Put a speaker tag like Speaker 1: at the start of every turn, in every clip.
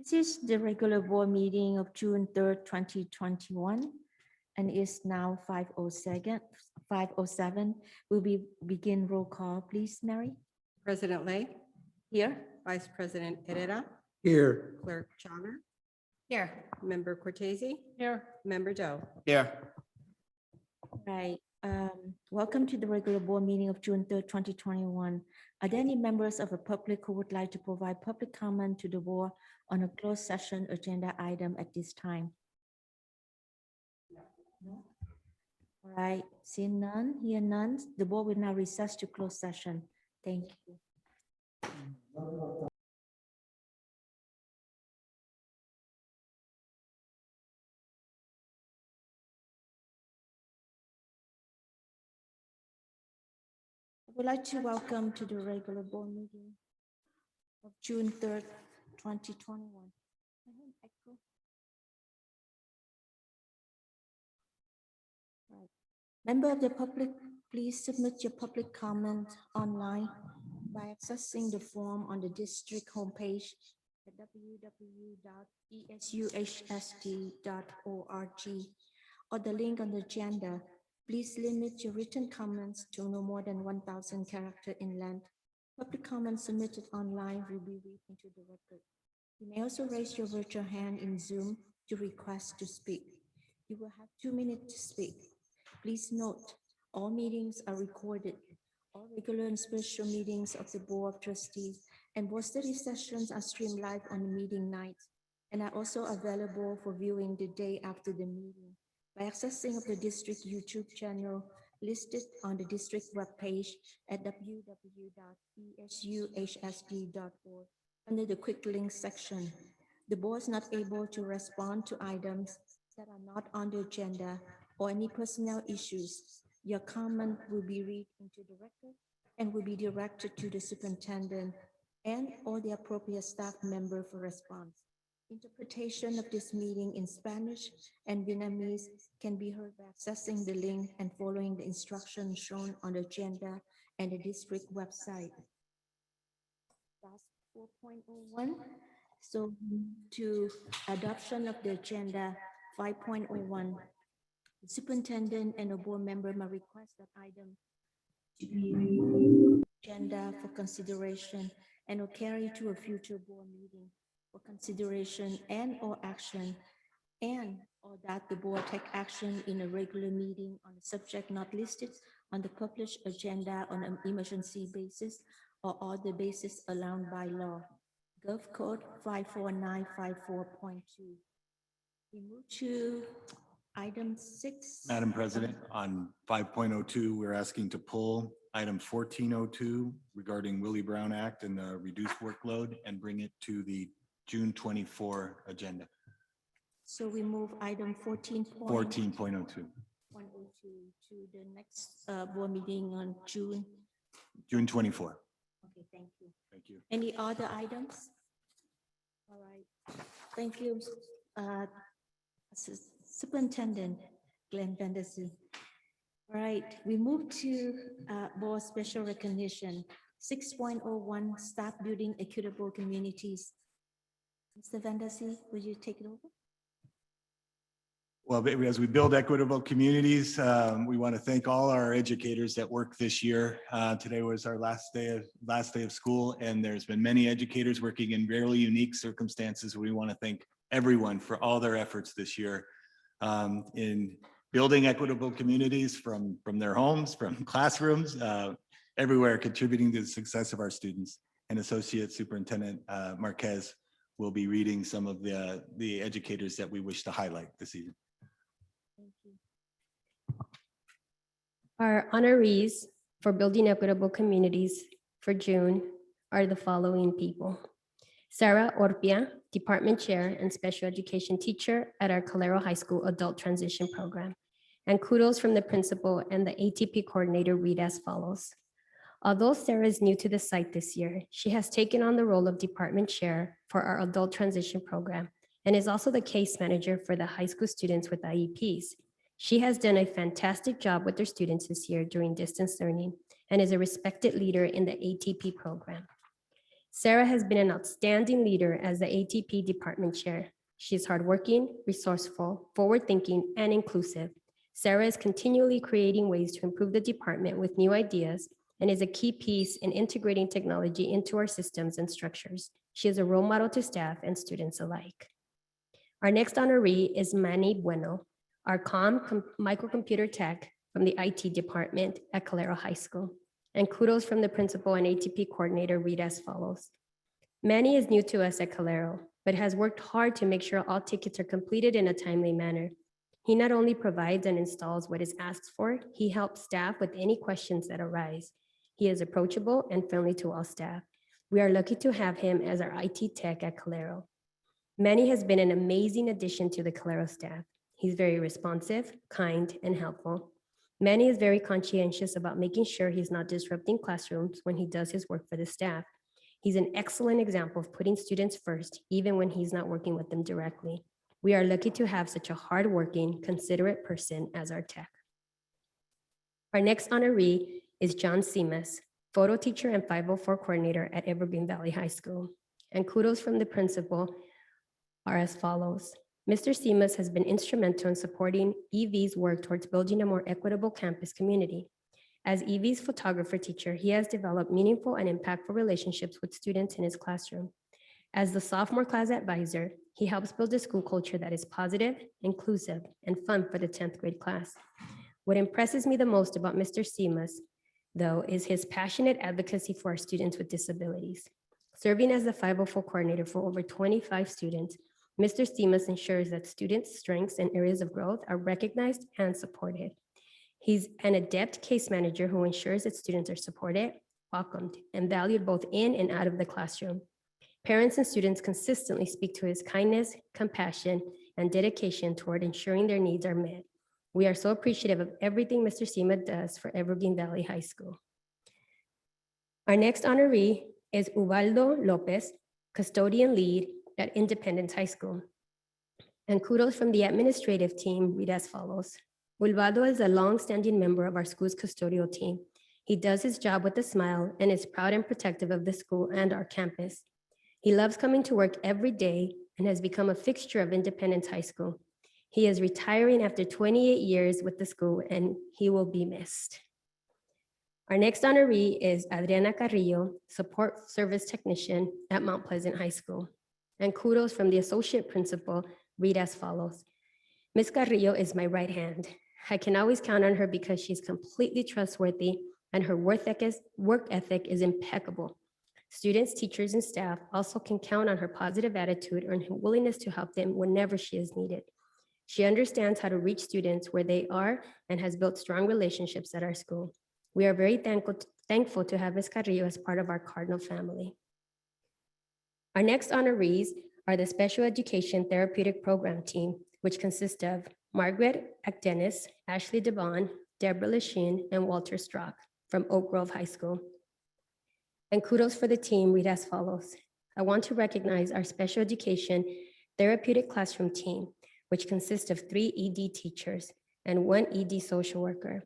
Speaker 1: This is the regular board meeting of June 3rd, 2021, and it's now 5:07. We'll begin roll call, please, Mary.
Speaker 2: President Lay,
Speaker 1: Here.
Speaker 2: Vice President Herrera,
Speaker 3: Here.
Speaker 2: Clerk Chalmer,
Speaker 1: Here.
Speaker 2: Member Cortese,
Speaker 1: Here.
Speaker 2: Member Doe.
Speaker 3: Here.
Speaker 1: Right. Welcome to the regular board meeting of June 3rd, 2021. Are there any members of the public who would like to provide public comment to the board on a closed session agenda item at this time? No? All right, seeing none, hear none, the board will now recess to closed session. Thank you. I would like to welcome to the regular board meeting of June 3rd, 2021. Right. Member of the public, please submit your public comment online by accessing the form on the district homepage at www.esuhsd.org or the link on the agenda. Please limit your written comments to no more than 1,000 characters in length. Public comments submitted online will be read into the record. You may also raise your virtual hand in Zoom to request to speak. You will have 2 minutes to speak. Please note, all meetings are recorded. All regular and special meetings of the Board of Trustees and board study sessions are streamed live on the meeting night and are also available for viewing the day after the meeting by accessing of the district YouTube channel listed on the district webpage at www.esuhsd.org under the quick links section. The board is not able to respond to items that are not on the agenda or any personnel issues. Your comment will be read into the record and will be directed to the superintendent and or the appropriate staff member for response. Interpretation of this meeting in Spanish and Vietnamese can be heard by accessing the link and following the instructions shown on the agenda and the district website. That's 4.01. So to adoption of the agenda 5.01. The superintendent and a board member may request that item to be removed from the agenda for consideration and or carry to a future board meeting for consideration and or action, and or that the board take action in a regular meeting on a subject not listed on the published agenda on an emergency basis or other basis allowed by law. Gov Code 54954.2. We move to item 6.
Speaker 3: Madam President, on 5.02, we're asking to pull item 1402 regarding Willie Brown Act and the reduced workload and bring it to the June 24 agenda.
Speaker 1: So we move item
Speaker 3: 14.02.
Speaker 1: to the next board meeting on June.
Speaker 3: June 24.
Speaker 1: Okay, thank you.
Speaker 3: Thank you.
Speaker 1: Any other items? All right, thank you. Superintendent Glenn Vanderson. All right, we move to board special recognition. 6.01 staff building equitable communities. Mr. Vanderson, would you take it over?
Speaker 3: Well, as we build equitable communities, we want to thank all our educators that work this year. Today was our last day of school, and there's been many educators working in really unique circumstances. We want to thank everyone for all their efforts this year in building equitable communities from their homes, from classrooms, everywhere, contributing to the success of our students. And Associate Superintendent Marquez will be reading some of the educators that we wish to highlight this evening.
Speaker 1: Thank you.
Speaker 4: Our honorees for building equitable communities for June are the following people. Sarah Orpia, Department Chair and Special Education Teacher at our Calero High School Adult Transition Program. And kudos from the principal and the ATP coordinator read as follows. Although Sarah is new to the site this year, she has taken on the role of Department Chair for our Adult Transition Program and is also the case manager for the high school students with IEPs. She has done a fantastic job with her students this year during distance learning and is a respected leader in the ATP program. Sarah has been an outstanding leader as the ATP department chair. She is hardworking, resourceful, forward-thinking, and inclusive. Sarah is continually creating ways to improve the department with new ideas and is a key piece in integrating technology into our systems and structures. She is a role model to staff and students alike. Our next honoree is Manny Bueno, our microcomputer tech from the IT department at Calero High School. And kudos from the principal and ATP coordinator read as follows. Manny is new to us at Calero, but has worked hard to make sure all tickets are completed in a timely manner. He not only provides and installs what is asked for, he helps staff with any questions that arise. He is approachable and friendly to all staff. We are lucky to have him as our IT tech at Calero. Manny has been an amazing addition to the Calero staff. He's very responsive, kind, and helpful. Manny is very conscientious about making sure he's not disrupting classrooms when he does his work for the staff. He's an excellent example of putting students first, even when he's not working with them directly. We are lucky to have such a hardworking, considerate person as our tech. Our next honoree is John Simas, photo teacher and 504 coordinator at Evergreen Valley High School. And kudos from the principal are as follows. Mr. Simas has been instrumental in supporting EV's work towards building a more equitable campus community. As EV's photographer teacher, he has developed meaningful and impactful relationships with students in his classroom. As the sophomore class advisor, he helps build a school culture that is positive, inclusive, and fun for the 10th grade class. What impresses me the most about Mr. Simas, though, is his passionate advocacy for our students with disabilities. Serving as the 504 coordinator for over 25 students, Mr. Simas ensures that students' strengths and areas of growth are recognized and supported. He's an adept case manager who ensures that students are supported, welcomed, and valued both in and out of the classroom. Parents and students consistently speak to his kindness, compassion, and dedication toward ensuring their needs are met. We are so appreciative of everything Mr. Simas does for Evergreen Valley High School. Our next honoree is Ubaldo Lopez, custodian lead at Independence High School. And kudos from the administrative team read as follows. Ubaldo is a long-standing member of our school's custodial team. He does his job with a smile and is proud and protective of the school and our campus. He loves coming to work every day and has become a fixture of Independence High School. He is retiring after 28 years with the school and he will be missed. Our next honoree is Adriana Carrillo, support service technician at Mount Pleasant High School. And kudos from the associate principal read as follows. Ms. Carrillo is my right hand. I can always count on her because she's completely trustworthy and her work ethic is impeccable. Students, teachers, and staff also can count on her positive attitude and her willingness to help them whenever she is needed. She understands how to reach students where they are and has built strong relationships at our school. We are very thankful to have Ms. Carrillo as part of our Cardinal family. Our next honorees are the Special Education Therapeutic Program team, which consists of Margaret Akdenis, Ashley DeBon, Deborah Lachine, and Walter Strock from Oak Grove High School. And kudos for the team read as follows. I want to recognize our Special Education Therapeutic Classroom team, which consists of 3 ED teachers and 1 ED social worker.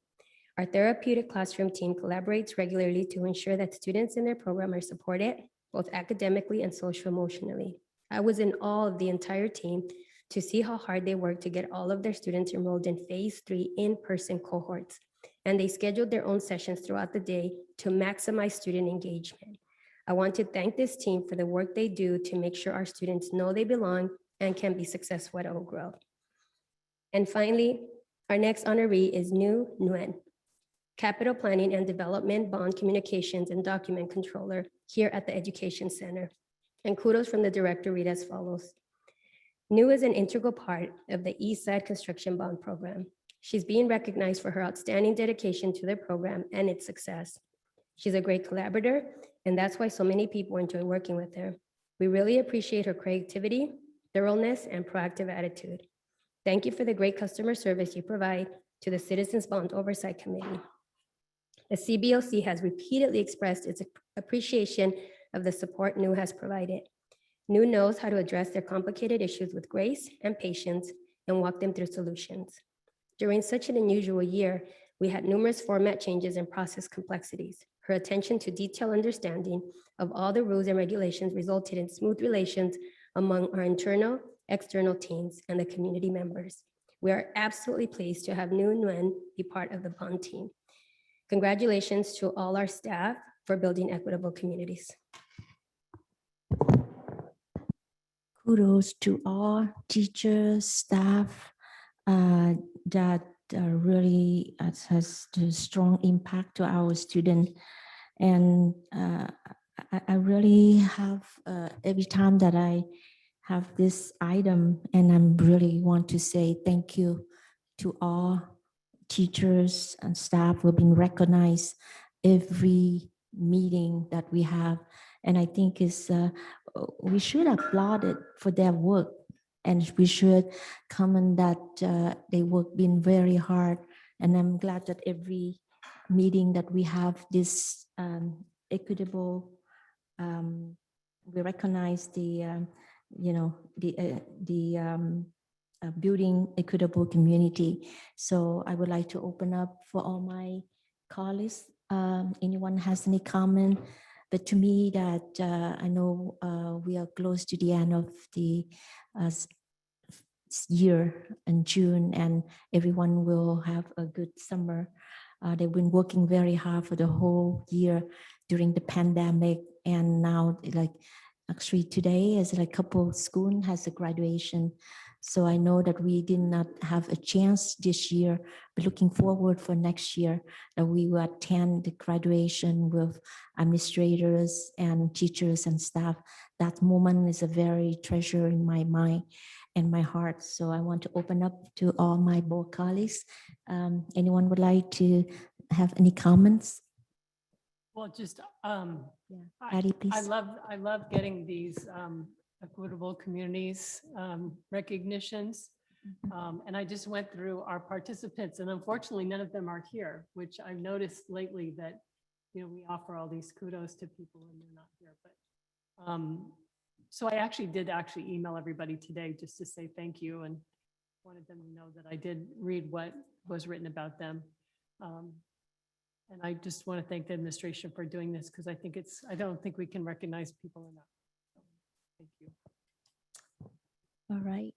Speaker 4: Our therapeutic classroom team collaborates regularly to ensure that students in their program are supported, both academically and social-emotionally. I was in awe of the entire team to see how hard they worked to get all of their students enrolled in phase 3 in-person cohorts. And they scheduled their own sessions throughout the day to maximize student engagement. I want to thank this team for the work they do to make sure our students know they belong and can be successful at Oak Grove. And finally, our next honoree is Nu Nguyen, Capital Planning and Development, Bond Communications, and Document Controller here at the Education Center. And kudos from the director read as follows. Nu is an integral part of the Eastside Construction Bond Program. She's being recognized for her outstanding dedication to the program and its success. She's a great collaborator, and that's why so many people enjoy working with her. We really appreciate her creativity, thoroughness, and proactive attitude. Thank you for the great customer service you provide to the Citizens Bond Oversight Committee. The CBOC has repeatedly expressed its appreciation of the support Nu has provided. Nu knows how to address their complicated issues with grace and patience and walk them through solutions. During such an unusual year, We had numerous format changes and process complexities. Her attention to detailed understanding of all the rules and regulations resulted in smooth relations among our internal, external teams, and the community members. We are absolutely pleased to have New Nguyen be part of the bond team. Congratulations to all our staff for building equitable communities.
Speaker 1: Kudos to all teachers, staff that really has a strong impact to our students. And I really have, every time that I have this item, and I really want to say thank you to all teachers and staff who have been recognized every meeting that we have. And I think we should applaud it for their work, and we should comment that they work been very hard. And I'm glad that every meeting that we have this equitable, we recognize the building equitable community. So I would like to open up for all my colleagues. Anyone has any comment? But to me, that I know we are close to the end of the year in June, and everyone will have a good summer. They've been working very hard for the whole year during the pandemic, and now like actually today is like a couple school has a graduation. So I know that we did not have a chance this year, but looking forward for next year that we will attend the graduation with administrators and teachers and staff. That moment is a very treasure in my mind and my heart. So I want to open up to all my board colleagues. Anyone would like to have any comments?
Speaker 5: Well, just,
Speaker 1: Patty, please.
Speaker 5: I love getting these equitable communities recognitions. And I just went through our participants, and unfortunately, none of them are here, which I've noticed lately that, you know, we offer all these kudos to people and they're not here. But so I did email everybody today just to say thank you, and wanted them to know that I did read what was written about them. And I just want to thank the administration for doing this, because I don't think we can recognize people enough. So, thank you.
Speaker 1: All right.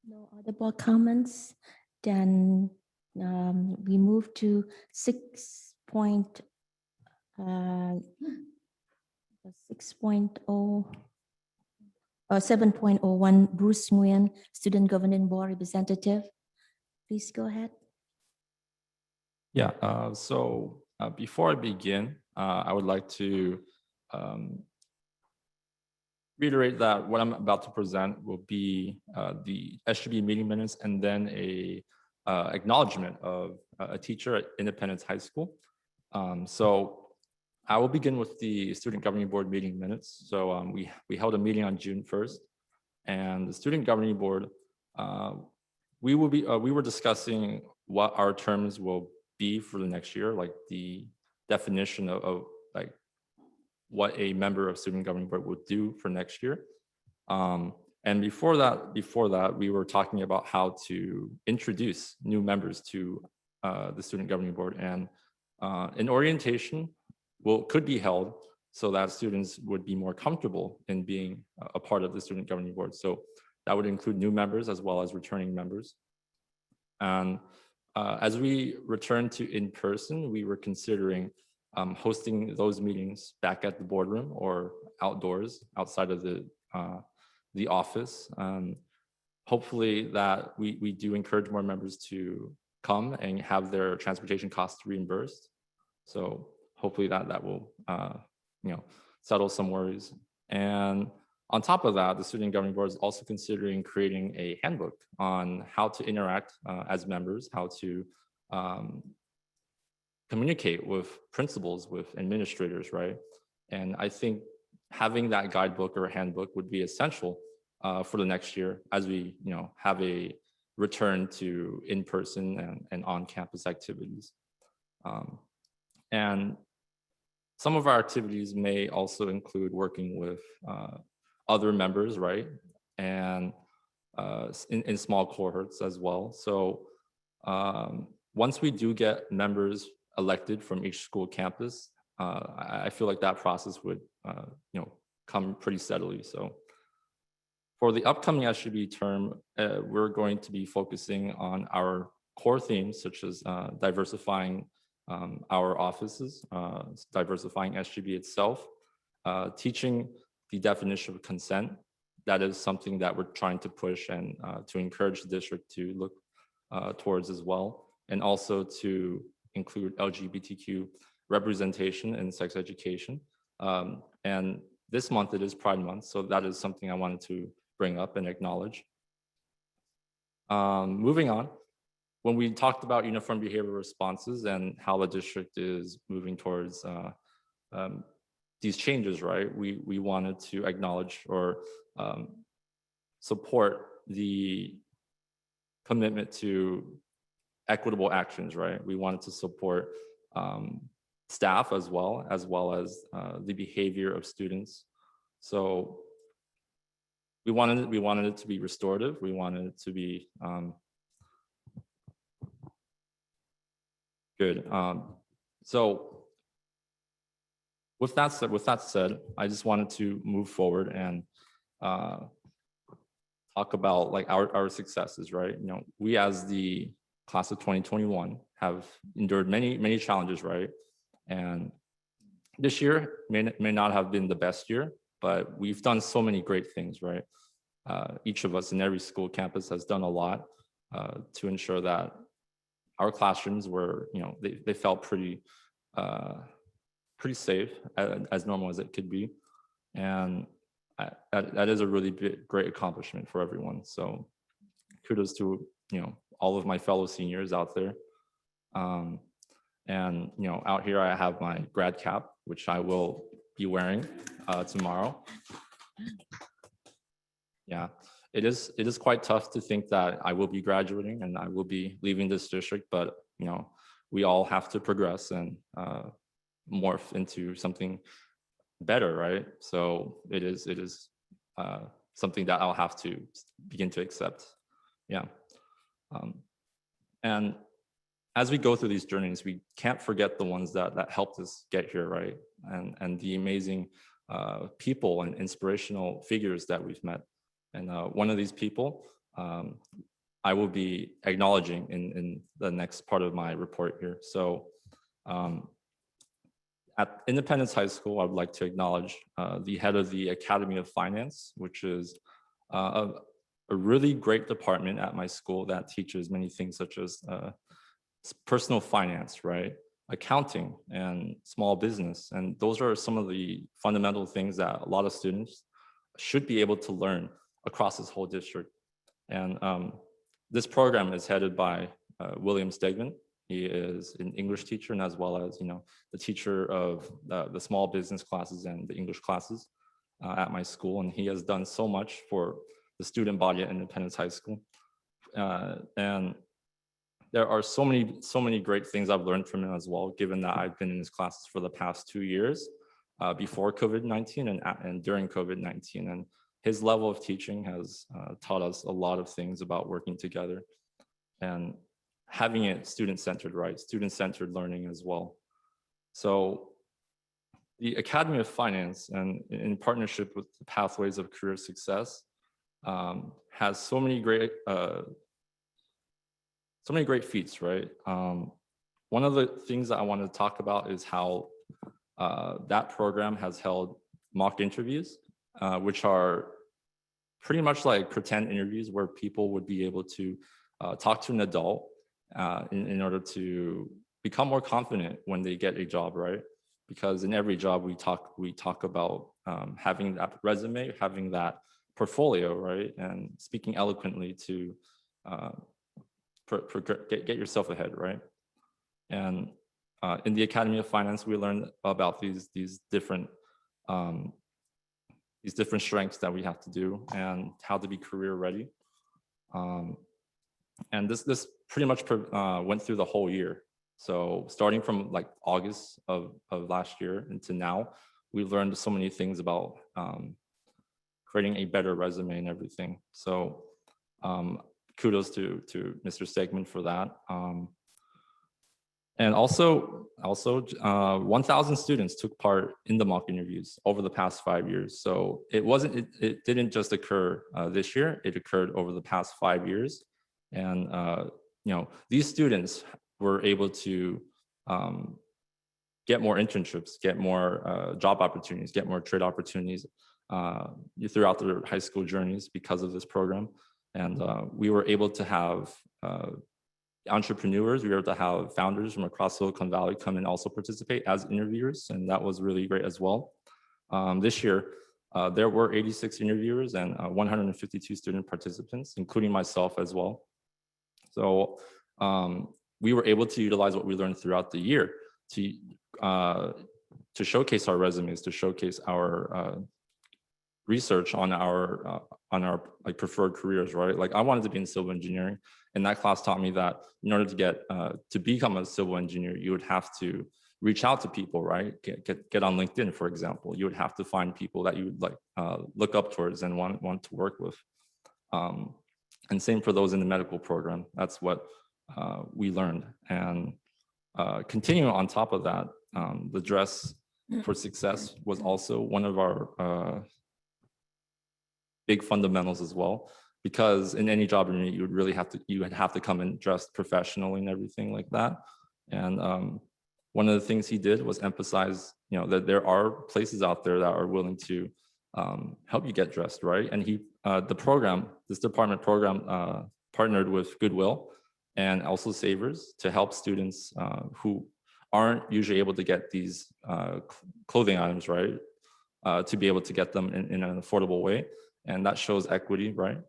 Speaker 1: No other board comments. Then we move to 6.0, or 7.01, Bruce Nguyen, Student Governing Board Representative. Please go ahead.
Speaker 6: Yeah, so before I begin, I would like to reiterate that what I'm about to present will be the SGB meeting minutes and then a acknowledgement of a teacher at Independence High School. So I will begin with the Student Governing Board meeting minutes. So we held a meeting on June 1st, and the Student Governing Board, we were discussing what our terms will be for the next year, like the definition of like what a member of Student Governing Board would do for next year. And before that, we were talking about how to introduce new members to the Student Governing Board, and an orientation could be held so that students would be more comfortable in being a part of the Student Governing Board. So that would include new members as well as returning members. And as we return to in-person, we were considering hosting those meetings back at the boardroom or outdoors, outside of the office. Hopefully that we do encourage more members to come and have their transportation costs reimbursed. So hopefully that will settle some worries. And on top of that, the Student Governing Board is also considering creating a handbook on how to interact as members, how to communicate with principals, with administrators, right? And I think having that guidebook or handbook would be essential for the next year as we have a return to in-person and on-campus activities. And some of our activities may also include working with other members, right? And in small cohorts as well. So once we do get members elected from each school campus, I feel like that process would, come pretty steadily. So for the upcoming SGB term, we're going to be focusing on our core themes, such as diversifying our offices, diversifying SGB itself, teaching the definition of consent. That is something that we're trying to push and to encourage the district to look towards as well, and also to include LGBTQ representation in sex education. And this month it is Pride Month, so that is something I wanted to bring up and acknowledge. Moving on, when we talked about uniform behavior responses and how the district is moving towards these changes, right? We wanted to acknowledge or support the commitment to equitable actions, right? We wanted to support staff as well as the behavior of students. So we wanted it to be restorative. We wanted it to be good. So with that said, I just wanted to move forward and talk about like our successes, right? You know, we as the class of 2021 have endured many challenges, right? And this year may not have been the best year, but we've done so many great things, right? Each of us in every school campus has done a lot to ensure that our classrooms were, they felt pretty safe, as normal as it could be. And that is a really great accomplishment for everyone. So kudos to, all of my fellow seniors out there. And, out here I have my grad cap, which I will be wearing tomorrow. Yeah, it is quite tough to think that I will be graduating and I will be leaving this district, but, we all have to progress and morph into something better, right? So it is something that I'll have to begin to accept. Yeah. And as we go through these journeys, we can't forget the ones that helped us get here, right? And the amazing people and inspirational figures that we've met. And one of these people I will be acknowledging in the next part of my report here. So at Independence High School, I would like to acknowledge the head of the Academy of Finance, which is a really great department at my school that teaches many things such as personal finance, right? Accounting and small business. And those are some of the fundamental things that a lot of students should be able to learn across this whole district. And this program is headed by William Stegman. He is an English teacher and as well as, the teacher of the small business classes and the English classes at my school. And he has done so much for the student body at Independence High School. And there are so many great things I've learned from him as well, given that I've been in his classes for the past 2 years before COVID-19 and during COVID-19. And his level of teaching has taught us a lot of things about working together and having it student-centered, right? Student-centered learning as well. So the Academy of Finance, and in partnership with the Pathways of Career Success, has so many great feats, right? One of the things that I wanted to talk about is how that program has held mock interviews, which are pretty much like pretend interviews where people would be able to talk to an adult in order to become more confident when they get a job, right? Because in every job we talk about having that resume, having that portfolio, right? And speaking eloquently to get yourself ahead, right? And in the Academy of Finance, we learned about these different strengths that we have to do and how to be career ready. And this pretty much went through the whole year. So starting from like August of last year into now, we learned so many things about creating a better resume and everything. So kudos to Mr. Stegman for that. And also 1,000 students took part in the mock interviews over the past 5 years. So it didn't just occur this year, it occurred over the past 5 years. And these students were able to get more internships, get more job opportunities, get more trade opportunities throughout their high school journeys because of this program. And we were able to have entrepreneurs, we were able to have founders from across Silicon Valley come and also participate as interviewers, and that was really great as well. This year, there were 86 interviewers and 152 student participants, including myself as well. So we were able to utilize what we learned throughout the year to showcase our resumes, to showcase our research on our like preferred careers, right? Like I wanted to be in civil engineering, and that class taught me that in order to get to become a civil engineer, you would have to reach out to people, right? Get on LinkedIn, for example. You would have to find people that you would like look up towards and want to work with. And same for those in the medical program. That's what we learned. And continuing on top of that, the dress for success was also one of our big fundamentals as well, because in any job you would really have to come in dressed professionally and everything like that. And one of the things he did was emphasize, that there are places out there that are willing to help you get dressed, right? And this department program partnered with Goodwill and also Savers to help students who aren't usually able to get these clothing items, right? To be able to get them in an affordable way. And that shows equity, right?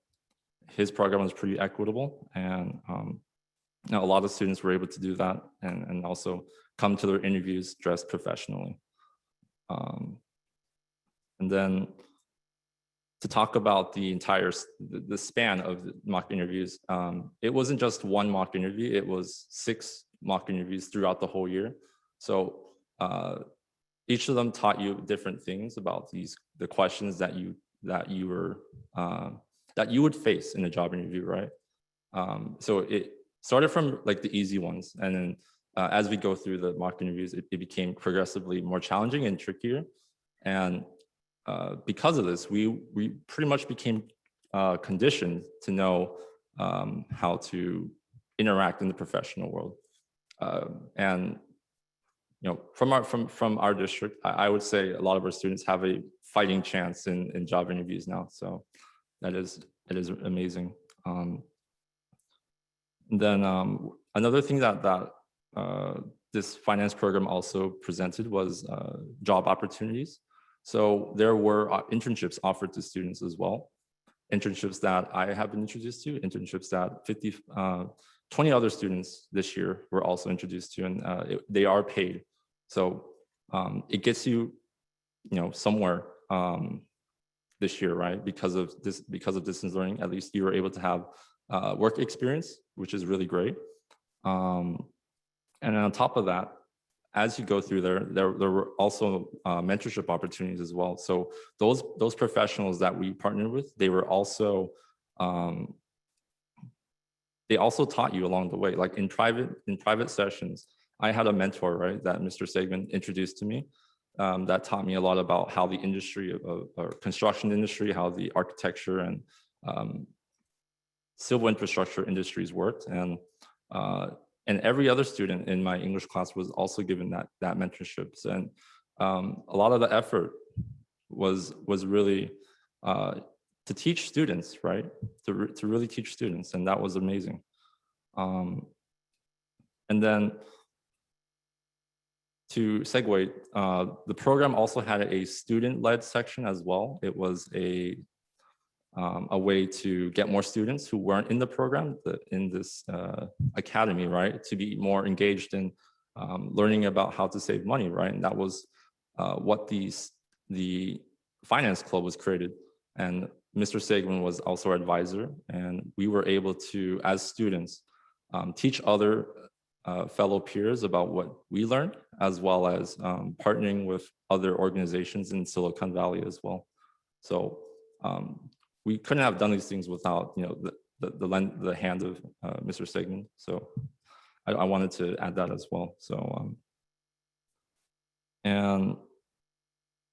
Speaker 6: His program was pretty equitable, and a lot of students were able to do that and also come to their interviews dressed professionally. And then to talk about the span of the mock interviews, it wasn't just one mock interview, it was 6 mock interviews throughout the whole year. So each of them taught you different things about the questions that you would face in a job interview, right? So it started from like the easy ones, and then as we go through the mock interviews, it became progressively more challenging and trickier. And because of this, we pretty much became conditioned to know how to interact in the professional world. And from our district, I would say a lot of our students have a fighting chance in job interviews now. So it is amazing. And then another thing that this finance program also presented was job opportunities. So there were internships offered to students as well. Internships that I have been introduced to, internships that 20 other students this year were also introduced to, and they are paid. So it gets you, somewhere this year, right? Because of distance learning, at least you were able to have work experience, which is really great. And on top of that, as you go through there were also mentorship opportunities as well. So those professionals that we partnered with, they also taught you along the way. Like in private sessions, I had a mentor, right, that Mr. Stegman introduced to me, that taught me a lot about how the industry of construction industry, how the architecture and civil infrastructure industries worked. And every other student in my English class was also given that mentorship. And a lot of the effort was really to teach students, right? To really teach students, and that was amazing. And then to segue, the program also had a student-led section as well. It was a way to get more students who weren't in the program, in this academy, right, to be more engaged in learning about how to save money, right? And that was what the finance club was created. And Mr. Stegman was also our advisor, and we were able to, as students, teach other fellow peers about what we learned, as well as partnering with other organizations in Silicon Valley as well. So we couldn't have done these things without the hand of Mr. Stegman. So I wanted to add that as well. So, and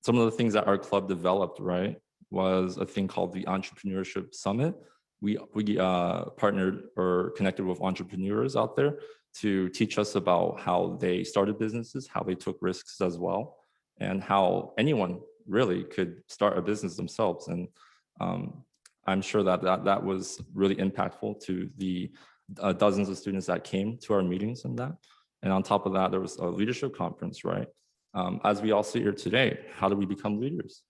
Speaker 6: some of the things that our club developed, right, was a thing called the Entrepreneurship Summit. We partnered or connected with entrepreneurs out there to teach us about how they started businesses, how they took risks as well, and how anyone really could start a business themselves. And I'm sure that was really impactful to the dozens of students that came to our meetings and that. And on top of that, there was a leadership conference, right? As we all sit here today, how do we become leaders?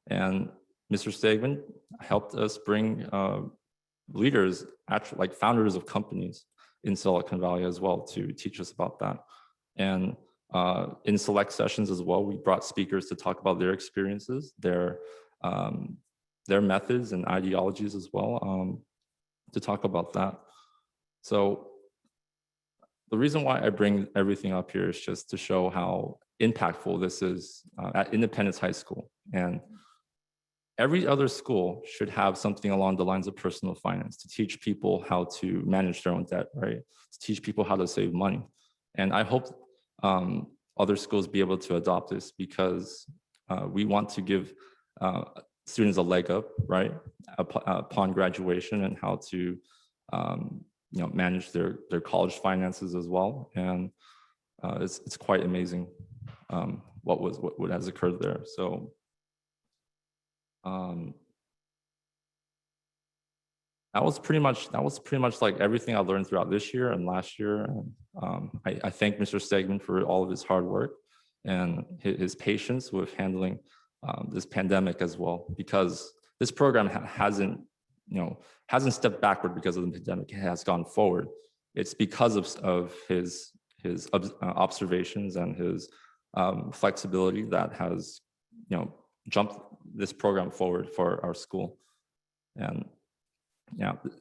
Speaker 6: And Mr. Stegman helped us bring leaders, actually like founders of companies in Silicon Valley as well to teach us about that. And in select sessions as well, we brought speakers to talk about their experiences, their methods and ideologies as well, to talk about that. So the reason why I bring everything up here is just to show how impactful this is at Independence High School. And every other school should have something along the lines of personal finance to teach people how to manage their own debt, right? To teach people how to save money. And I hope other schools be able to adopt this, because we want to give students a leg up, right, upon graduation, and how to manage their college finances as well. And it's quite amazing what has occurred there. So that was pretty much like everything I learned throughout this year and last year. And I thank Mr. Stegman for all of his hard work and his patience with handling this pandemic as well, because this program hasn't stepped backward because of the pandemic. It has gone forward. It's because of his observations and his flexibility that has jumped this program forward for our school. And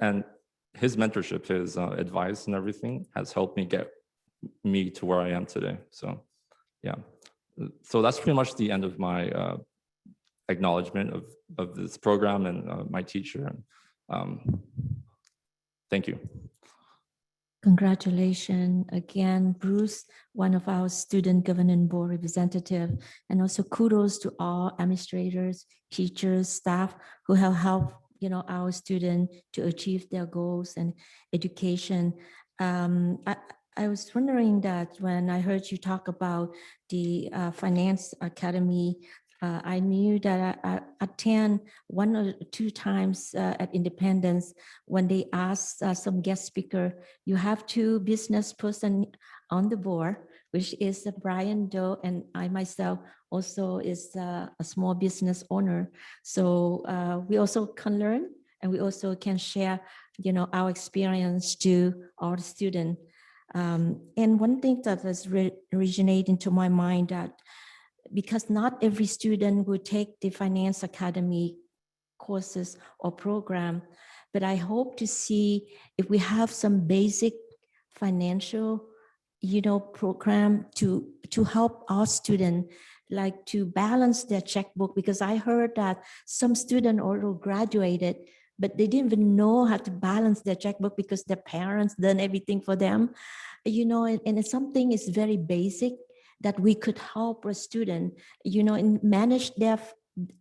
Speaker 6: and his mentorship, his advice and everything has helped me get me to where I am today. So so that's pretty much the end of my acknowledgement of this program and my teacher. Thank you.
Speaker 1: Congratulations again, Bruce, one of our student governance board representative, and also kudos to all administrators, teachers, staff who have helped our students to achieve their goals and education. I was wondering that when I heard you talk about the Finance Academy, I knew that I attend 1 or 2 times at Independence when they asked some guest speaker, you have 2 business person on the board, which is Brian Doe, and I myself also is a small business owner. So we also can learn, and we also can share, our experience to our students. And one thing that has originated into my mind that because not every student will take the Finance Academy courses or program, but I hope to see if we have some basic financial, program to help our students, like to balance their checkbook, because I heard that some students already graduated, but they didn't even know how to balance their checkbook because their parents done everything for them, and it's something is very basic that we could help a student, and manage their,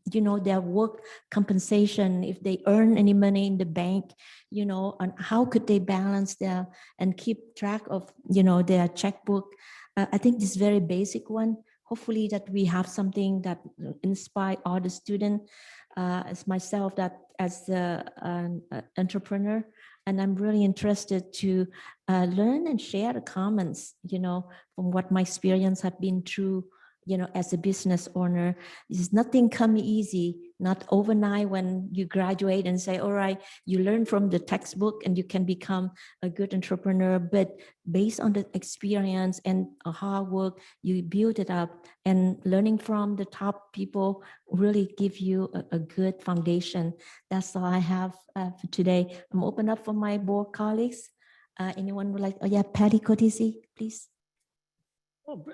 Speaker 1: their work compensation if they earn any money in the bank, and how could they balance their and keep track of, their checkbook. I think this very basic one. Hopefully that we have something that inspire all the students, as myself, that as an entrepreneur. And I'm really interested to learn and share the comments, from what my experience have been through, as a business owner. This is nothing come easy, not overnight when you graduate and say, all right, you learn from the textbook and you can become a good entrepreneur, but based on the experience and hard work, you build it up, and learning from the top people really give you a good foundation. That's all I have for today. I'm open up for my board colleagues. Anyone would like, Patty Cotisi, please.
Speaker 5: Well,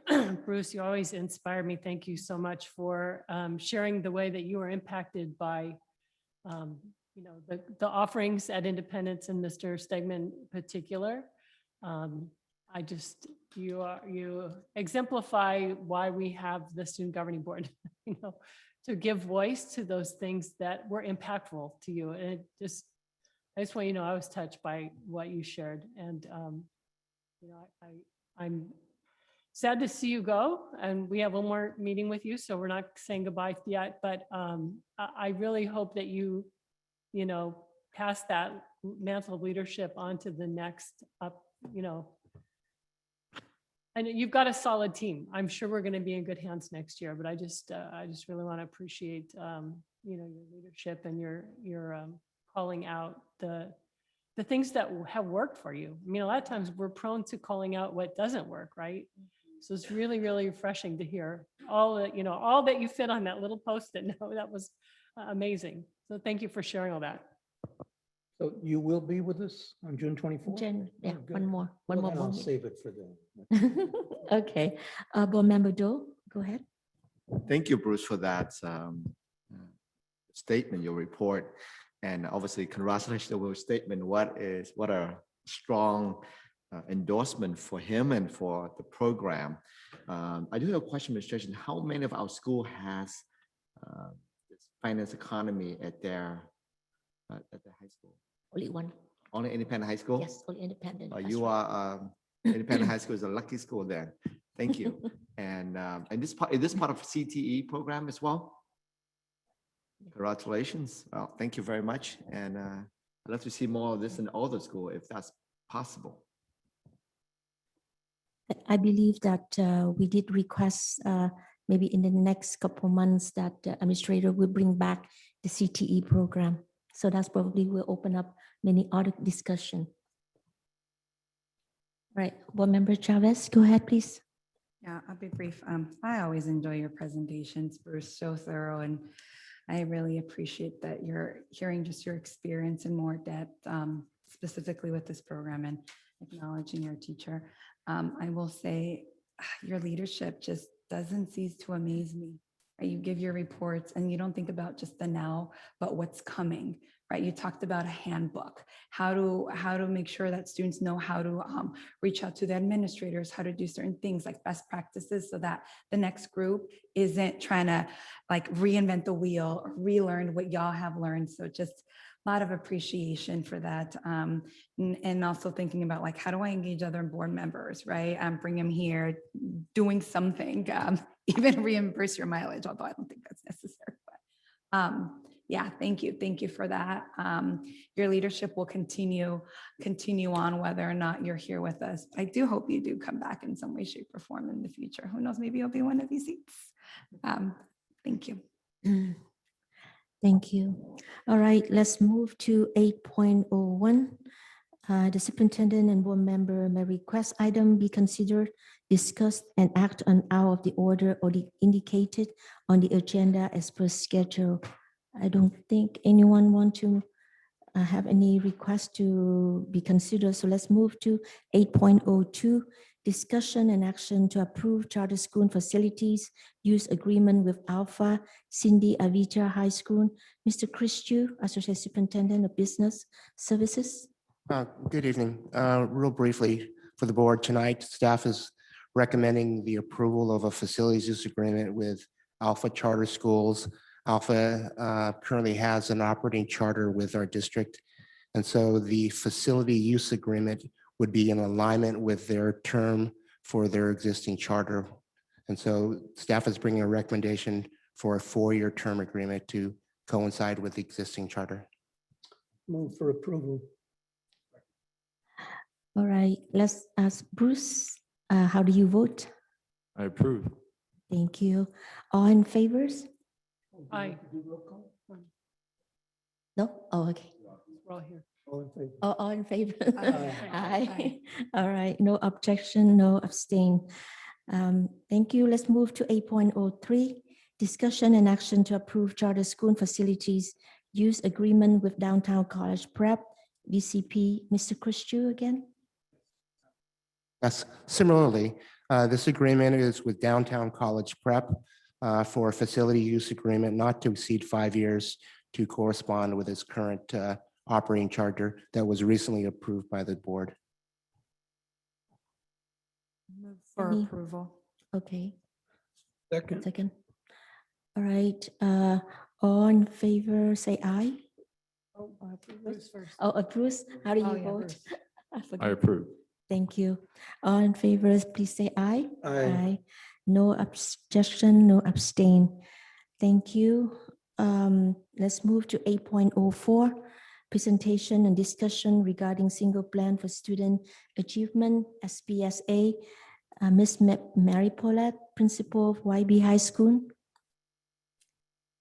Speaker 5: Bruce, you always inspire me. Thank you so much for sharing the way that you were impacted by, the offerings at Independence and Mr. Stegman in particular. I just, you exemplify why we have the student governing board, you know, to give voice to those things that were impactful to you. And it just, I just want you to know, I was touched by what you shared. And, you know, I'm sad to see you go, and we have one more meeting with you, so we're not saying goodbye yet, but I really hope that you know, pass that mantle of leadership onto the next up, you know. And you've got a solid team. I'm sure we're going to be in good hands next year, but I just really want to appreciate, you know, your leadership and your calling out the things that have worked for you. I mean, a lot of times we're prone to calling out what doesn't work, right? So it's really, really refreshing to hear all that, you know, all that you fit on that little Post-it note. That was amazing. So thank you for sharing all that.
Speaker 7: So you will be with us on June 24th?
Speaker 1: Yeah,
Speaker 7: Oh, good.
Speaker 1: one more
Speaker 7: Well, then
Speaker 1: board
Speaker 7: I'll
Speaker 1: meeting.
Speaker 7: save it for then.
Speaker 1: Okay, Board Member Doe, go ahead.
Speaker 8: Thank you, Bruce, for that statement, your report. And obviously, congratulations on your statement. What a strong endorsement for him and for the program. I do have a question, Mr. Jason. How many of our school has this finance economy at their high school?
Speaker 1: Only one.
Speaker 8: Only independent high school?
Speaker 1: Yes, only independent. That's
Speaker 8: You
Speaker 1: right.
Speaker 8: are independent high school is a lucky school then. Thank you. And this part is this part of CTE program as well? Congratulations. Well, thank you very much. And I'd love to see more of this in all the school if that's possible.
Speaker 1: I believe that we did request maybe in the next couple of months that the administrator will bring back the CTE program. So that's probably will open up many other discussion. Right, Board Member Chavez, go ahead, please.
Speaker 9: Yeah, I'll be brief. I always enjoy your presentations, Bruce, so thorough, and I really appreciate that you're hearing just your experience in more depth, specifically with this program and acknowledging your teacher. I will say your leadership just doesn't cease to amaze me. Right? You give your reports and you don't think about just the now, but what's coming. Right? You talked about a handbook, how to make sure that students know how to reach out to the administrators, how to do certain things like best practices so that the next group isn't trying to like reinvent the wheel or relearn what y'all have learned. So just a lot of appreciation for that. And also thinking about like, how do I engage other board members, right? Bring them here, doing something, even reimburse your mileage, although I don't think that's necessary. But yeah, thank you. Thank you for that. Your leadership will continue on whether or not you're here with us. I do hope you do come back in some way, shape, or form in the future. Who knows, maybe you'll be one of these seats. Thank you.
Speaker 1: Thank you. All right, let's move to 8.01. The superintendent and board member may request item be considered, discussed, and act on out of the order or the indicated on the agenda as per schedule. I don't think anyone want to have any request to be considered. So let's move to 8.02, discussion and action to approve charter school facilities use agreement with Alpha Cindy Avita High School. Mr. Chris Chu, Associate Superintendent of Business Services.
Speaker 10: Good evening. Real briefly for the board tonight, staff is recommending the approval of a facilities use agreement with Alpha Charter Schools. Alpha currently has an operating charter with our district. And so the facility use agreement would be in alignment with their term for their existing charter. And so staff is bringing a recommendation for a 4-year term agreement to coincide with the existing charter.
Speaker 7: Move for approval.
Speaker 1: All right, let's ask Bruce, how do you vote?
Speaker 6: I approve.
Speaker 1: Thank you. All in favors?
Speaker 5: Aye.
Speaker 1: No? Oh, okay.
Speaker 5: We're all here.
Speaker 7: All in favor?
Speaker 1: All in favor?
Speaker 7: Aye.
Speaker 1: Aye. All right, no objection, no abstain. Thank you. Let's move to 8.03, discussion and action to approve charter school facilities use agreement with Downtown College Prep, VCP. Mr. Chris Chu again?
Speaker 10: Yes, similarly, this agreement is with Downtown College Prep for a facility use agreement not to exceed 5 years to correspond with its current operating charter that was recently approved by the board.
Speaker 9: For
Speaker 1: Any-
Speaker 9: approval.
Speaker 1: Okay,
Speaker 7: Second.
Speaker 1: second. All right, all in favor, say aye. Or approve it?
Speaker 5: Bruce first.
Speaker 1: Oh, Bruce, how do
Speaker 9: Oh,
Speaker 1: you
Speaker 9: yeah,
Speaker 1: vote?
Speaker 9: Bruce.
Speaker 1: I
Speaker 6: I
Speaker 1: forgot.
Speaker 6: approve.
Speaker 1: Thank you. All in favor, please say aye.
Speaker 7: Aye.
Speaker 1: No objection, no abstain. Thank you. Let's move to 8.04, presentation and discussion regarding single plan for student achievement, SPSA. Ms. Mary Paulette, Principal of YB High School.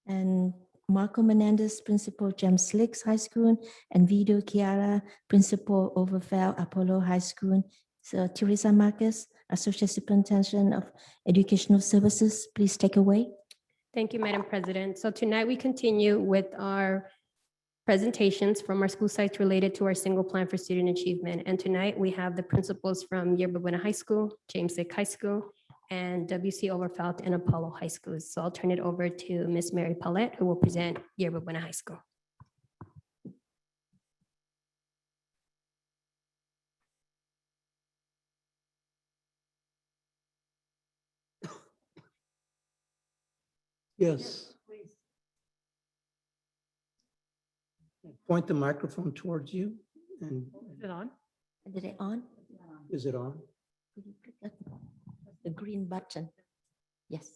Speaker 1: And Marco Menendez, Principal, James Licks High School, and Vido Chiara, Principal, Overfell Apollo High School. So Teresa Marcus, Associate Superintendent of Educational Services, please take away.
Speaker 4: Thank you, Madam President. So tonight we continue with our presentations from our school sites related to our single plan for student achievement. And tonight we have the principals from Yerba Buena High School, James Lick High School, and WC Overfelt and Apollo High Schools. So I'll turn it over to Ms. Mary Paulette, who will present Yerba Buena High School.
Speaker 7: Yes. Point the microphone towards you and
Speaker 5: Is it on?
Speaker 1: Did it on?
Speaker 7: is it on?
Speaker 1: Could you click that? The green button. Yes.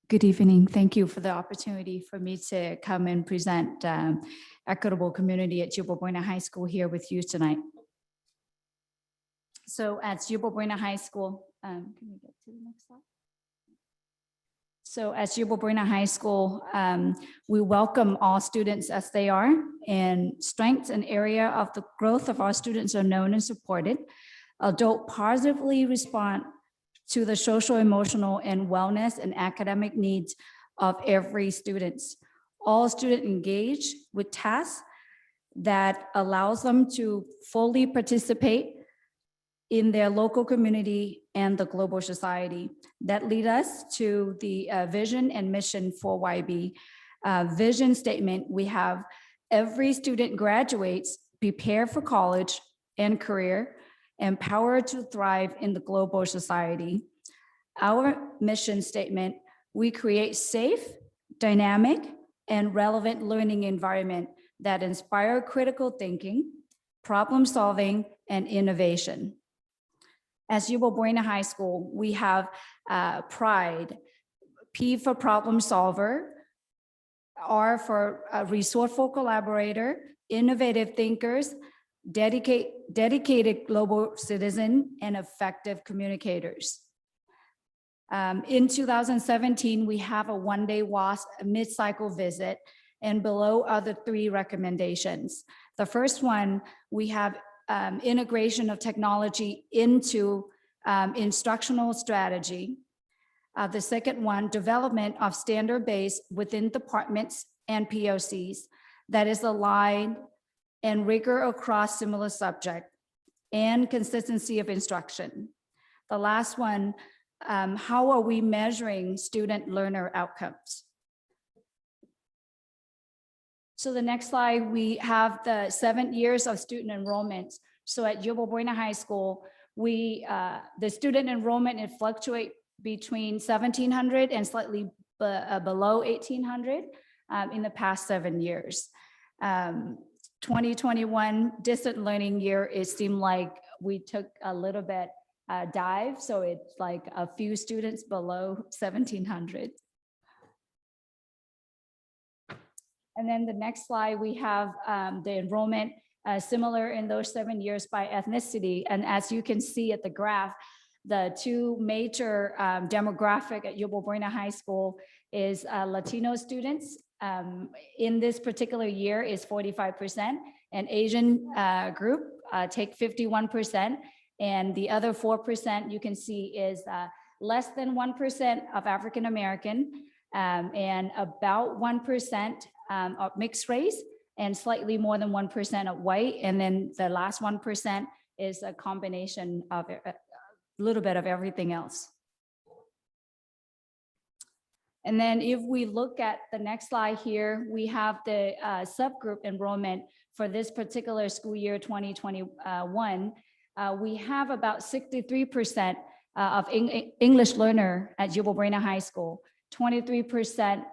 Speaker 11: Good evening. Thank you for the opportunity for me to come and present equitable community at Yerba Buena High School here with you tonight. So at Yerba Buena High School, can we get to the next slide? So at Yerba Buena High School, we welcome all students as they are, and strengths and area of the growth of our students are known and supported. Adult positively respond to the social, emotional, and wellness and academic needs of every student. All students engage with tasks that allows them to fully participate in their local community and the global society. That lead us to the vision and mission for YB. Vision statement, we have every student graduates prepared for college and career, empowered to thrive in the global society. Our mission statement, we create safe, dynamic, and relevant learning environment that inspire critical thinking, problem solving, and innovation. As Yerba Buena High School, we have pride, P for problem solver, R for resourceful collaborator, innovative thinkers, dedicated global citizen, and effective communicators. In 2017, we have a one-day WASP mid-cycle visit, and below are the 3 recommendations. The first one, we have integration of technology into instructional strategy. The second one, development of standard-based within departments and POCs that is aligned and rigor across similar subject and consistency of instruction. The last one, how are we measuring student learner outcomes? So the next slide, we have the 7 years of student enrollment. So at Yerba Buena High School, we the student enrollment, it fluctuate between 1,700 and slightly below 1,800 in the past 7 years. 2021 distant learning year, it seemed like we took a little bit dive. So it's like a few students below 1,700. And then the next slide, we have the enrollment similar in those 7 years by ethnicity. And as you can see at the graph, the 2 major demographic at Yerba Buena High School is Latino students. In this particular year is 45%, and Asian group take 51%. And the other 4% you can see is less than 1% of African American and about 1% of mixed race and slightly more than 1% of white. And then the last 1% is a combination of a little bit of everything else. And then if we look at the next slide here, we have the subgroup enrollment for this particular school year 2021. we have about 63% of English learner at Yuba Buena High School. 23%,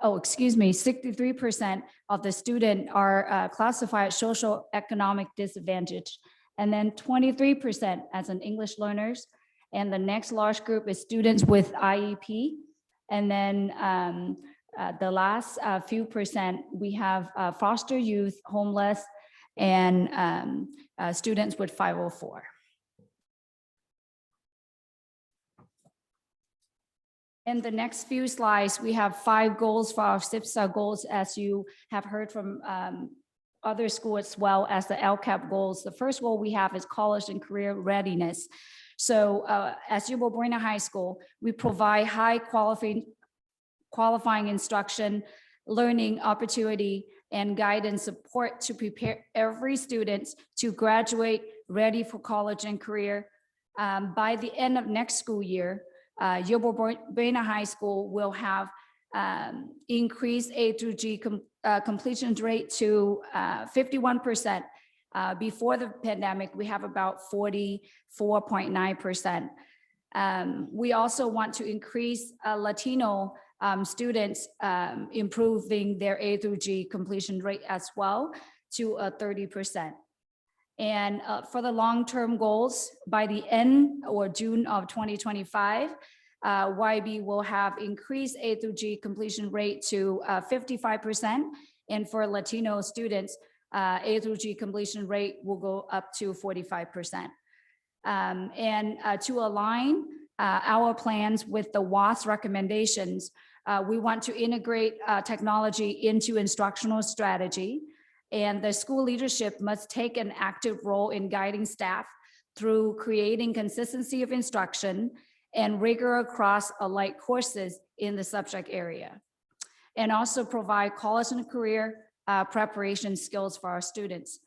Speaker 11: 63% of the student are classified social economic disadvantage, and then 23% as an English learners. And the next large group is students with IEP. And then the last few percent, we have foster youth, homeless, and students with 504. In the next few slides, we have 5 goals for our SIPSA goals, as you have heard from other schools as well as the LCAP goals. The first goal we have is college and career readiness. So as Yuba Buena High School, we provide high qualifying instruction, learning opportunity, and guidance support to prepare every student to graduate ready for college and career. By the end of next school year, Yuba Buena High School will have increased A through G completion rate to 51%. Before the pandemic, we have about 44.9%. We also want to increase Latino students improving their A through G completion rate as well to 30%. And for the long-term goals, by the end or June of 2025, YB will have increased A through G completion rate to 55%. And for Latino students, A through G completion rate will go up to 45%. And to align our plans with the WAS recommendations, we want to integrate technology into instructional strategy. And the school leadership must take an active role in guiding staff through creating consistency of instruction and rigor across alike courses in the subject area. And also provide college and career preparation skills for our students.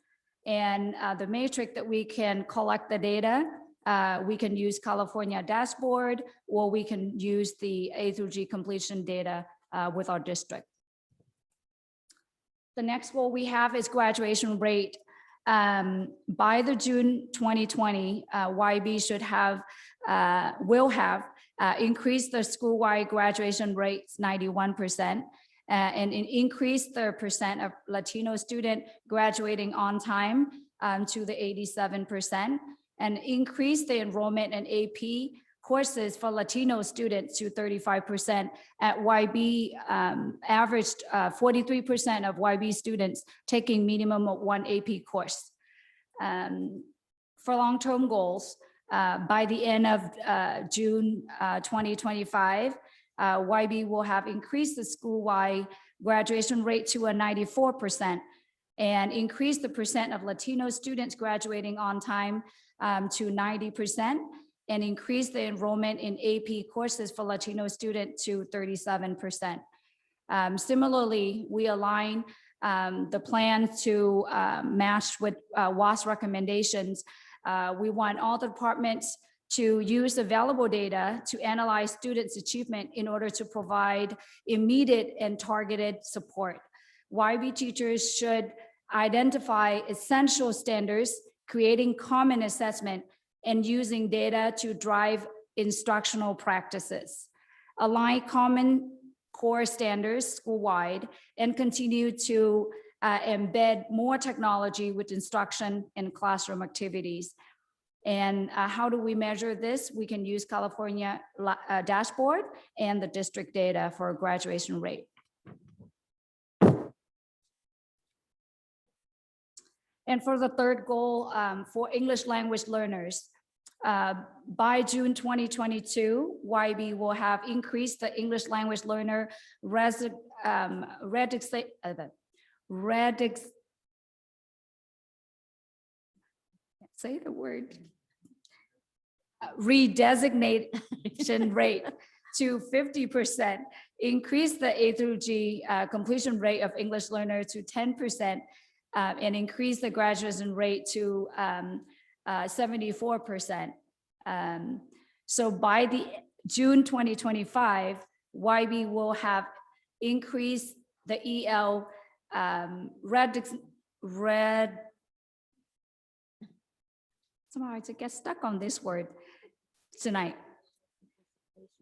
Speaker 11: And the matrix that we can collect the data, we can use California dashboard, or we can use the A through G completion data with our district. The next goal we have is graduation rate. By the June 2020, YB should have, will have increased the school-wide graduation rates 91%, and increased the percent of Latino student graduating on time to the 87%, and increased the enrollment in AP courses for Latino students to 35%. At YB, averaged 43% of YB students taking minimum of 1 AP course. For long-term goals, by the end of June 2025, YB will have increased the school-wide graduation rate to a 94% and increased the percent of Latino students graduating on time to 90%, and increase the enrollment in AP courses for Latino students to 37%. Similarly, we align the plan to match with WAS recommendations. We want all the departments to use available data to analyze students' achievement in order to provide immediate and targeted support. YB teachers should identify essential standards, creating common assessment, and using data to drive instructional practices. Align common core standards school-wide, and continue to embed more technology with instruction and classroom activities. And how do we measure this? We can use California dashboard and the district data for graduation rate. And for the third goal, for English language learners, by June 2022, YB will have increased the English language learner say the word, redesignation rate to 50%, increase the A through G completion rate of English learner to 10%, and increase the graduation rate to 74%. So by the June 2025, YB will have increased the EL Somehow I just get stuck on this word tonight.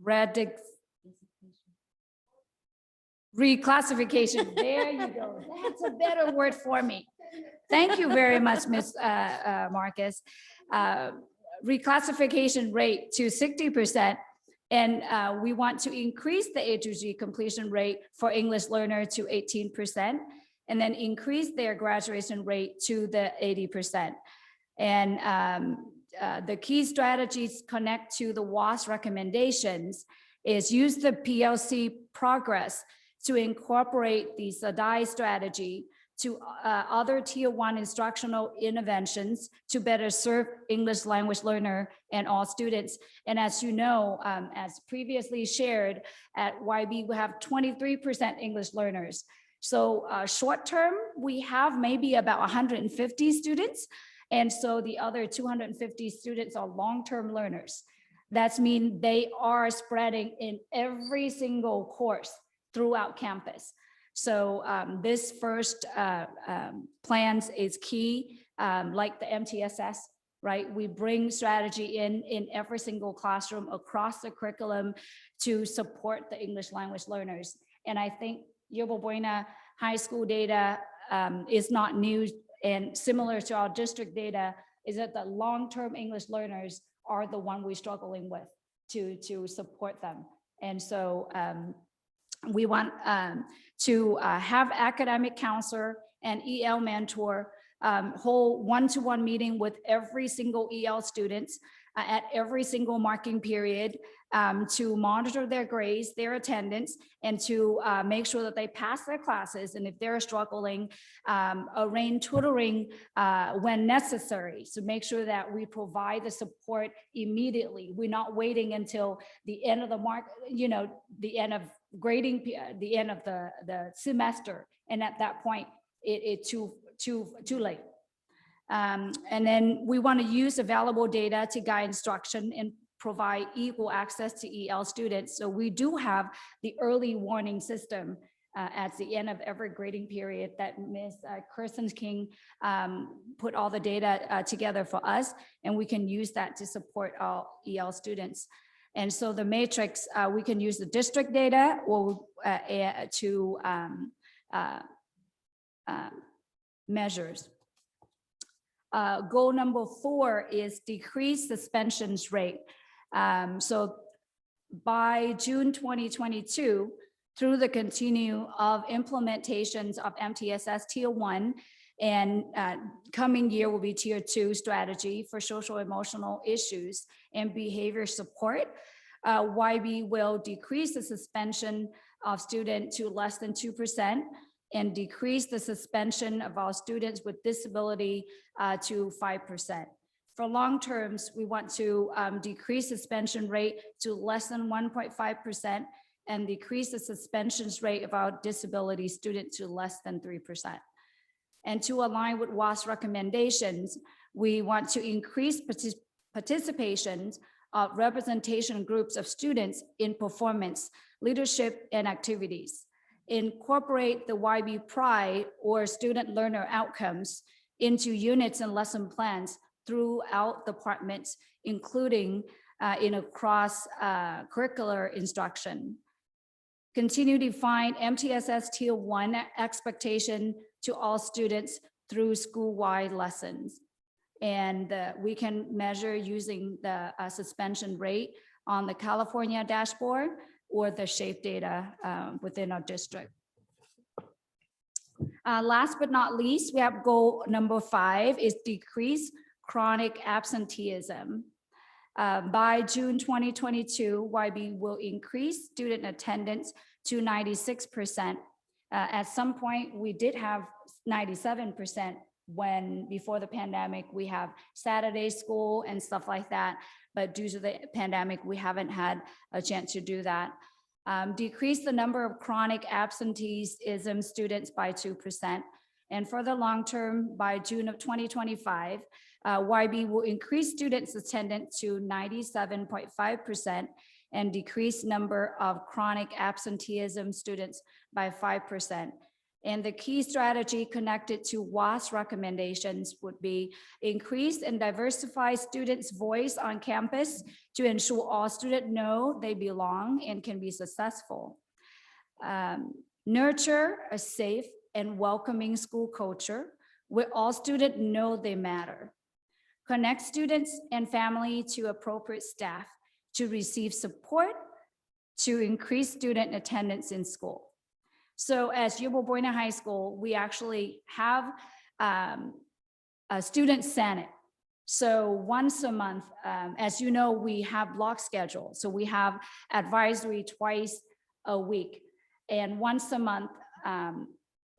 Speaker 11: Reclassification. There you go. That's a better word for me. Thank you very much, Ms. Marcus. Reclassification rate to 60%. And we want to increase the A to G completion rate for English learner to 18%, and then increase their graduation rate to the 80%. And the key strategies connect to the WAS recommendations is use the PLC progress to incorporate the SADAI strategy to other tier 1 instructional interventions to better serve English language learner and all students. And as you know, as previously shared at YB, we have 23% English learners. So short term, we have maybe about 150 students. And so the other 250 students are long-term learners. That means they are spreading in every single course throughout campus. So this first plans is key, like the MTSS, right? We bring strategy in every single classroom across the curriculum to support the English language learners. And I think Yerba Buena High School data is not new, and similar to our district data is that the long-term English learners are the one we're struggling with to support them. And so we want to have academic counselor and EL mentor hold one-to-one meeting with every single EL students at every single marking period to monitor their grades, their attendance, and to make sure that they pass their classes. And if they're struggling, arrange tutoring when necessary. So make sure that we provide the support immediately. We're not waiting until the end of the the end of grading, the end of the semester. And at that point, it's too late. And then we want to use available data to guide instruction and provide equal access to EL students. So we do have the early warning system at the end of every grading period that Ms. Kirsten King put all the data together for us, and we can use that to support all EL students. And so the matrix, we can use the district data or to measures. Goal number 4 is decrease suspensions rate. So by June 2022, through the continue of implementations of MTSS Tier 1, and coming year will be Tier 2 strategy for social emotional issues and behavior support, YB will decrease the suspension of student to less than 2%, and decrease the suspension of our students with disability to 5%. For long terms, we want to decrease suspension rate to less than 1.5% and decrease the suspensions rate of our disability student to less than 3%. And to align with WAS recommendations, we want to increase participation of representation groups of students in performance, leadership, and activities. Incorporate the YB Pride or student learner outcomes into units and lesson plans throughout departments, including in across curricular instruction. Continue to define MTSS Tier 1 expectation to all students through school-wide lessons. And we can measure using the suspension rate on the California dashboard or the SHAPE data within our district. Last but not least, we have goal number 5 is decrease chronic absenteeism. By June 2022, YB will increase student attendance to 96%. At some point, we did have 97% when before the pandemic, we have Saturday school and stuff like that. But due to the pandemic, we haven't had a chance to do that. Decrease the number of chronic absenteeism students by 2%. And for the long term, by June of 2025, YB will increase students' attendance to 97.5% and decrease number of chronic absenteeism students by 5%. And the key strategy connected to WAS's recommendations would be increase and diversify students' voice on campus to ensure all students know they belong and can be successful. Nurture a safe and welcoming school culture where all students know they matter. Connect students and family to appropriate staff to receive support to increase student attendance in school. So as Yuba Buena High School, we actually have a student senate. So once a month, as you know, we have block schedule. So we have advisory twice a week. And once a month,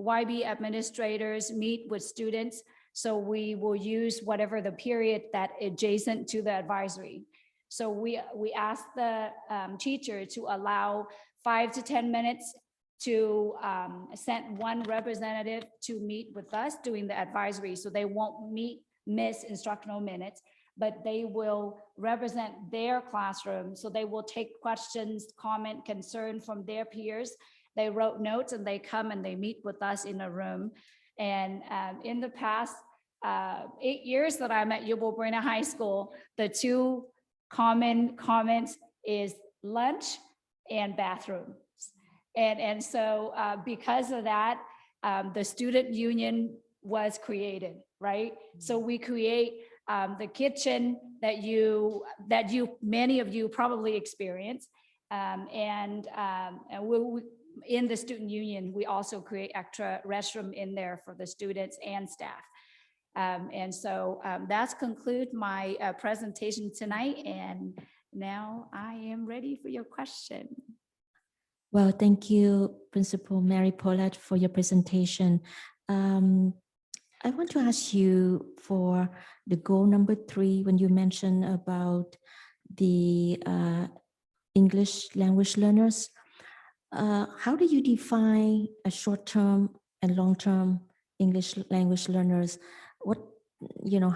Speaker 11: YB administrators meet with students. So we will use whatever the period that adjacent to the advisory. So we ask the teacher to allow 5 to 10 minutes to send one representative to meet with us doing the advisory. So they won't miss instructional minutes, but they will represent their classroom. So they will take questions, comment, concern from their peers. They wrote notes and they come and they meet with us in a room. And in the past 8 years that I'm at Yuba Buena High School, the two common comments is lunch and bathroom. And so because of that, the student union was created, right? So we create the kitchen that many of you probably experience. And we in the student union, we also create extra restroom in there for the students and staff. And so that's conclude my presentation tonight. And now I am ready for your question.
Speaker 1: Well, thank you, Principal Mary Pollard, for your presentation. I want to ask you for the goal number 3, when you mentioned about the English language learners. How do you define a short-term and long-term English language learners? What,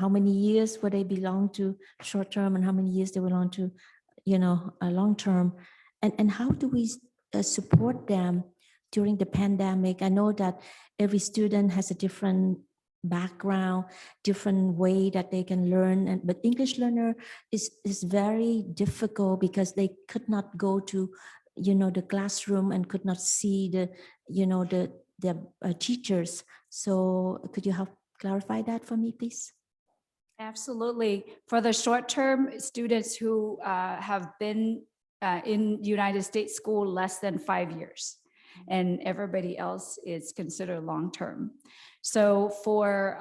Speaker 1: how many years would they belong to short-term and how many years they belong to, a long-term? And how do we support them during the pandemic? I know that every student has a different background, different way that they can learn, but English learner is very difficult because they could not go to the classroom and could not see the teachers. So could you help clarify that for me, please?
Speaker 11: Absolutely. For the short-term students who have been in United States school less than 5 years, and everybody else is considered long-term. So for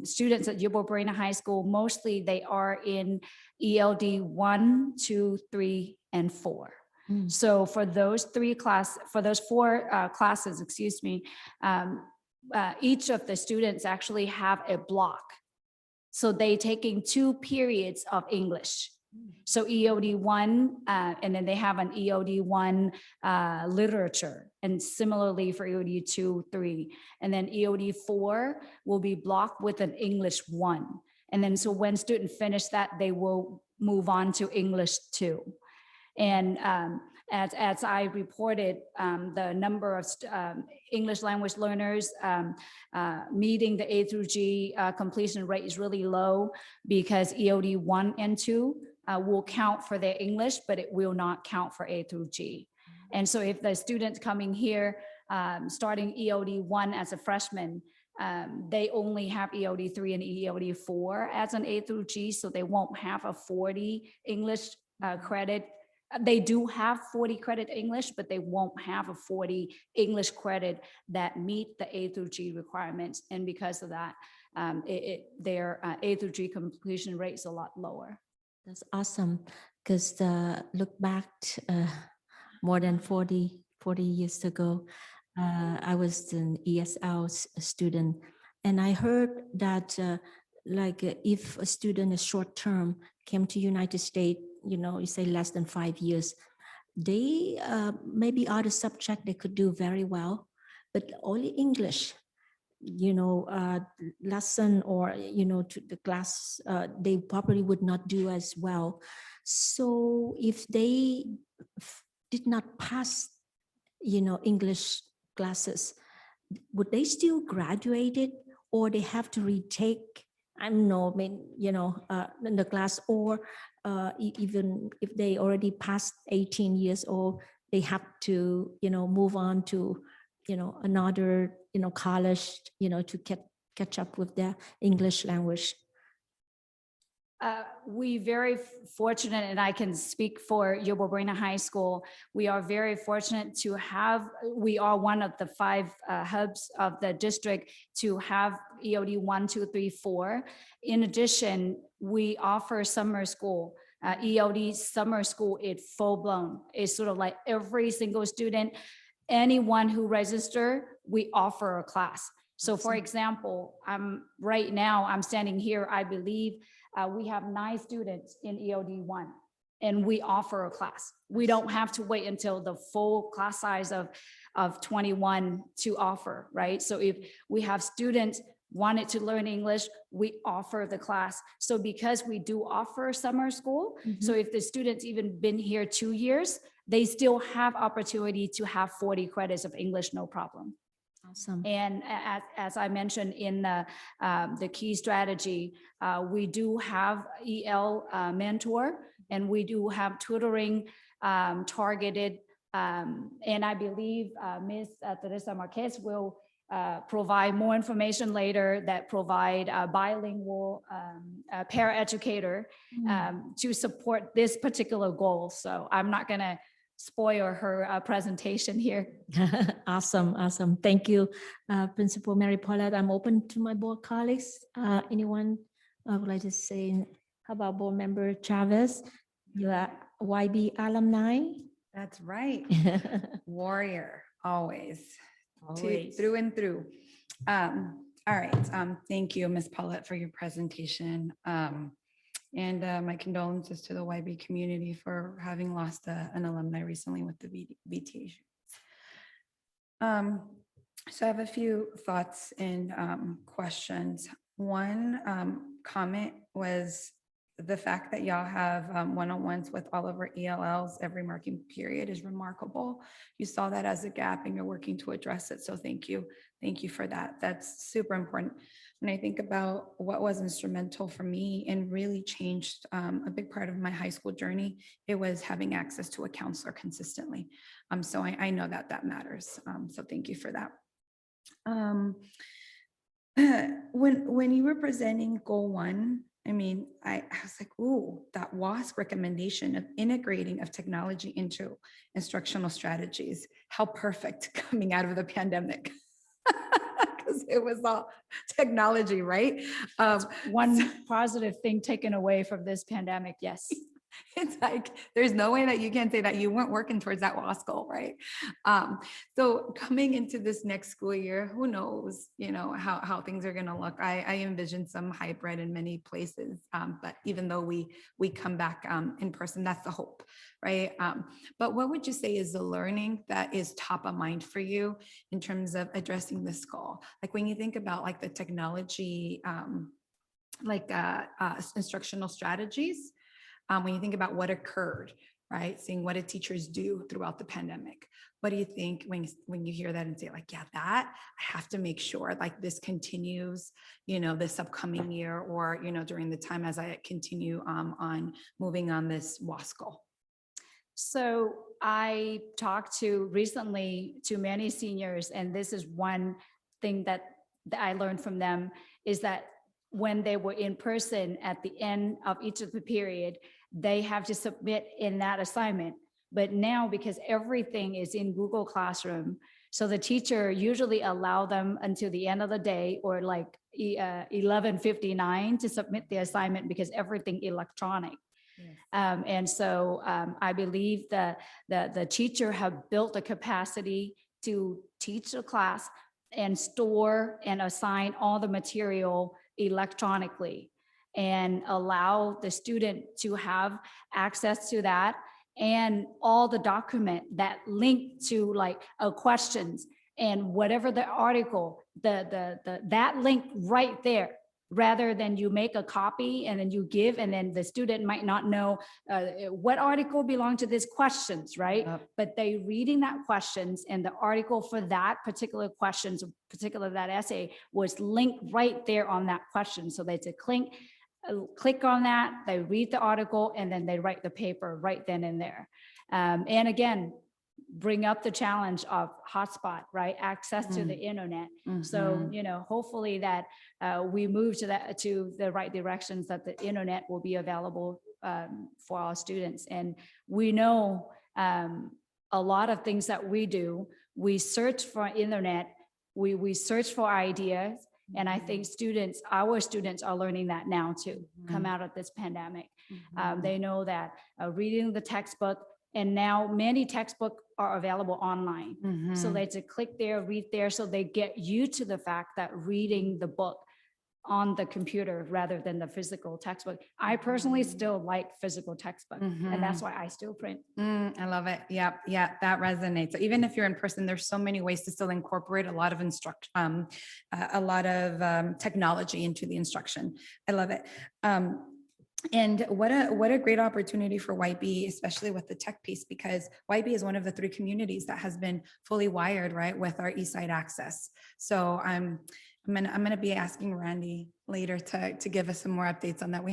Speaker 11: students at Yuba Buena High School, mostly they are in ELD 1, 2, 3, and 4. So for those 4 classes, excuse me, each of the students actually have a block. So they taking 2 periods of English. So EOD 1, and then they have an EOD 1 literature, and similarly for EOD 2, 3. And then EOD 4 will be blocked with an English 1. And then so when students finish that, they will move on to English 2. And as I reported, the number of English language learners meeting the A through G completion rate is really low because EOD 1 and 2 will count for their English, but it will not count for A through G. And so if the students coming here starting EOD 1 as a freshman, they only have EOD 3 and EOD 4 as an A through G, so they won't have a 40 English credit. They do have 40 credit English, but they won't have a 40 English credit that meet the A through G requirements. And because of that, their A through G completion rate is a lot lower.
Speaker 1: That's awesome, because look back more than 40 years ago, I was an ESL student, and I heard that if a student is short-term came to United States, you say less than 5 years, they maybe other subject they could do very well, but only English, lesson or, to the class, they probably would not do as well. So if they did not pass, English classes, would they still graduate it, or they have to retake, I don't know, I mean, in the class, or even if they already passed 18 years old, they have to, move on to, another, college, to catch up with their English language.
Speaker 11: We very fortunate, and I can speak for Yobo Buena High School. We are very fortunate to have, we are one of the 5 hubs of the district to have EOD 1, 2, 3, 4. In addition, we offer summer school. EOD summer school is full blown. It's sort of like every single student, anyone who register, we offer a class. So for example, right now I'm standing here, I believe we have 9 students in EOD 1, and we offer a class. We don't have to wait until the full class size of 21 to offer, right? So if we have students wanted to learn English, we offer the class. So because we do offer summer school, so if the students even been here 2 years, they still have opportunity to have 40 credits of English, no problem.
Speaker 1: Awesome.
Speaker 11: And as I mentioned in the key strategy, we do have EL mentor, and we do have tutoring targeted. And I believe Ms. Teresa Marquez will provide more information later that provide a bilingual paraeducator to support this particular goal. So I'm not going to spoil her presentation here.
Speaker 1: Awesome. Thank you, Principal Mary Paulette. I'm open to my board colleagues. Anyone would like to say, how about Board Member Chavez? You are YB alumni.
Speaker 9: That's right. Warrior, always.
Speaker 1: Always.
Speaker 9: Through and through. All right. Thank you, Ms. Paulette, for your presentation. And my condolences to the YB community for having lost an alumni recently with the VTA. So I have a few thoughts and questions. One comment was the fact that y'all have one-on-ones with all of our ELLs every marking period is remarkable. You saw that as a gap and you're working to address it. So thank you. Thank you for that. That's super important. When I think about what was instrumental for me and really changed a big part of my high school journey, it was having access to a counselor consistently. So I know that that matters. So thank you for that. When you were presenting goal 1, I mean, I was like, ooh, that WASP recommendation of integrating of technology into instructional strategies. How perfect coming out of the pandemic. Because it was all technology, right?
Speaker 11: One positive thing taken away from this pandemic, yes.
Speaker 9: It's like, there's no way that you can say that you weren't working towards that WASP goal, right? So coming into this next school year, who knows, how things are going to look. I envision some hybrid in many places, but even though we come back in person, that's the hope, right? But what would you say is the learning that is top of mind for you in terms of addressing this goal? Like when you think about like the technology, instructional strategies, when you think about what occurred, right? Seeing what did teachers do throughout the pandemic? What do you think when you hear that and say like, yeah, that I have to make sure like this continues, this upcoming year or, during the time as I continue on moving on this WASP goal?
Speaker 11: So I talked recently to many seniors, and this is one thing that I learned from them is that when they were in person at the end of each of the period, they have to submit in that assignment. But now, because everything is in Google Classroom, so the teacher usually allow them until the end of the day or like 11:59 to submit the assignment because everything electronic. Yes. And so I believe that the teacher have built the capacity to teach the class and store and assign all the material electronically and allow the student to have access to that and all the document that link to like questions and whatever the article, that link right there. rather than you make a copy and then you give, and then the student might not know what article belong to this questions, right?
Speaker 9: Yep.
Speaker 11: But they reading that questions, and the article for that particular questions, particular that essay was linked right there on that question. So they just click on that, they read the article, and then they write the paper right then and there. And again, bring up the challenge of hotspot, right? Access to the internet. So, hopefully that we move to the right directions, that the internet will be available for our students. And we know a lot of things that we do, we search for internet, we search for ideas. And I think our students are learning that now too, come out of this pandemic. They know that reading the textbook, and now many textbooks are available online. So they just click there, read there, so they get used to the fact that reading the book on the computer rather than the physical textbook. I personally still like physical textbook, and that's why I still print.
Speaker 9: I love it. Yeah, that resonates. So even if you're in person, there's so many ways to still incorporate a lot of technology into the instruction. I love it. And what a great opportunity for YB, especially with the tech piece, because YB is one of the 3 communities that has been fully wired, right, with our Eastside access. So I'm gonna be asking Randy later to give us some more updates on that. We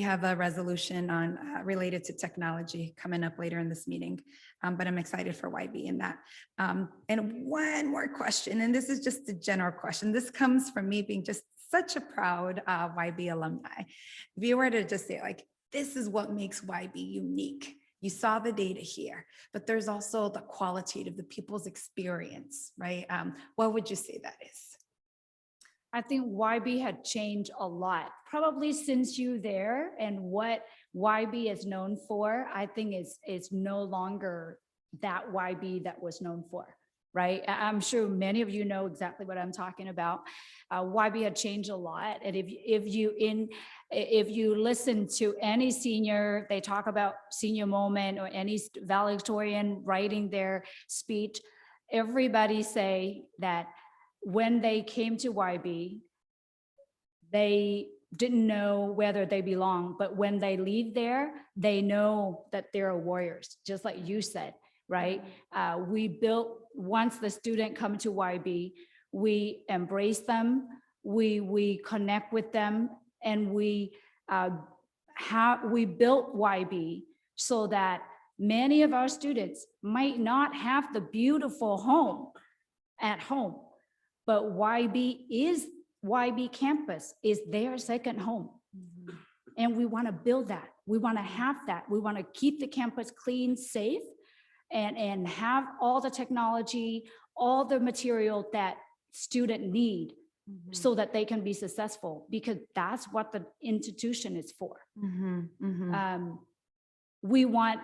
Speaker 9: have a resolution on related to technology coming up later in this meeting, but I'm excited for YB in that. And one more question, and this is just a general question. This comes from me being just such a proud YB alumni. If you were to just say, like, this is what makes YB unique. You saw the data here, but there's also the qualitative, the people's experience, right? What would you say that is?
Speaker 11: I think YB had changed a lot, probably since you there, and what YB is known for, I think is no longer that YB that was known for, right? I'm sure many of you know exactly what I'm talking about. YB had changed a lot, and if you listen to any senior, they talk about senior moment, or any valedictorian writing their speech, everybody say that when they came to YB, they didn't know whether they belong, but when they leave there, they know that they're warriors, just like you said, right? We built, once the student come to YB, we embrace them, we connect with them, and we built YB so that many of our students might not have the beautiful home at home, but YB campus is their second home. And we want to build that. We want to have that. We want to keep the campus clean, safe, and have all the technology, all the material that students need so that they can be successful, because that's what the institution is for. We want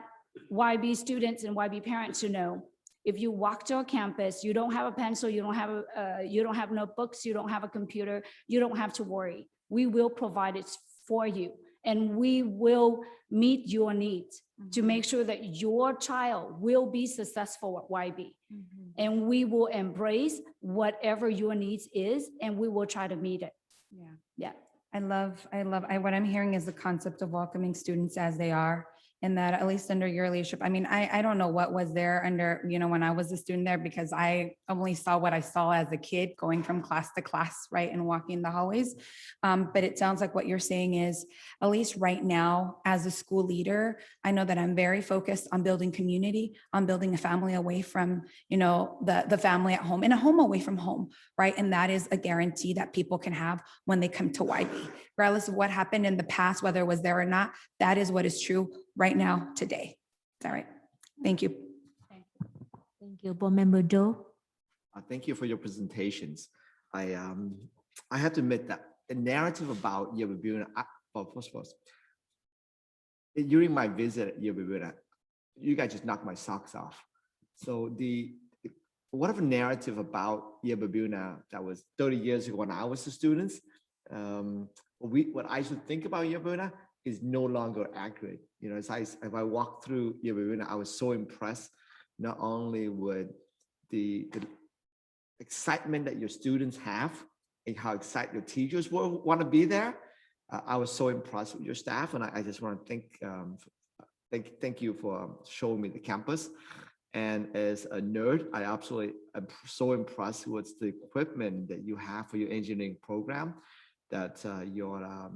Speaker 11: YB students and YB parents to know, if you walk to a campus, you don't have a pencil, you don't have notebooks, you don't have a computer, you don't have to worry. We will provide it for you, and we will meet your needs to make sure that your child will be successful at YB. And we will embrace whatever your needs is, and we will try to meet it. Yeah.
Speaker 9: I love, what I'm hearing is the concept of welcoming students as they are, and that at least under your leadership, I mean, I don't know what was there under, when I was a student there, because I only saw what I saw as a kid going from class to class, right, and walking the hallways. But it sounds like what you're saying is, at least right now, as a school leader, I know that I'm very focused on building community, on building a family away from, the family at home, and a home away from home, right? And that is a guarantee that people can have when they come to YB, regardless of what happened in the past, whether it was there or not. That is what is true right now, today. Is that right? Thank you.
Speaker 1: Thank you, Board Member Doe.
Speaker 8: Thank you for your presentations. I have to admit that the narrative about Yerba Buena, first of all, during my visit at Yerba Buena, you guys just knocked my socks off. So whatever narrative about Yerba Buena that was 30 years ago when I was a student, what I should think about Yerba Buena is no longer accurate. As I walked through Yerba Buena, I was so impressed, not only with the excitement that your students have and how excited your teachers will want to be there. I was so impressed with your staff, and I just want to thank you for showing me the campus. And as a nerd, I absolutely am so impressed with the equipment that you have for your engineering program that your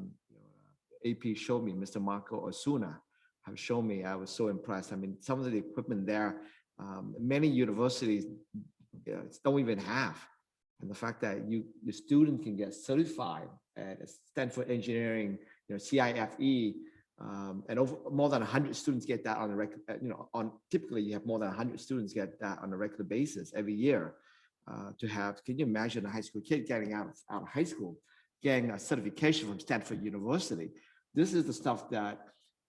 Speaker 8: AP showed me, Mr. Marco Osuna have shown me. I was so impressed. I mean, some of the equipment there, many universities don't even have. And the fact that your student can get certified at Stanford Engineering, CIFE, and more than 100 students get that on a regular, typically you have more than 100 students get that on a regular basis every year. Can you imagine a high school kid getting out of high school, getting a certification from Stanford University? This is the stuff that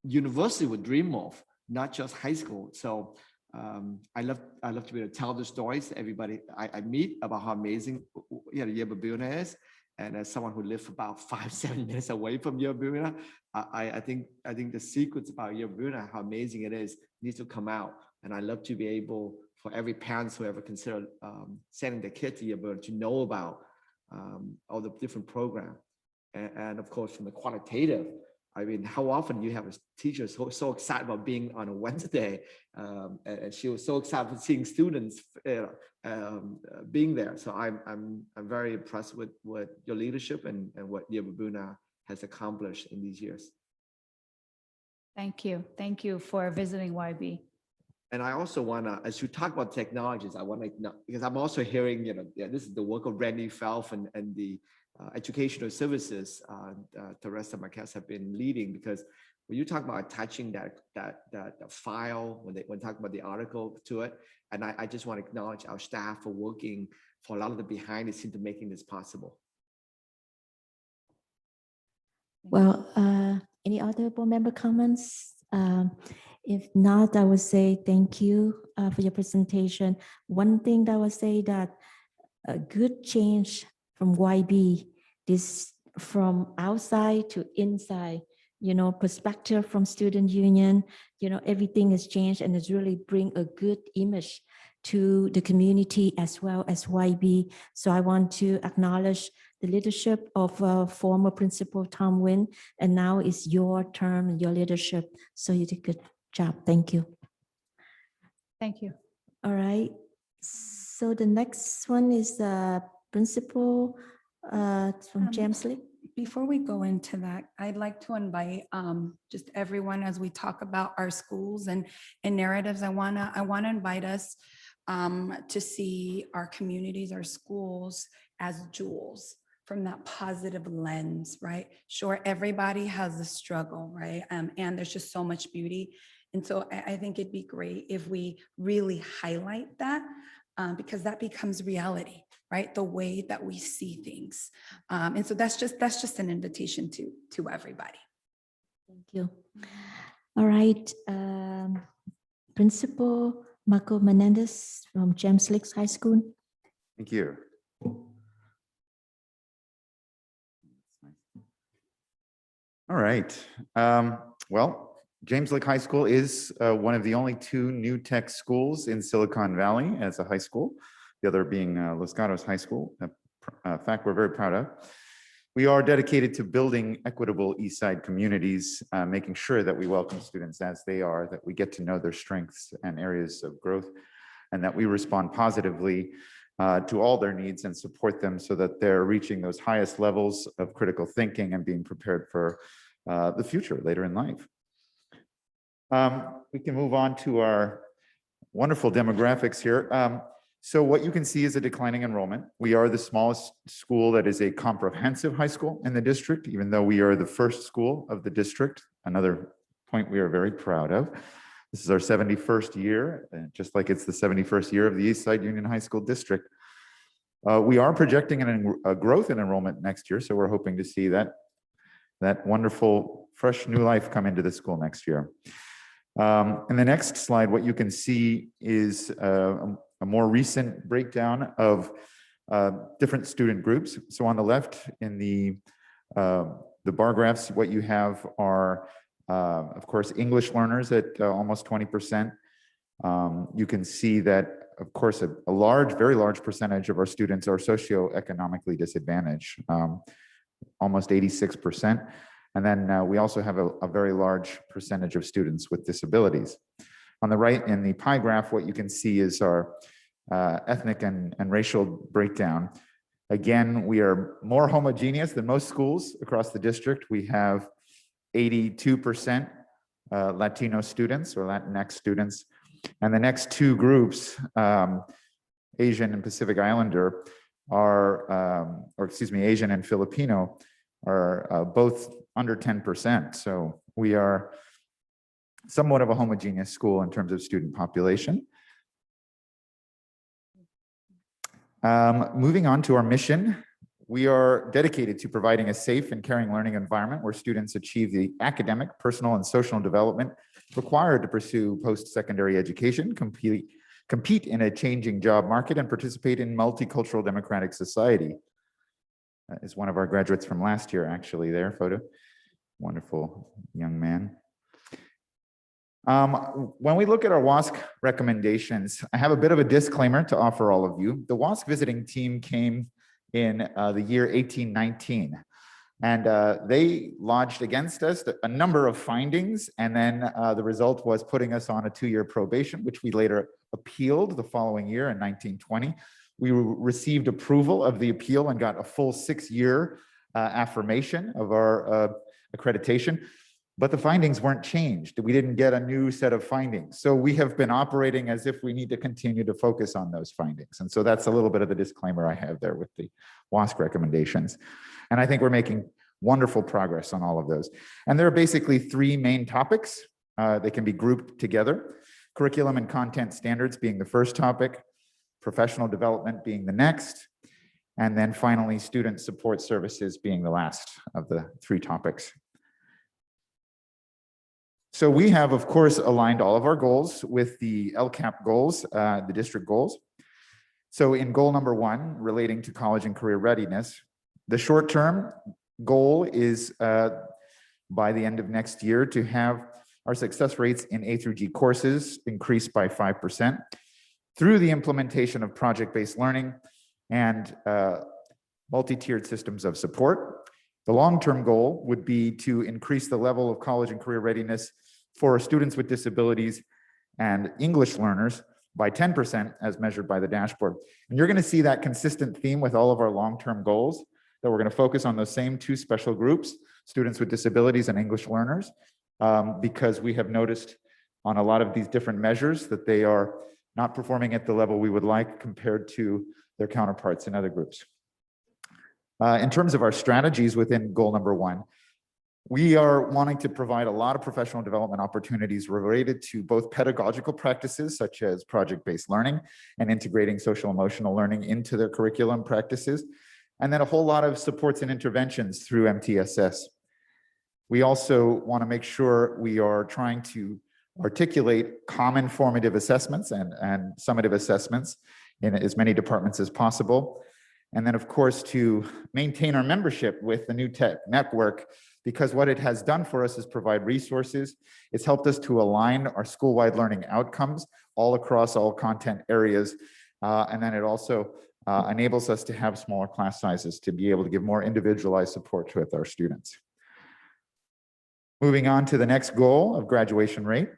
Speaker 8: university would dream of, not just high school. So I love to be able to tell the stories to everybody I meet about how amazing Yerba Buena is. And as someone who lives about 5-7 minutes away from Yerba Buena, I think the secrets about Yerba Buena, how amazing it is, needs to come out. And I love to be able for every parents who ever consider sending their kid to Yerba Buena to know about all the different programs. And of course, from the qualitative, I mean, how often you have a teacher so excited about being on a Wednesday, and she was so excited for seeing students being there. So I'm very impressed with your leadership and what Yerba Buena has accomplished in these years.
Speaker 11: Thank you. Thank you for visiting YB.
Speaker 8: And I also want to, as you talk about technologies, I want to, because I'm also hearing, this is the work of Randy Felf and the educational services Teresa Marquez have been leading, because when you talk about attaching that file, when talking about the article to it, and I just want to acknowledge our staff for working for a lot of the behind the scenes to making this possible.
Speaker 1: Well, any other board member comments? If not, I would say thank you for your presentation. One thing that I would say that a good change from YB, this from outside to inside, perspective from student union, everything has changed and it's really bring a good image to the community as well as YB. So I want to acknowledge the leadership of former principal Tom Wynn, and now it's your term and your leadership. So you did a good job. Thank you.
Speaker 11: Thank you.
Speaker 1: All right. So the next one is principal from James Lee.
Speaker 9: Before we go into that, I'd like to invite just everyone as we talk about our schools and narratives. I wanna invite us to see our communities, our schools as jewels from that positive lens, right? Sure, everybody has a struggle, right? And there's just so much beauty. And so I think it'd be great if we really highlight that because that becomes reality, right? The way that we see things. And so that's just an invitation to everybody.
Speaker 1: Thank you. All right. Principal Marco Menendez from James Lakes High School.
Speaker 12: Thank you. All right. Well, James Lake High School is one of the only 2 new tech schools in Silicon Valley as a high school, the other being Los Gatos High School, a fact we're very proud of. We are dedicated to building equitable Eastside communities, making sure that we welcome students as they are, that we get to know their strengths and areas of growth, and that we respond positively to all their needs and support them so that they're reaching those highest levels of critical thinking and being prepared for the future later in life. We can move on to our wonderful demographics here. So what you can see is a declining enrollment. We are the smallest school that is a comprehensive high school in the district, even though we are the first school of the district, another point we are very proud of. This is our 71st year, just like it's the 71st year of the Eastside Union High School District. We are projecting a growth in enrollment next year, so we're hoping to see that wonderful, fresh new life come into the school next year. In the next slide, what you can see is a more recent breakdown of different student groups. So on the left in the bar graphs, what you have are, of course, English learners at almost 20%. You can see that of course, a very large percentage of our students are socioeconomically disadvantaged, almost 86%. And then we also have a very large percentage of students with disabilities. On the right in the pie graph, what you can see is our ethnic and racial breakdown. Again, we are more homogeneous than most schools across the district. We have 82% Latino students or Latinx students. And the next two groups, Asian and Pacific Islander, Asian and Filipino, are both under 10%. So we are somewhat of a homogeneous school in terms of student population. Moving on to our mission, we are dedicated to providing a safe and caring learning environment where students achieve the academic, personal, and social development required to pursue post-secondary education, compete in a changing job market, and participate in multicultural democratic society. That is one of our graduates from last year, actually, there, photo. Wonderful young man. When we look at our WASC recommendations, I have a bit of a disclaimer to offer all of you. The WASC visiting team came in the year 1819, and they lodged against us a number of findings, and then the result was putting us on a 2-year probation, which we later appealed the following year in 1920. We received approval of the appeal and got a full 6-year affirmation of our accreditation. But the findings weren't changed. We didn't get a new set of findings. So we have been operating as if we need to continue to focus on those findings. And so that's a little bit of the disclaimer I have there with the WASC recommendations. And I think we're making wonderful progress on all of those. And there are basically 3 main topics. They can be grouped together. Curriculum and content standards being the first topic, professional development being the next, and then finally student support services being the last of the 3 topics. So we have, of course, aligned all of our goals with the LCAP goals, the district goals. So in goal number 1, relating to college and career readiness, the short-term goal is by the end of next year to have our success rates in A through G courses increase by 5% through the implementation of project-based learning and multi-tiered systems of support. The long-term goal would be to increase the level of college and career readiness for students with disabilities and English learners by 10% as measured by the dashboard. And you're going to see that consistent theme with all of our long-term goals, that we're going to focus on those same 2 special groups, students with disabilities and English learners, because we have noticed on a lot of these different measures that they are not performing at the level we would like compared to their counterparts in other groups. In terms of our strategies within goal number 1, we are wanting to provide a lot of professional development opportunities related to both pedagogical practices such as project-based learning and integrating social emotional learning into their curriculum practices, and then a whole lot of supports and interventions through MTSS. We also want to make sure we are trying to articulate common formative assessments and summative assessments in as many departments as possible. And then, of course, to maintain our membership with the New Tech Network, because what it has done for us is provide resources. It's helped us to align our school-wide learning outcomes all across all content areas. And then it also enables us to have smaller class sizes to be able to give more individualized support with our students. Moving on to the next goal of graduation rate.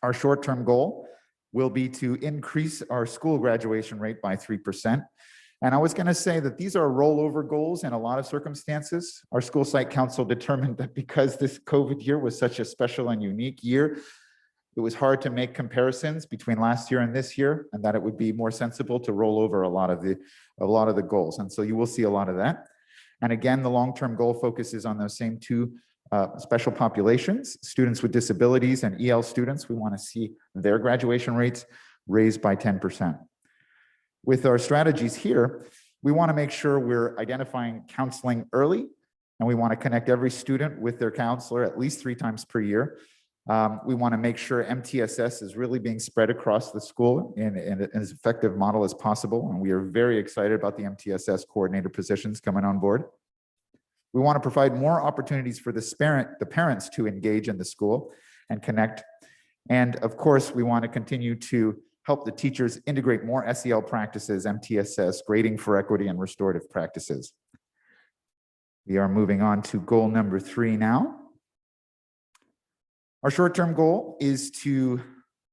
Speaker 12: Our short-term goal will be to increase our school graduation rate by 3%. And I was going to say that these are rollover goals in a lot of circumstances. Our school site council determined that because this COVID year was such a special and unique year, it was hard to make comparisons between last year and this year, and that it would be more sensible to roll over a lot of the goals. And so you will see a lot of that. And again, the long-term goal focuses on those same 2 special populations, students with disabilities and EL students. We want to see their graduation rates raised by 10%. With our strategies here, we want to make sure we're identifying counseling early, and we want to connect every student with their counselor at least 3 times per year. We want to make sure MTSS is really being spread across the school in as effective model as possible, and we are very excited about the MTSS coordinator positions coming on board. We want to provide more opportunities for the parents to engage in the school and connect. And of course, we want to continue to help the teachers integrate more SEL practices, MTSS, grading for equity, and restorative practices. We are moving on to goal number 3 now. Our short-term goal is to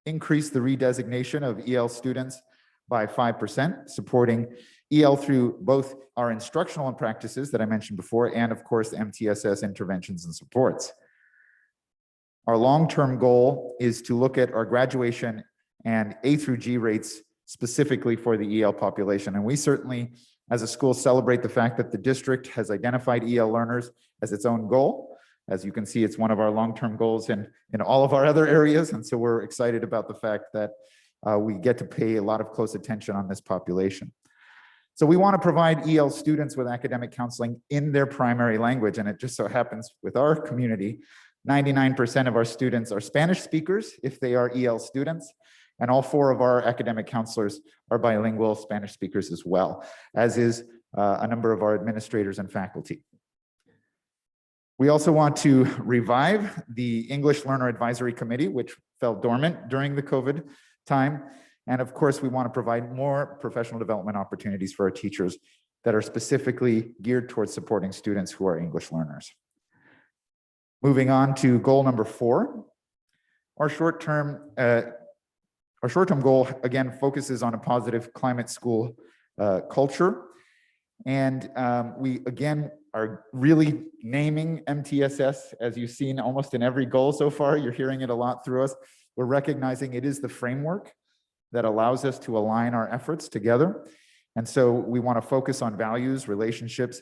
Speaker 12: increase the redesignation of EL students by 5%, supporting EL through both our instructional practices that I mentioned before, and of course, MTSS interventions and supports. Our long-term goal is to look at our graduation and A through G rates specifically for the EL population. And we certainly, as a school, celebrate the fact that the district has identified EL learners as its own goal. As you can see, it's one of our long-term goals in all of our other areas. And so we're excited about the fact that we get to pay a lot of close attention on this population. So we want to provide EL students with academic counseling in their primary language. And it just so happens with our community, 99% of our students are Spanish speakers if they are EL students. And all 4 of our academic counselors are bilingual Spanish speakers as well, as is a number of our administrators and faculty. We also want to revive the English Learner Advisory Committee, which fell dormant during the COVID time. And of course, we want to provide more professional development opportunities for our teachers that are specifically geared towards supporting students who are English learners. Moving on to goal number 4, our short-term goal, again, focuses on a positive climate school culture. And we, again, are really naming MTSS, as you've seen almost in every goal so far. You're hearing it a lot through us. We're recognizing it is the framework that allows us to align our efforts together. And so we want to focus on values, relationships,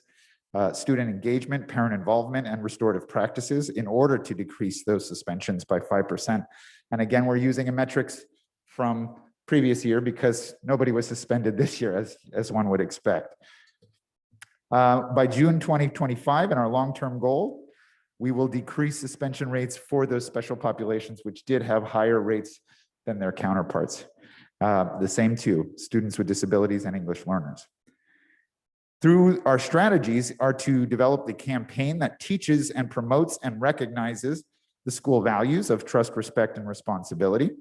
Speaker 12: student engagement, parent involvement, and restorative practices in order to decrease those suspensions by 5%. And again, we're using a metrics from previous year because nobody was suspended this year, as one would expect. By June 2025, in our long-term goal, we will decrease suspension rates for those special populations which did have higher rates than their counterparts. The same too, students with disabilities and English learners. Through our strategies are to develop the campaign that teaches and promotes and recognizes the school values of trust, respect, and responsibility,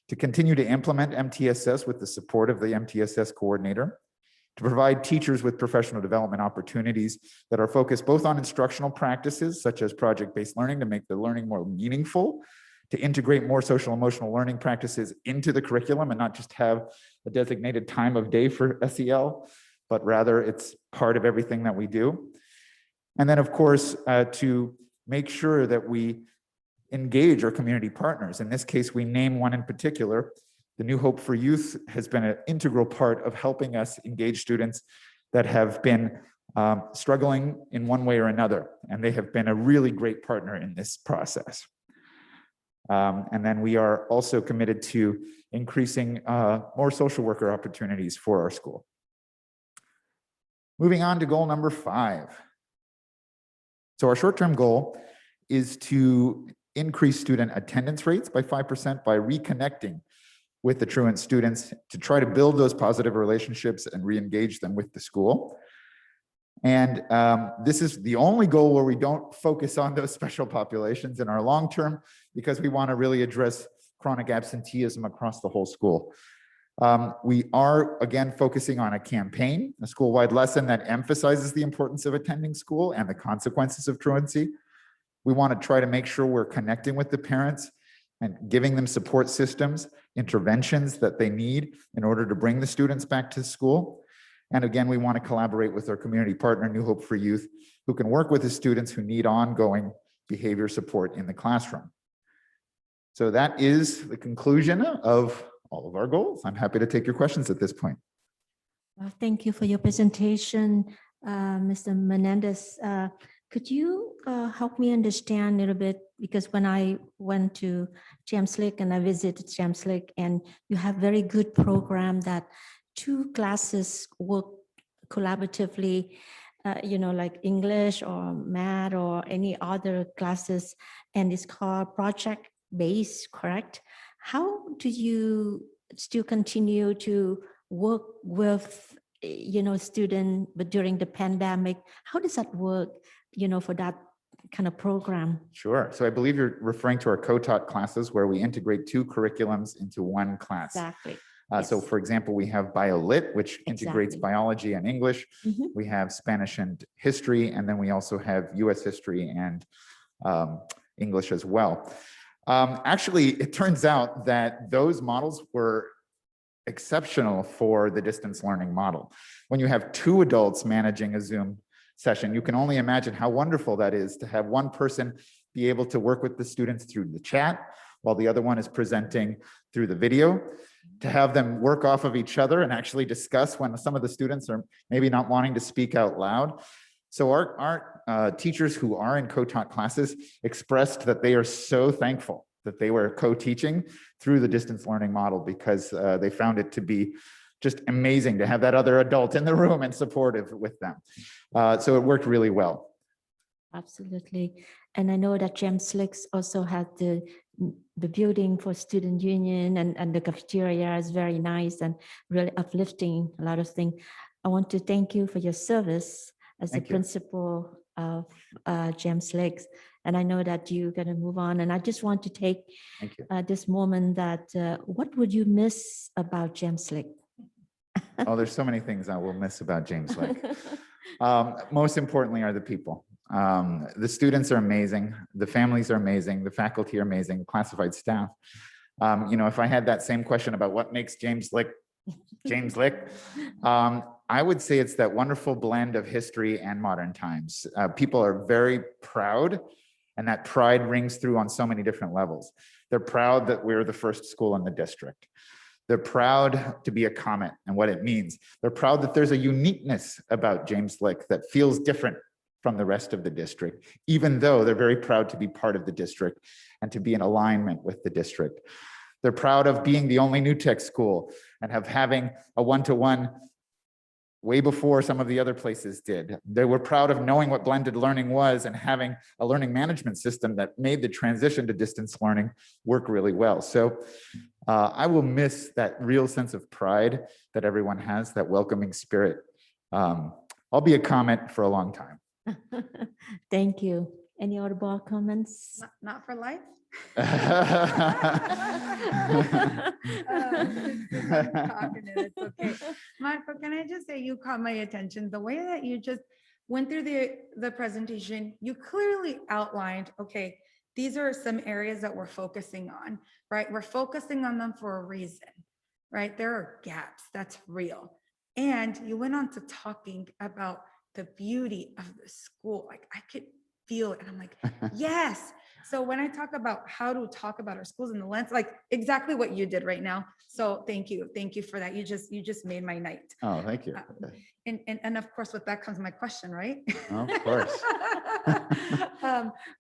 Speaker 12: to continue to implement MTSS with the support of the MTSS coordinator, to provide teachers with professional development opportunities that are focused both on instructional practices, such as project-based learning to make the learning more meaningful, to integrate more social emotional learning practices into the curriculum and not just have a designated time of day for SEL, but rather it's part of everything that we do. And then, of course, to make sure that we engage our community partners. In this case, we name one in particular. The New Hope for Youth has been an integral part of helping us engage students that have been struggling in one way or another. And they have been a really great partner in this process. And then we are also committed to increasing more social worker opportunities for our school. Moving on to goal number 5. So our short-term goal is to increase student attendance rates by 5% by reconnecting with the truant students to try to build those positive relationships and re-engage them with the school. And this is the only goal where we don't focus on those special populations in our long term, because we want to really address chronic absenteeism across the whole school. We are, again, focusing on a campaign, a school-wide lesson that emphasizes the importance of attending school and the consequences of truancy. We want to try to make sure we're connecting with the parents and giving them support systems, interventions that they need in order to bring the students back to school. And again, we want to collaborate with our community partner, New Hope for Youth, who can work with the students who need ongoing behavior support in the classroom. So that is the conclusion of all of our goals. I'm happy to take your questions at this point.
Speaker 1: Thank you for your presentation, Mr. Menendez. Could you help me understand a little bit, because when I went to James Lake and I visited James Lake, and you have very good program that 2 classes work collaboratively, like English or math or any other classes, and it's called project-based, correct? How do you still continue to work with, student, but during the pandemic, how does that work, for that kind of program?
Speaker 12: Sure. So I believe you're referring to our co-taught classes where we integrate two curriculums into one class.
Speaker 1: Exactly.
Speaker 12: So
Speaker 1: Yes.
Speaker 12: for example, we have BioLit, which integrates
Speaker 1: Exactly.
Speaker 12: biology and English.
Speaker 1: Mhm.
Speaker 12: We have Spanish and history, and then we also have US history and English as well. Actually, it turns out that those models were exceptional for the distance learning model. When you have two adults managing a Zoom session, you can only imagine how wonderful that is to have one person be able to work with the students through the chat while the other one is presenting through the video, to have them work off of each other and actually discuss when some of the students are maybe not wanting to speak out loud. So our teachers who are in co-taught classes expressed that they are so thankful that they were co-teaching through the distance learning model because they found it to be just amazing to have that other adult in the room and supportive with them. So it worked really well.
Speaker 1: Absolutely. And I know that James Licks also had the building for student union and the cafeteria is very nice and really uplifting, a lot of things. I want to thank you for your service as the
Speaker 12: Thank you.
Speaker 1: principal of James Licks. And I know that you're going to move on. And I just want to take
Speaker 12: Thank you.
Speaker 1: this moment that what would you miss about James Licks?
Speaker 12: Oh, there's so many things I will miss about James Lick. Most importantly are the people. The students are amazing. The families are amazing. The faculty are amazing. Classified staff. You know, if I had that same question about what makes James Lick, I would say it's that wonderful blend of history and modern times. People are very proud, and that pride rings through on so many different levels. They're proud that we're the first school in the district. They're proud to be a Comet and what it means. They're proud that there's a uniqueness about James Lick that feels different from the rest of the district, even though they're very proud to be part of the district and to be in alignment with the district. They're proud of being the only new tech school and of having a one-to-one way before some of the other places did. They were proud of knowing what blended learning was and having a learning management system that made the transition to distance learning work really well. So I will miss that real sense of pride that everyone has, that welcoming spirit. I'll be a Comet for a long time.
Speaker 1: Thank you. Any other board comments?
Speaker 9: Not for life? It's okay. Marco, can I just say you caught my attention. The way that you just went through the presentation, you clearly outlined, okay, these are some areas that we're focusing on, right? We're focusing on them for a reason, right? There are gaps, that's real. And you went on to talking about the beauty of the school. Like I could feel it and I'm like, yes. So when I talk about how to talk about our schools in the lens, like exactly what you did right now. So thank you for that. You just made my night.
Speaker 12: Oh, thank you.
Speaker 9: And of course, with that comes my question, right?
Speaker 12: Of course.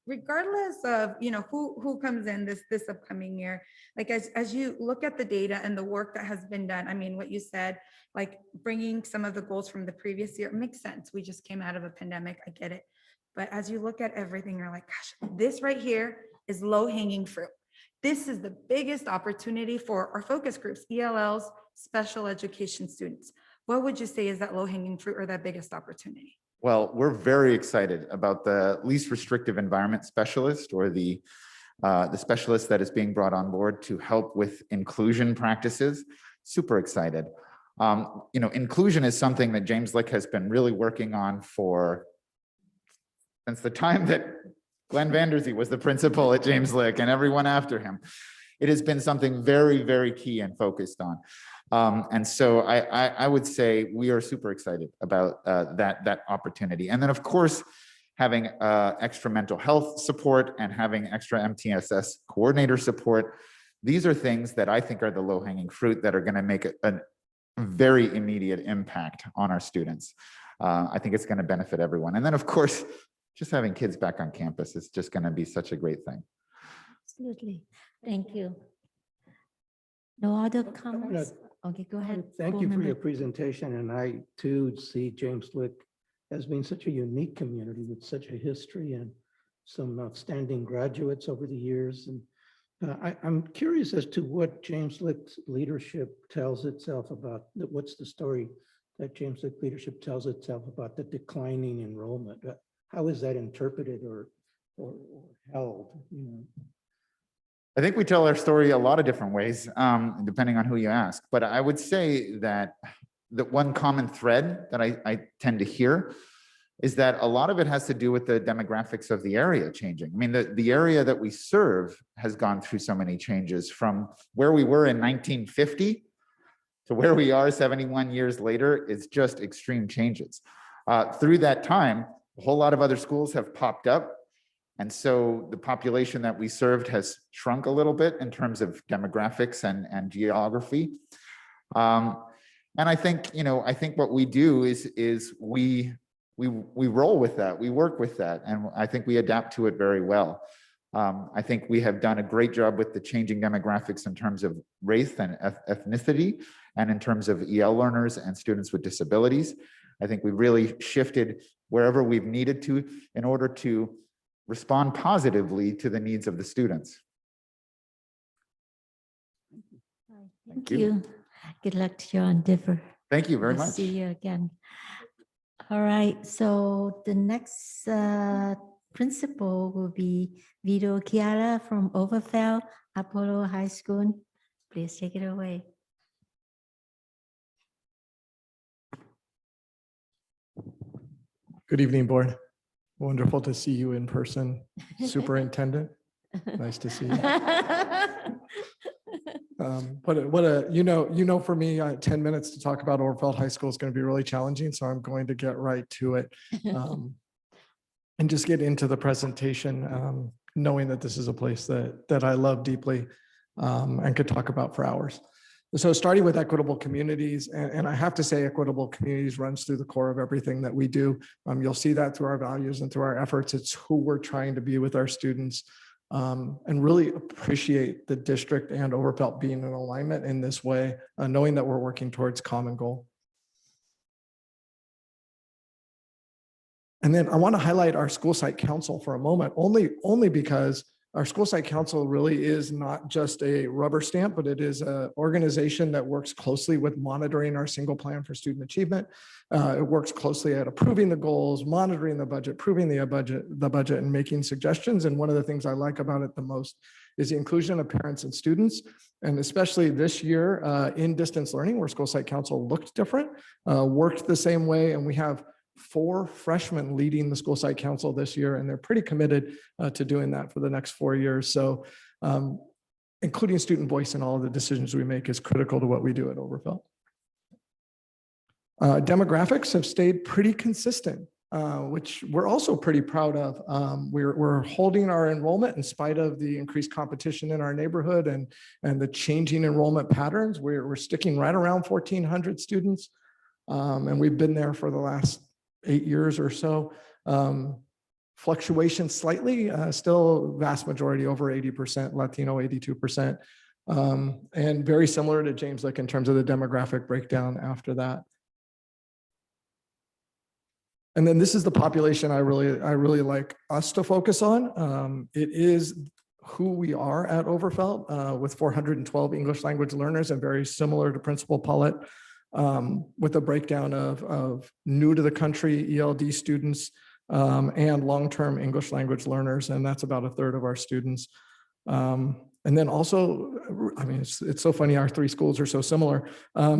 Speaker 9: Regardless of, you know, who comes in this upcoming year, like as you look at the data and the work that has been done, I mean, what you said, like bringing some of the goals from the previous year makes sense. We just came out of a pandemic. I get it. But as you look at everything, you're like, gosh, this right here is low hanging fruit. This is the biggest opportunity for our focus groups, ELLs, special education students. What would you say is that low hanging fruit or that biggest opportunity?
Speaker 12: Well, we're very excited about the least restrictive environment specialist, or the specialist that is being brought on board to help with inclusion practices. Super excited. You know, inclusion is something that James Lick has been really working on since the time that Glenn Vanderzee was the principal at James Lick and everyone after him. It has been something very, very key and focused on. And so I would say we are super excited about that opportunity. And then of course, having extra mental health support and having extra MTSS coordinator support. These are things that I think are the low hanging fruit that are going to make a very immediate impact on our students. I think it's going to benefit everyone. And then of course, just having kids back on campus is just going to be such a great thing.
Speaker 1: Absolutely. Thank you. No other comments? Okay, go ahead.
Speaker 7: Thank
Speaker 1: Board
Speaker 7: you for
Speaker 1: member.
Speaker 7: your presentation. And I too see James Lick as being such a unique community with such a history and some outstanding graduates over the years. And I'm curious as to what James Lick's leadership tells itself about, what's the story that James Lick leadership tells itself about the declining enrollment? How is that interpreted, or or held, you know?
Speaker 12: I think we tell our story a lot of different ways, depending on who you ask. But I would say that the one common thread that I tend to hear is that a lot of it has to do with the demographics of the area changing. I mean, the area that we serve has gone through so many changes from where we were in 1950 to where we are 71 years later. It's just extreme changes. Through that time, a whole lot of other schools have popped up. And so the population that we served has shrunk a little bit in terms of demographics and geography. And I think, I think what we do is we roll with that, we work with that, and I think we adapt to it very well. I think we have done a great job with the changing demographics in terms of race and ethnicity, and in terms of EL learners and students with disabilities. I think we really shifted wherever we've needed to in order to respond positively to the needs of the students.
Speaker 13: Thank you. Good luck to your endeavor.
Speaker 12: Thank you very
Speaker 13: We'll
Speaker 12: much.
Speaker 13: See you again. All right, so the next principal will be Vito Chiara from Overfell Apollo High School. Please take it away.
Speaker 14: Good evening, board. Wonderful to see you in person. Superintendent, nice to see you. For me, 10 minutes to talk about Overfell High School is going to be really challenging, so I'm going to get right to it and just get into the presentation, knowing that this is a place that I love deeply and could talk about for hours. So starting with equitable communities, and I have to say equitable communities runs through the core of everything that we do. You'll see that through our values and through our efforts. It's who we're trying to be with our students, and really appreciate the district and Overfell being in alignment in this way, knowing that we're working towards common goal. And then I want to highlight our school site council for a moment, only because our school site council really is not just a rubber stamp, but it is an organization that works closely with monitoring our single plan for student achievement. It works closely at approving the goals, monitoring the budget, approving the budget, and making suggestions. And one of the things I like about it the most is the inclusion of parents and students. And especially this year in distance learning, where school site council looked different, worked the same way, and we have 4 freshmen leading the school site council this year, and they're pretty committed to doing that for the next 4 years. So including student voice in all of the decisions we make is critical to what we do at Overfell. Demographics have stayed pretty consistent, which we're also pretty proud of. We're holding our enrollment in spite of the increased competition in our neighborhood and the changing enrollment patterns. We're sticking right around 1,400 students, and we've been there for the last 8 years or so. Fluctuation slightly, still vast majority over 80%, Latino 82%, and very similar to James Lick in terms of the demographic breakdown after that. And then this is the population I really like us to focus on. It is who we are at Overfell with 412 English language learners, and very similar to Principal Paulette, with a breakdown of new to the country ELD students and long-term English language learners, and that's about 1/3 of our students. And then also, I mean, it's so funny, our 3 schools are so similar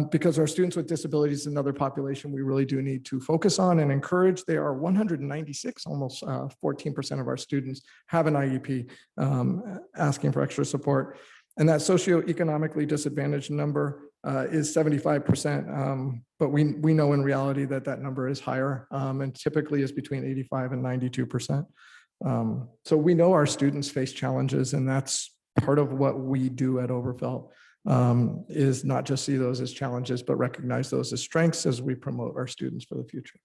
Speaker 14: because our students with disabilities is another population we really do need to focus on and encourage. They are 196, almost 14% of our students have an IEP asking for extra support. And that socioeconomically disadvantaged number is 75%, but we know in reality that number is higher and typically is between 85 and 92%. So we know our students face challenges, and that's part of what we do at Overfell, is not just see those as challenges, but recognize those as strengths as we promote our students for the future.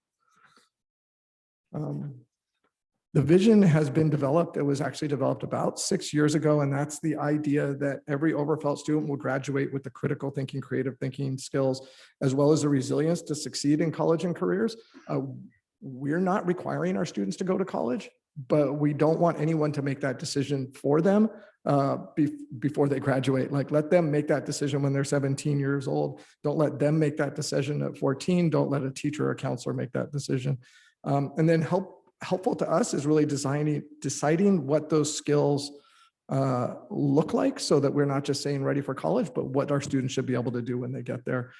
Speaker 14: The vision has been developed. It was actually developed about 6 years ago, and that's the idea that every Overfell student will graduate with the critical thinking, creative thinking skills, as well as the resilience to succeed in college and careers. We're not requiring our students to go to college, but we don't want anyone to make that decision for them before they graduate. Like, let them make that decision when they're 17 years old. Don't let them make that decision at 14. Don't let a teacher or a counselor make that decision. And then help helpful to us is really deciding what those skills look like so that we're not just saying ready for college, but what our students should be able to do when they get there.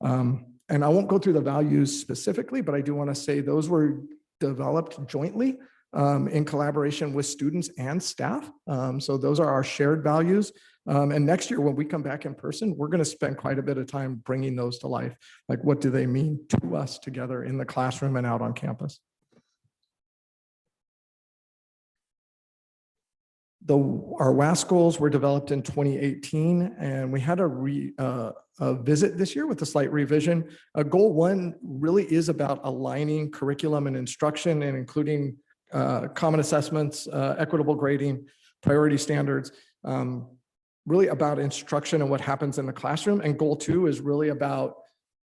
Speaker 14: And I won't go through the values specifically, but I do want to say those were developed jointly in collaboration with students and staff. So those are our shared values. And next year, when we come back in person, we're going to spend quite a bit of time bringing those to life. Like, what do they mean to us together in the classroom and out on campus? Our WASC goals were developed in 2018, and we had a visit this year with a slight revision. Goal 1 really is about aligning curriculum and instruction and including common assessments, equitable grading, priority standards, really about instruction and what happens in the classroom. And goal 2 is really about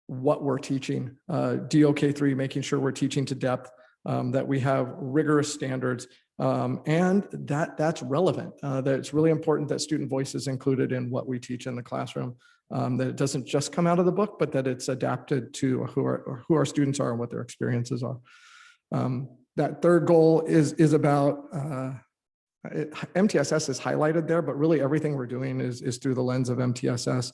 Speaker 14: what we're teaching. DOK3, making sure we're teaching to depth, that we have rigorous standards, and that's relevant. That it's really important that student voice is included in what we teach in the classroom, that it doesn't just come out of the book, but that it's adapted to who our students are and what their experiences are. That third goal is about, MTSS is highlighted there, but really everything we're doing is through the lens of MTSS.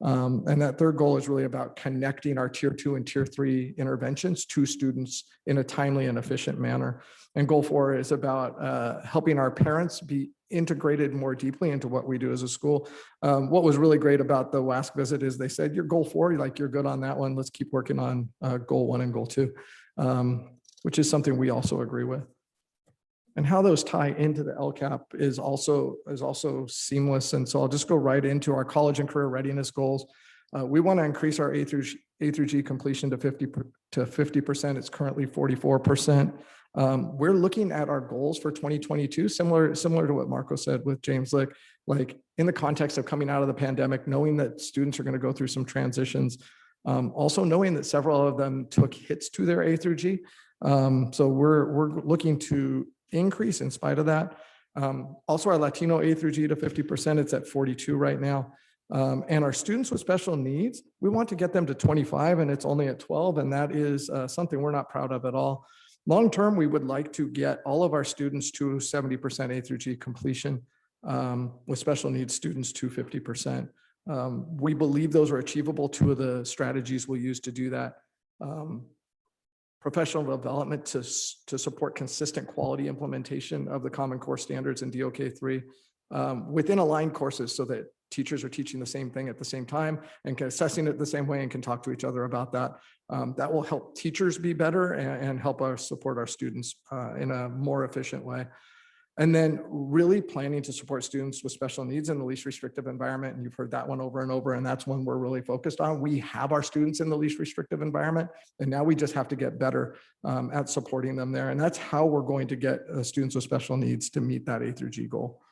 Speaker 14: And that third goal is really about connecting our tier 2 and tier 3 interventions to students in a timely and efficient manner. And goal 4 is about helping our parents be integrated more deeply into what we do as a school. What was really great about the WASC visit is they said, your goal 4, like you're good on that one. Let's keep working on goal 1 and goal 2, which is something we also agree with. And how those tie into the LCAP is also seamless. And so I'll just go right into our college and career readiness goals. We want to increase our A through G completion to 50%. It's currently 44%. We're looking at our goals for 2022, similar to what Marco said with James Lick, like in the context of coming out of the pandemic, knowing that students are going to go through some transitions, also knowing that several of them took hits to their A through G. So we're looking to increase in spite of that. Also our Latino A through G to 50%, it's at 42 right now. And our students with special needs, we want to get them to 25 and it's only at 12. And that is something we're not proud of at all. Long-term, we would like to get all of our students to 70% A through G completion, with special needs students to 50%. We believe those are achievable. 2 of the strategies we'll use to do that. Professional development to support consistent quality implementation of the Common Core standards in DOK3 within aligned courses so that teachers are teaching the same thing at the same time and assessing it the same way and can talk to each other about that. That will help teachers be better and help us support our students in a more efficient way. And then really planning to support students with special needs in the least restrictive environment. And you've heard that one over and over, and that's one we're really focused on. We have our students in the least restrictive environment, and now we just have to get better at supporting them there. And that's how we're going to get students with special needs to meet that A through G goal.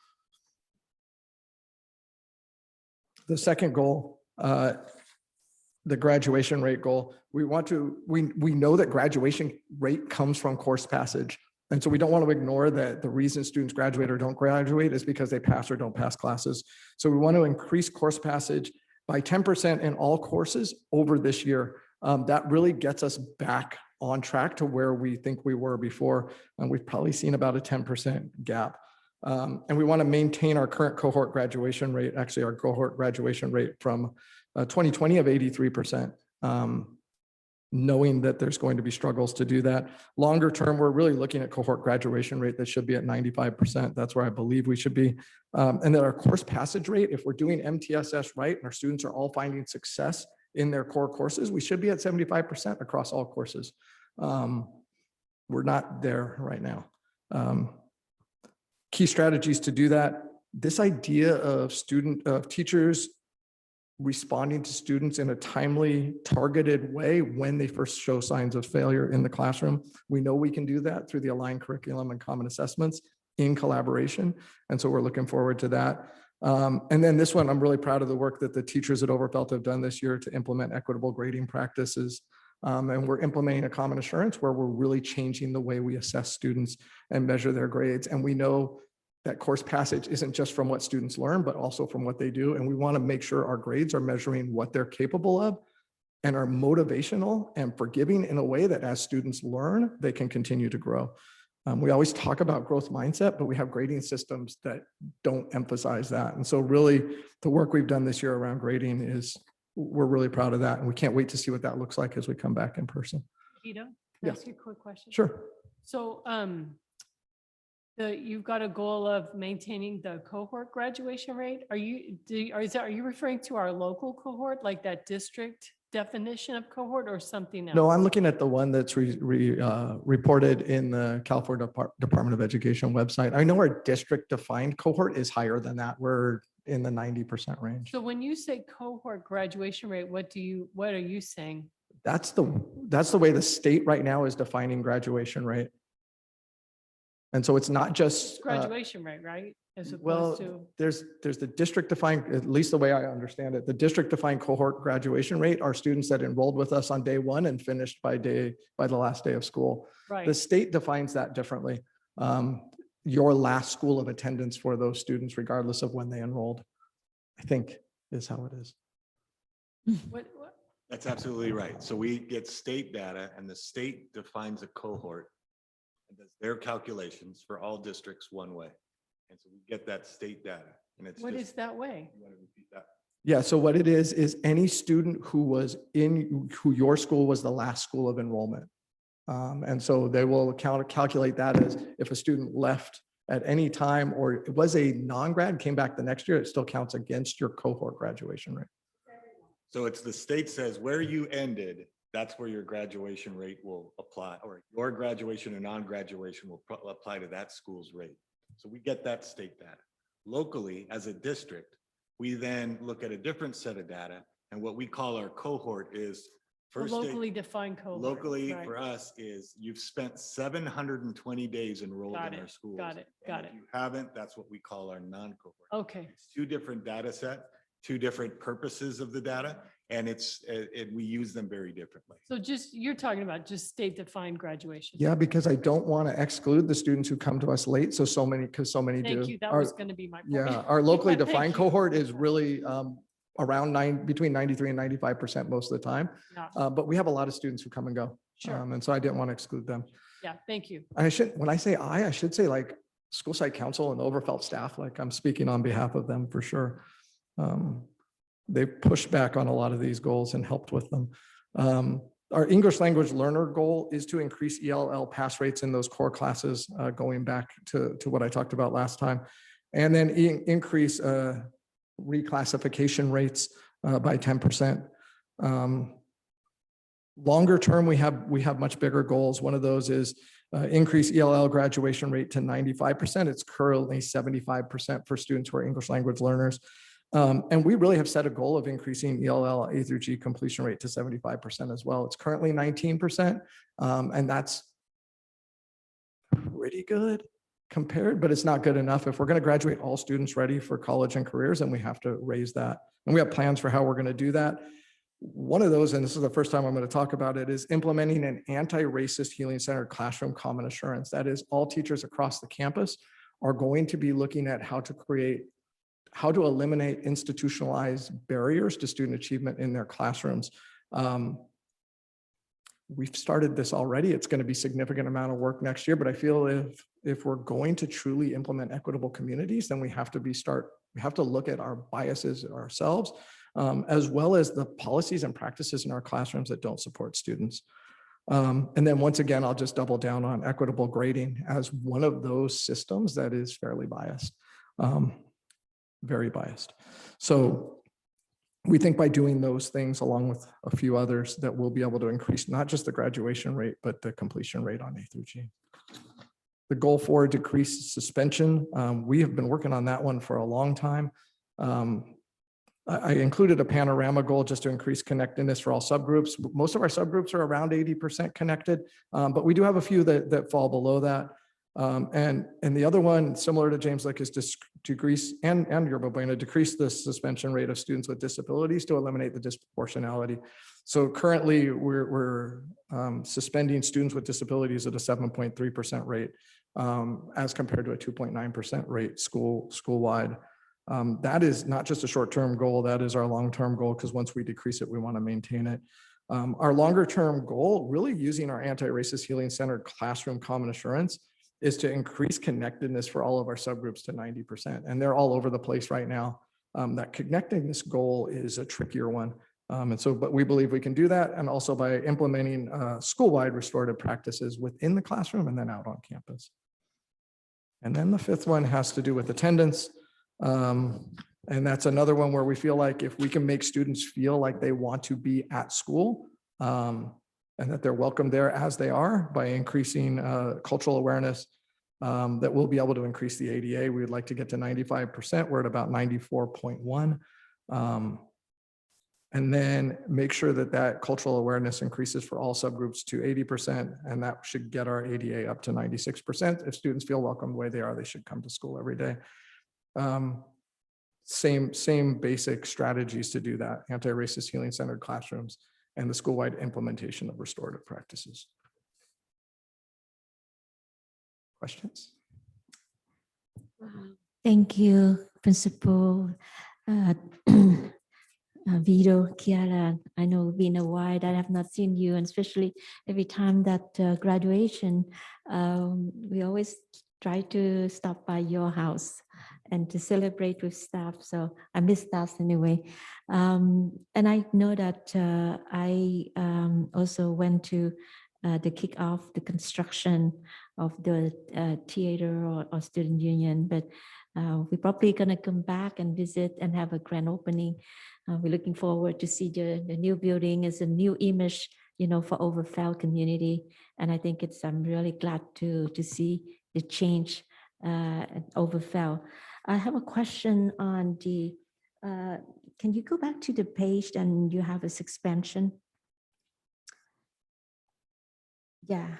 Speaker 14: The second goal, the graduation rate goal, we know that graduation rate comes from course passage. And so we don't want to ignore that the reason students graduate or don't graduate is because they pass or don't pass classes. So we want to increase course passage by 10% in all courses over this year. That really gets us back on track to where we think we were before. And we've probably seen about a 10% gap. And we want to maintain our current cohort graduation rate, actually our cohort graduation rate from 2020 of 83%. Knowing that there's going to be struggles to do that. Longer term, we're really looking at cohort graduation rate that should be at 95%. That's where I believe we should be. And that our course passage rate, if we're doing MTSS right, and our students are all finding success in their core courses, we should be at 75% across all courses. We're not there right now. Key strategies to do that. This idea of teachers responding to students in a timely, targeted way when they first show signs of failure in the classroom. We know we can do that through the aligned curriculum and common assessments in collaboration. And so we're looking forward to that. And then this one, I'm really proud of the work that the teachers at Overfelt have done this year to implement equitable grading practices. And we're implementing a common assurance where we're really changing the way we assess students and measure their grades. And we know that course passage isn't just from what students learn, but also from what they do. And we want to make sure our grades are measuring what they're capable of and are motivational and forgiving in a way that as students learn, they can continue to grow. We always talk about growth mindset, but we have grading systems that don't emphasize that. And so really the work we've done this year around grading is, we're really proud of that. And we can't wait to see what that looks like as we come back in person.
Speaker 5: Ida, can
Speaker 14: Yeah.
Speaker 5: I ask you a quick question?
Speaker 14: Sure.
Speaker 5: So you've got a goal of maintaining the cohort graduation rate. Are you referring to our local cohort, like that district definition of cohort, or something else?
Speaker 14: No, I'm looking at the one that's reported in the California Department of Education website. I know our district defined cohort is higher than that. We're in the 90% range.
Speaker 5: So when you say cohort graduation rate, what are you saying?
Speaker 14: That's the way the state right now is defining graduation rate. And so it's not just
Speaker 5: Graduation rate, right? As
Speaker 14: well,
Speaker 5: opposed to,
Speaker 14: there's the district defined, at least the way I understand it, the district defined cohort graduation rate are students that enrolled with us on day one and finished by the last day of school. The
Speaker 5: right.
Speaker 14: state defines that differently. Your last school of attendance for those students, regardless of when they enrolled, I think is how it is.
Speaker 5: What?
Speaker 3: That's absolutely right. So we get state data and the state defines a cohort and does their calculations for all districts one way. And so we get that state data and it's
Speaker 5: What
Speaker 3: just,
Speaker 5: is that way?
Speaker 3: you want to repeat that?
Speaker 14: Yeah, so what it is any student who your school was the last school of enrollment. And so they will calculate that as if a student left at any time or it was a non-grad, came back the next year, it still counts against your cohort graduation rate.
Speaker 3: So it's the state says where you ended, that's where your graduation rate will apply, or your graduation or non-graduation will apply to that school's rate. So we get that state data. Locally, as a district, we then look at a different set of data, and what we call our cohort is
Speaker 5: A
Speaker 3: first
Speaker 5: locally defined cohort.
Speaker 3: locally
Speaker 5: right.
Speaker 3: for us is you've spent 720 days enrolled
Speaker 5: Got
Speaker 3: in
Speaker 5: it,
Speaker 3: our schools.
Speaker 5: got it,
Speaker 3: And
Speaker 5: got
Speaker 3: if
Speaker 5: it.
Speaker 3: you haven't, that's what we call our non-cohort.
Speaker 5: Okay,
Speaker 3: It's two different data sets, two different purposes of the data, and we use them very differently.
Speaker 5: so you're talking about just state defined graduation.
Speaker 14: Yeah, because I don't want to exclude the students who come to us late. Because so many do.
Speaker 5: Thank you. That
Speaker 14: Our-
Speaker 5: was going to be my point.
Speaker 14: Yeah, our locally
Speaker 5: Thank
Speaker 14: defined
Speaker 5: you.
Speaker 14: cohort is really around between 93 and 95% most of the time.
Speaker 5: Yeah,
Speaker 14: But we have a lot of students who come and go.
Speaker 5: Sure.
Speaker 14: And so I didn't want to exclude them.
Speaker 5: yeah, thank you.
Speaker 14: When I say I should say like school site council and the Overfelt staff, like I'm speaking on behalf of them for sure. They pushed back on a lot of these goals and helped with them. Our English language learner goal is to increase ELL pass rates in those core classes, going back to what I talked about last time. And then increase reclassification rates by 10%. Longer term, we have much bigger goals. One of those is increase ELL graduation rate to 95%. It's currently 75% for students who are English language learners. And we really have set a goal of increasing ELL A through G completion rate to 75% as well. It's currently 19%, and that's pretty good compared, but it's not good enough. If we're going to graduate all students ready for college and careers, then we have to raise that. And we have plans for how we're going to do that. One of those, and this is the first time I'm going to talk about it, is implementing an anti-racist healing-centered classroom common assurance. That is, all teachers across the campus are going to be looking at how to eliminate institutionalized barriers to student achievement in their classrooms. We've started this already. It's going to be a significant amount of work next year, but I feel if we're going to truly implement equitable communities, then we have to look at our biases ourselves, as well as the policies and practices in our classrooms that don't support students. And then once again, I'll just double down on equitable grading as one of those systems that is fairly biased. Very biased. So we think by doing those things, along with a few others, that we'll be able to increase not just the graduation rate, but the completion rate on A through G. The goal for decreased suspension, we have been working on that one for a long time. I included a panorama goal just to increase connectedness for all subgroups. Most of our subgroups are around 80% connected, but we do have a few that fall below that. And the other one, similar to James Lick, is decrease and Yerba Buena, decrease the suspension rate of students with disabilities to eliminate the disproportionality. So currently we're suspending students with disabilities at a 7.3% rate, as compared to a 2.9% rate school-wide. That is not just a short-term goal, that is our long-term goal, because once we decrease it, we want to maintain it. Our longer-term goal, really using our anti-racist healing-centered classroom common assurance, is to increase connectedness for all of our subgroups to 90%. And they're all over the place right now. That connectedness goal is a trickier one. But we believe we can do that. And also by implementing school-wide restorative practices within the classroom and then out on campus. And then the fifth one has to do with attendance. And that's another one where we feel like if we can make students feel like they want to be at school and that they're welcome there as they are by increasing cultural awareness, that we'll be able to increase the ADA. We would like to get to 95%. We're at about 94.1. And then make sure that that cultural awareness increases for all subgroups to 80%. And that should get our ADA up to 96%. If students feel welcome the way they are, they should come to school every day. Same basic strategies to do that: anti-racist healing-centered classrooms and the school-wide implementation of restorative practices. Questions?
Speaker 13: Thank you, Principal Vito, Kiara. I know it's been a while that I have not seen you, and especially every time that graduation, we always try to stop by your house and to celebrate with staff. So I miss that anyway. And I know that I also went to the kickoff, the construction of the theater or student union, but we're probably gonna come back and visit and have a grand opening. We're looking forward to see the new building as a new image, you know, for Overfell community. And I think I'm really glad to see the change at Overfell. I have a question on the, can you go back to the page and you have this expansion? Yeah,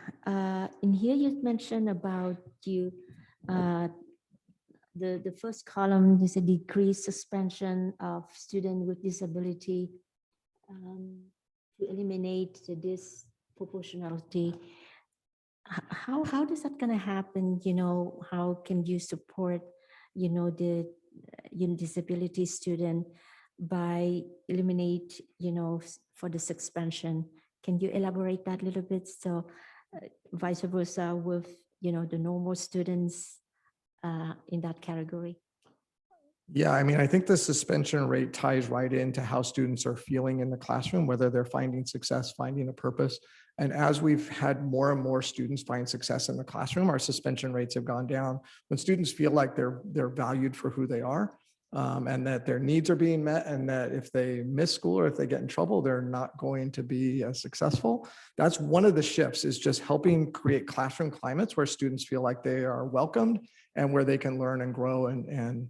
Speaker 13: in here you mentioned about you, the first column is a decreased suspension of student with disability to eliminate the disproportionality. How is that going to happen? You know, how can you support, you know, the disability student by eliminate, you know, for the suspension? Can you elaborate that a little bit? So vice versa with, you know, the normal students in that category?
Speaker 14: Yeah, I mean, I think the suspension rate ties right into how students are feeling in the classroom, whether they're finding success, finding a purpose. And as we've had more and more students find success in the classroom, our suspension rates have gone down. When students feel like they're valued for who they are, and that their needs are being met, and that if they miss school or if they get in trouble, they're not going to be as successful. That's one of the shifts, is just helping create classroom climates where students feel like they are welcomed and where they can learn and grow and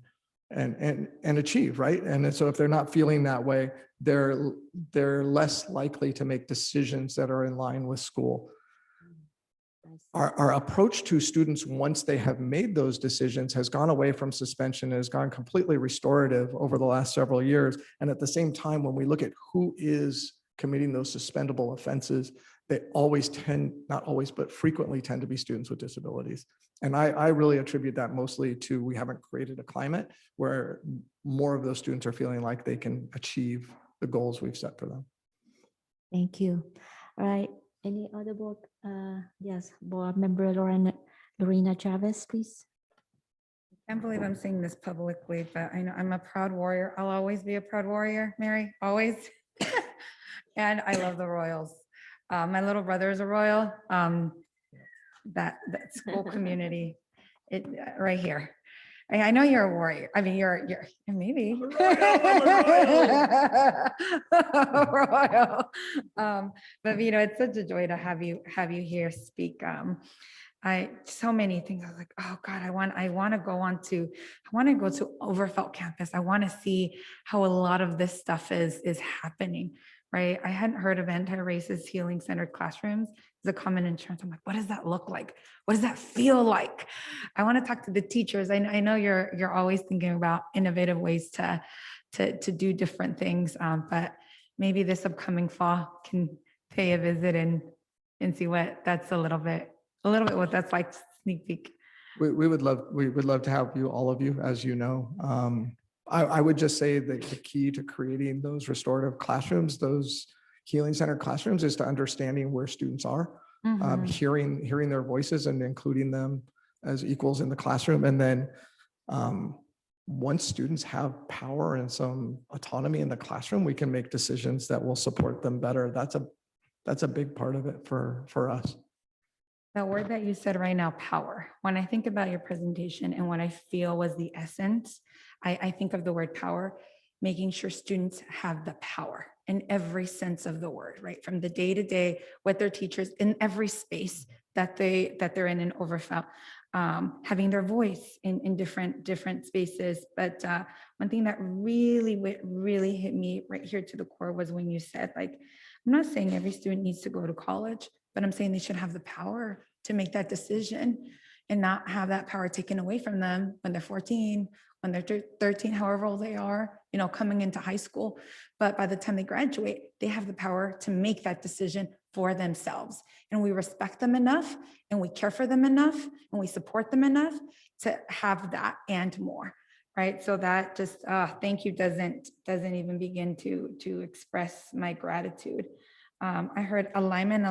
Speaker 14: achieve, right? And so if they're not feeling that way, they're less likely to make decisions that are in line with school. Our approach to students once they have made those decisions has gone away from suspension and has gone completely restorative over the last several years. And at the same time, when we look at who is committing those suspendable offenses, they always tend, not always, but frequently tend to be students with disabilities. And I really attribute that mostly to we haven't created a climate where more of those students are feeling like they can achieve the goals we've set for them.
Speaker 13: Thank you. All right. Any other board? Yes, board member Lorena Chavez, please.
Speaker 9: I can't believe I'm saying this publicly, but I know I'm a proud warrior. I'll always be a proud warrior, Mary, always. And I love the Royals. My little brother is a Royal. That school community, right here. I know you're a warrior. I mean, you're maybe Royal. But you know, it's such a joy to have you here speak. So many things. I was like, oh God, I want to go to Overfelt campus. I want to see how a lot of this stuff is happening. Right. I hadn't heard of anti-racist healing-centered classrooms as a common insurance. I'm like, what does that look like? What does that feel like? I want to talk to the teachers. I know you're always thinking about innovative ways to do different things. But maybe this upcoming fall can pay a visit and see what that's a little bit what that's like, sneak peek.
Speaker 14: We would love to have you, all of you, as you know. I would just say that the key to creating those restorative classrooms, those healing center classrooms, is to understanding where students are, hearing their voices and including them as equals in the classroom. And then once students have power and some autonomy in the classroom, we can make decisions that will support them better. That's a big part of it for us.
Speaker 9: That word that you said right now, power. When I think about your presentation and what I feel was the essence, I think of the word power, making sure students have the power in every sense of the word, right? From the day to day with their teachers in every space that they're in Overfell, having their voice in different spaces. But one thing that really hit me right here to the core was when you said, like, I'm not saying every student needs to go to college, but I'm saying they should have the power to make that decision and not have that power taken away from them when they're 14, when they're 13, however old they are, coming into high school. But by the time they graduate, they have the power to make that decision for themselves. And we respect them enough, and we care for them enough, and we support them enough to have that and more, right? So that just, thank you doesn't even begin to express my gratitude. I heard alignment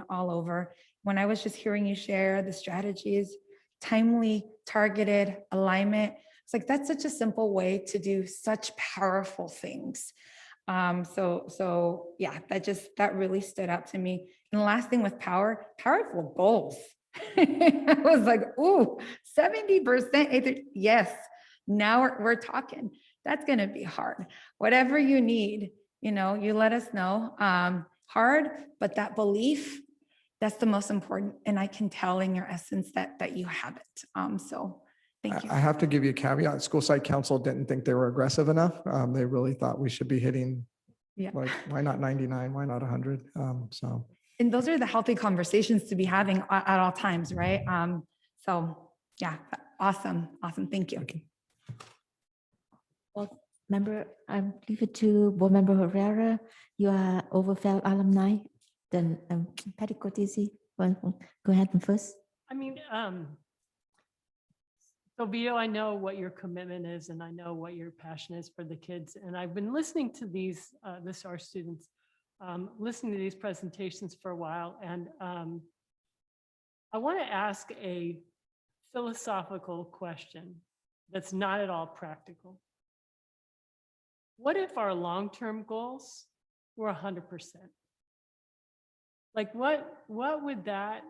Speaker 9: all over. When I was just hearing you share the strategies, timely, targeted alignment, it's like, that's such a simple way to do such powerful things. So yeah, that really stood out to me. And the last thing with powerful goals. I was like, ooh, 70%. Yes, now we're talking. That's going to be hard. Whatever you need, you let us know. Hard, but that belief, that's the most important. And I can tell in your essence that you have it. So thank you.
Speaker 14: I have to give you a caveat. School site council didn't think they were aggressive enough. They really thought we should be hitting, like, why not 99? Why not 100?
Speaker 9: And those are the healthy conversations to be having at all times, right? So yeah, awesome. Thank you.
Speaker 13: Well, I leave it to Board Member Herrera. You are Overfell alumni. Then Patty Cortese, go ahead first.
Speaker 5: I mean, so Vito, I know what your commitment is, and I know what your passion is for the kids. And I've been listening to these, our students, listening to these presentations for a while. And I want to ask a philosophical question that's not at all practical. What if our long-term goals were 100%? Like what would that,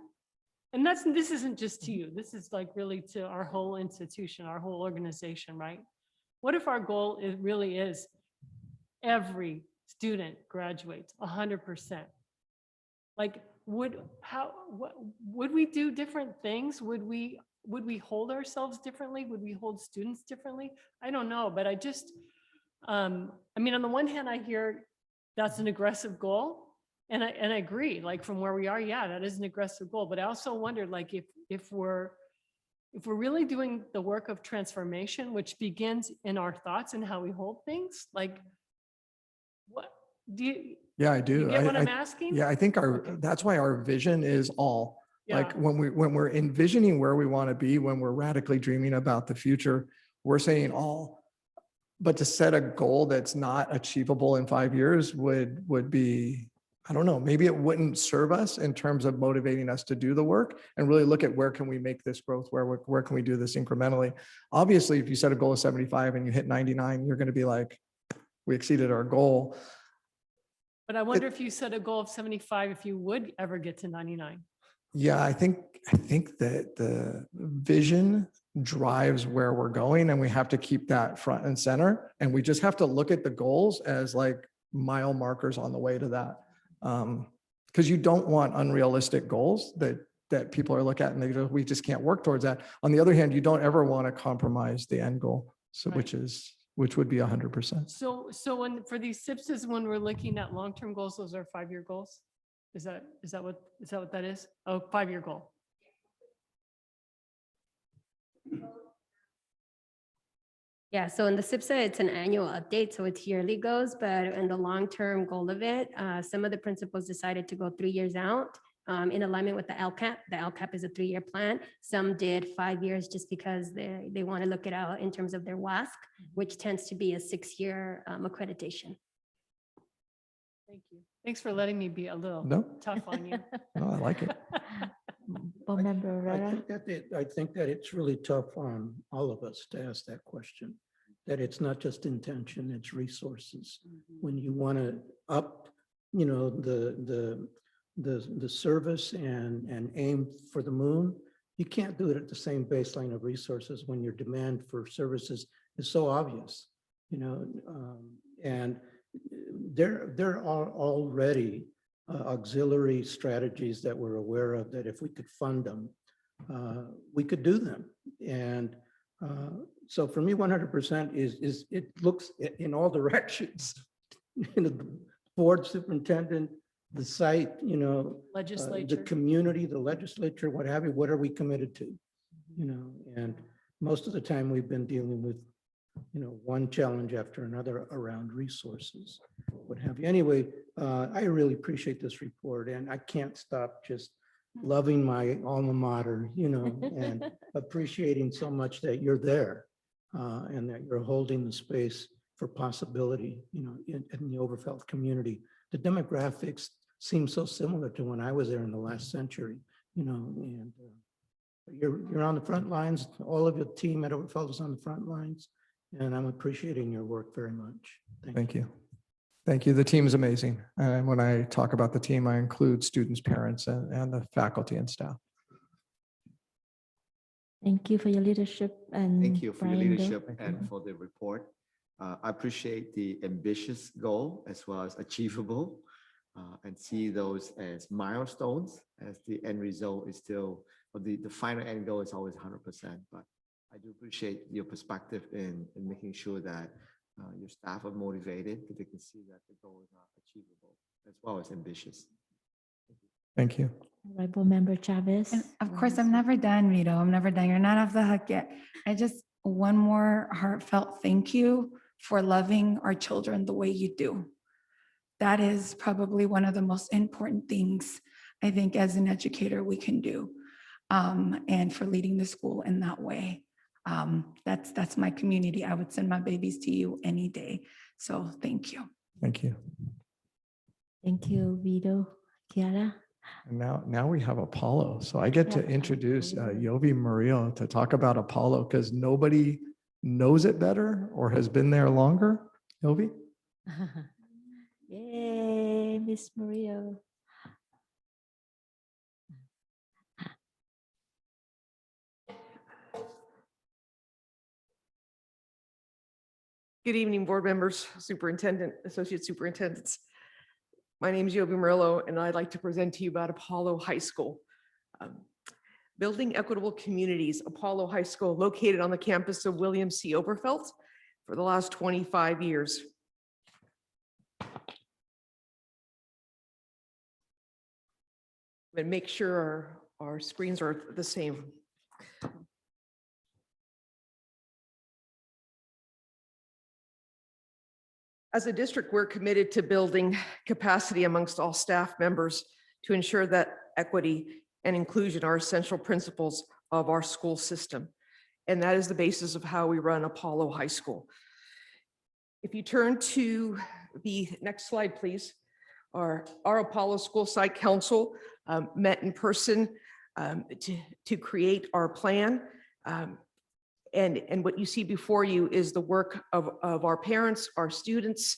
Speaker 5: and this isn't just to you, this is like really to our whole institution, our whole organization, right? What if our goal really is every student graduates 100%? Like would we do different things? Would we hold ourselves differently? Would we hold students differently? I don't know, but I just, I mean, on the one hand, I hear that's an aggressive goal. And I agree, like from where we are, yeah, that is an aggressive goal. But I also wonder, like, if we're really doing the work of transformation, which begins in our thoughts and how we hold things, like, what do you?
Speaker 14: Yeah, I do.
Speaker 5: You get what I'm asking?
Speaker 14: Yeah, I think that's why our vision is all. Like when we're envisioning where we want to be, when we're radically dreaming about the future, we're saying all. But to set a goal that's not achievable in 5 years would be, I don't know, maybe it wouldn't serve us in terms of motivating us to do the work and really look at where can we make this growth, where can we do this incrementally. Obviously, if you set a goal of 75 and you hit 99, you're going to be like, we exceeded our goal.
Speaker 5: But I wonder if you set a goal of 75, if you would ever get to 99.
Speaker 14: Yeah, I think that the vision drives where we're going, and we have to keep that front and center. And we just have to look at the goals as like mile markers on the way to that. Because you don't want unrealistic goals that people are looking at and they go, we just can't work towards that. On the other hand, you don't ever want to compromise the end goal, so
Speaker 5: Right.
Speaker 14: which would be 100%.
Speaker 5: So for these SIPSs, when we're looking at long-term goals, those are 5-year goals? Is that what that is? Oh, 5-year goal.
Speaker 4: Yeah, so in the SIPSA, it's an annual update, so it's yearly goals, but in the long-term goal of it, some of the principals decided to go 3 years out in alignment with the LCAP. The LCAP is a 3-year plan. Some did 5 years just because they want to look it out in terms of their WASC, which tends to be a 6-year accreditation.
Speaker 5: Thank you. Thanks for letting me be a little
Speaker 14: No.
Speaker 5: tough on you.
Speaker 14: No, I like it.
Speaker 13: Board Member Herrera.
Speaker 7: I think that it's really tough on all of us to ask that question, that it's not just intention, it's resources. When you want to up, the service and aim for the moon, you can't do it at the same baseline of resources when your demand for services is so obvious, and there are already auxiliary strategies that we're aware of that if we could fund them, we could do them. And so for me, 100% is it looks in all directions. The board superintendent, the site,
Speaker 5: Legislature.
Speaker 7: the community, the legislature, what have you, what are we committed to? And most of the time we've been dealing with, one challenge after another around resources, what have you. Anyway, I really appreciate this report, and I can't stop just loving my alma mater, and appreciating so much that you're there, and that you're holding the space for possibility, in the Overfeld community. The demographics seem so similar to when I was there in the last century, and you're on the front lines. All of your team at Overfeld is on the front lines, and I'm appreciating your work very much.
Speaker 14: Thank you. Thank you. The team is amazing. And when I talk about the team, I include students, parents, and the faculty and staff.
Speaker 13: Thank you for your leadership and
Speaker 8: Thank you for your
Speaker 13: Brian,
Speaker 8: leadership and for the report. I appreciate the ambitious goal as well as achievable, and see those as milestones, as the end result is still, or the final end goal is always 100%. But I do appreciate your perspective in making sure that your staff are motivated, that they can see that the goals are achievable as well as ambitious.
Speaker 14: Thank you.
Speaker 13: All right, Board Member Chavez.
Speaker 9: And of course, I'm never done, Vito. I'm never done. You're not off the hook yet. I just, one more heartfelt thank you for loving our children the way you do. That is probably one of the most important things I think as an educator we can do, and for leading the school in that way. That's my community. I would send my babies to you any day. So thank you.
Speaker 14: Thank you.
Speaker 13: Thank you, Vito. Kiara.
Speaker 14: And now we have Apollo. So I get to
Speaker 13: Yeah,
Speaker 14: introduce
Speaker 13: absolutely.
Speaker 14: Yovi Murillo to talk about Apollo because nobody knows it better or has been there longer. Yovi?
Speaker 13: Yay, Miss Murillo.
Speaker 15: Good evening, board members, superintendent, associate superintendents. My name is Yobi Murillo, and I'd like to present to you about Apollo High School. Building equitable communities, Apollo High School, located on the campus of William C. Oberfeld for the last 25 years. And make sure our screens are the same. As a district, we're committed to building capacity amongst all staff members to ensure that equity and inclusion are essential principles of our school system. And that is the basis of how we run Apollo High School. If you turn to the next slide, please. Our Apollo School Site Council met in person to create our plan. And what you see before you is the work of our parents, our students,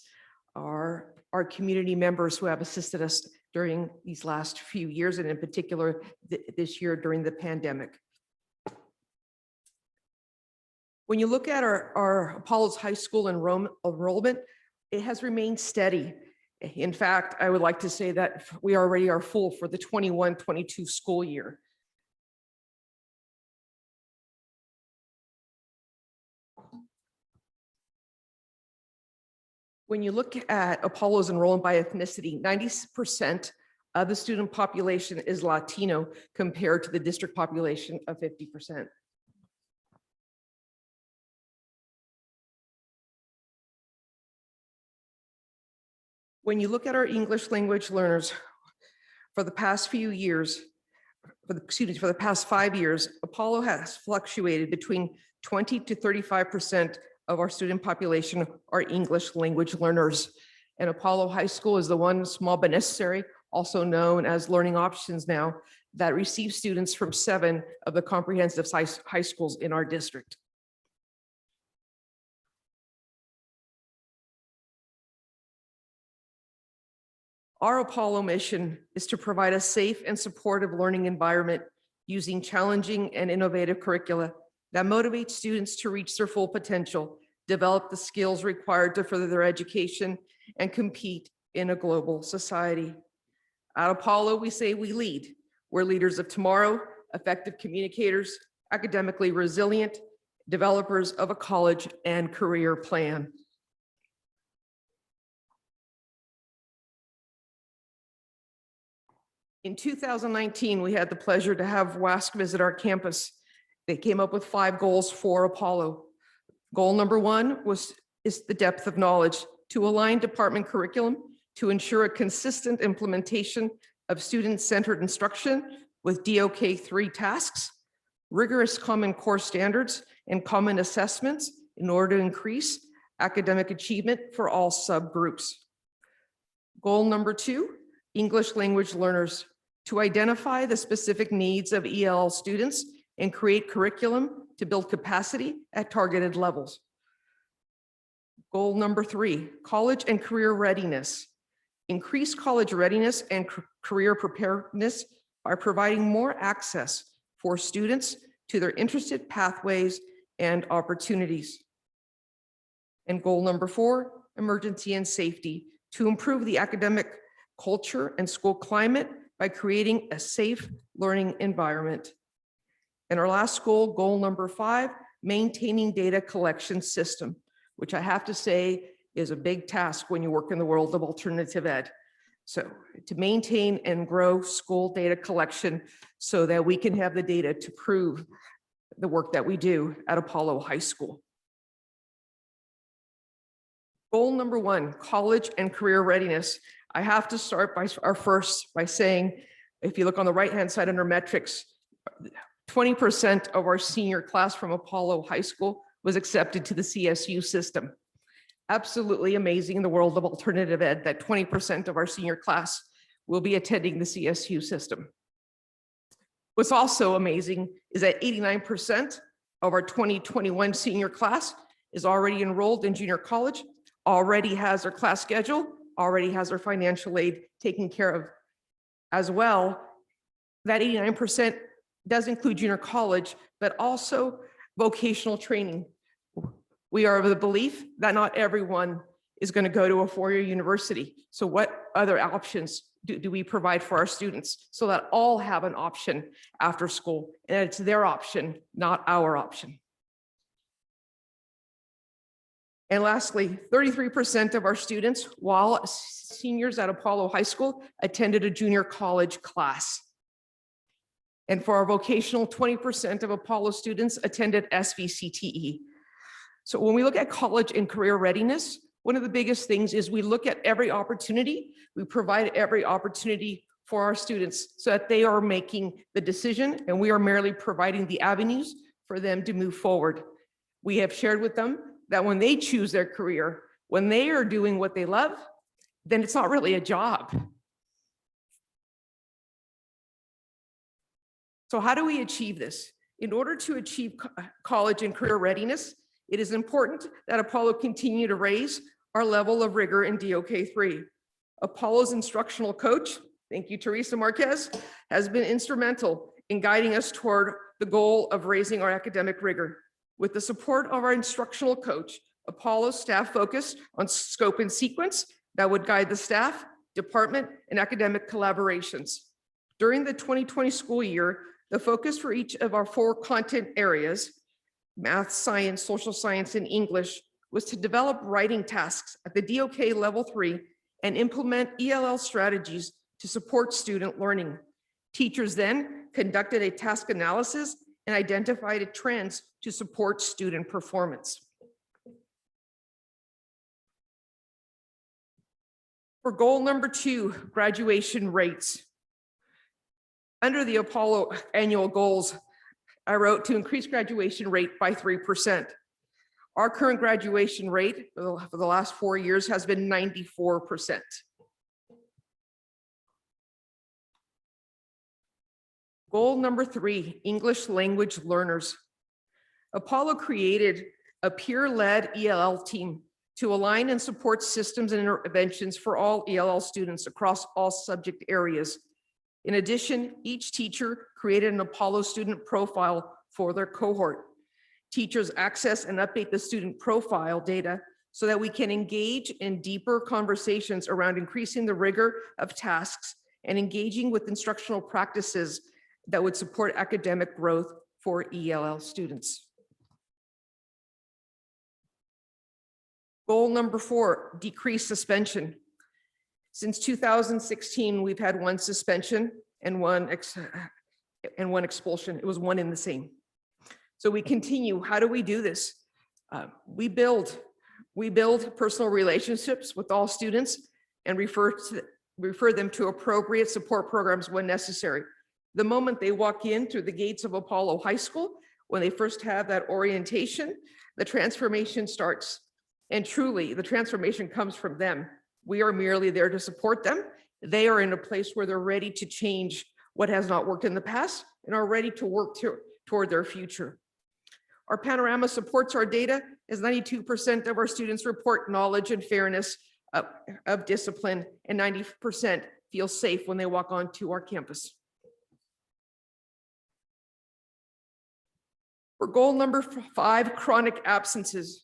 Speaker 15: our community members who have assisted us during these last few years, and in particular this year during the pandemic. When you look at our Apollo's high school enrollment, it has remained steady. In fact, I would like to say that we already are full for the 21-22 school year. When you look at Apollo's enrollment by ethnicity, 90% of the student population is Latino compared to the district population of 50%. When you look at our English language learners for the past few years, for the past 5 years, Apollo has fluctuated between 20 to 35% of our student population are English language learners. And Apollo High School is the one small but necessary, also known as learning options now, that receive students from 7 of the comprehensive high schools in our district. Our Apollo mission is to provide a safe and supportive learning environment using challenging and innovative curricula that motivate students to reach their full potential, develop the skills required to further their education, and compete in a global society. At Apollo, we say we lead. We're leaders of tomorrow, effective communicators, academically resilient, developers of a college and career plan. In 2019, we had the pleasure to have WASC visit our campus. They came up with 5 goals for Apollo. Goal number 1 is the depth of knowledge, to align department curriculum to ensure a consistent implementation of student-centered instruction with DOK3 tasks, rigorous common core standards, and common assessments in order to increase academic achievement for all subgroups. Goal number 2, English language learners, to identify the specific needs of ELL students and create curriculum to build capacity at targeted levels. Goal number 3, college and career readiness. Increase college readiness and career preparedness by providing more access for students to their interested pathways and opportunities. And goal number 4, emergency and safety, to improve the academic culture and school climate by creating a safe learning environment. And our last goal, goal number 5, maintaining data collection system, which I have to say is a big task when you work in the world of alternative ed. So to maintain and grow school data collection so that we can have the data to prove the work that we do at Apollo High School. Goal number 1, college and career readiness. I have to start by saying, if you look on the right-hand side under metrics, 20% of our senior class from Apollo High School was accepted to the CSU system. Absolutely amazing in the world of alternative ed that 20% of our senior class will be attending the CSU system. What's also amazing is that 89% of our 2021 senior class is already enrolled in junior college, already has their class schedule, already has their financial aid taken care of. As well, that 89% does include junior college, but also vocational training. We are of the belief that not everyone is going to go to a 4-year university. So what other options do we provide for our students so that all have an option after school, and it's their option, not our option? And lastly, 33% of our students, while seniors at Apollo High School, attended a junior college class. And for our vocational, 20% of Apollo students attended SVCTE. So when we look at college and career readiness, one of the biggest things is we look at every opportunity, we provide every opportunity for our students so that they are making the decision and we are merely providing the avenues for them to move forward. We have shared with them that when they choose their career, when they are doing what they love, then it's not really a job. So how do we achieve this? In order to achieve college and career readiness, it is important that Apollo continue to raise our level of rigor in DOK3. Apollo's instructional coach, thank you, Teresa Marquez, has been instrumental in guiding us toward the goal of raising our academic rigor. With the support of our instructional coach, Apollo staff focused on scope and sequence that would guide the staff, department, and academic collaborations. During the 2020 school year, the focus for each of our 4 content areas, math, science, social science, and English, was to develop writing tasks at the DOK level 3 and implement ELL strategies to support student learning. Teachers then conducted a task analysis and identified trends to support student performance. For goal number 2, graduation rates. Under the Apollo annual goals, I wrote to increase graduation rate by 3%. Our current graduation rate for the last 4 years has been 94%. Goal number 3, English language learners. Apollo created a peer-led ELL team to align and support systems and interventions for all ELL students across all subject areas. In addition, each teacher created an Apollo student profile for their cohort. Teachers access and update the student profile data so that we can engage in deeper conversations around increasing the rigor of tasks and engaging with instructional practices that would support academic growth for ELL students. Goal number 4, decrease suspension. Since 2016, we've had 1 suspension and one expulsion. It was 1 in the same. So we continue. How do we do this? We build personal relationships with all students and refer them to appropriate support programs when necessary. The moment they walk in through the gates of Apollo High School, when they first have that orientation, the transformation starts. And truly, the transformation comes from them. We are merely there to support them. They are in a place where they're ready to change what has not worked in the past and are ready to work toward their future. Our panorama supports our data as 92% of our students report knowledge and fairness of discipline, and 90% feel safe when they walk onto our campus. For goal number 5, chronic absences.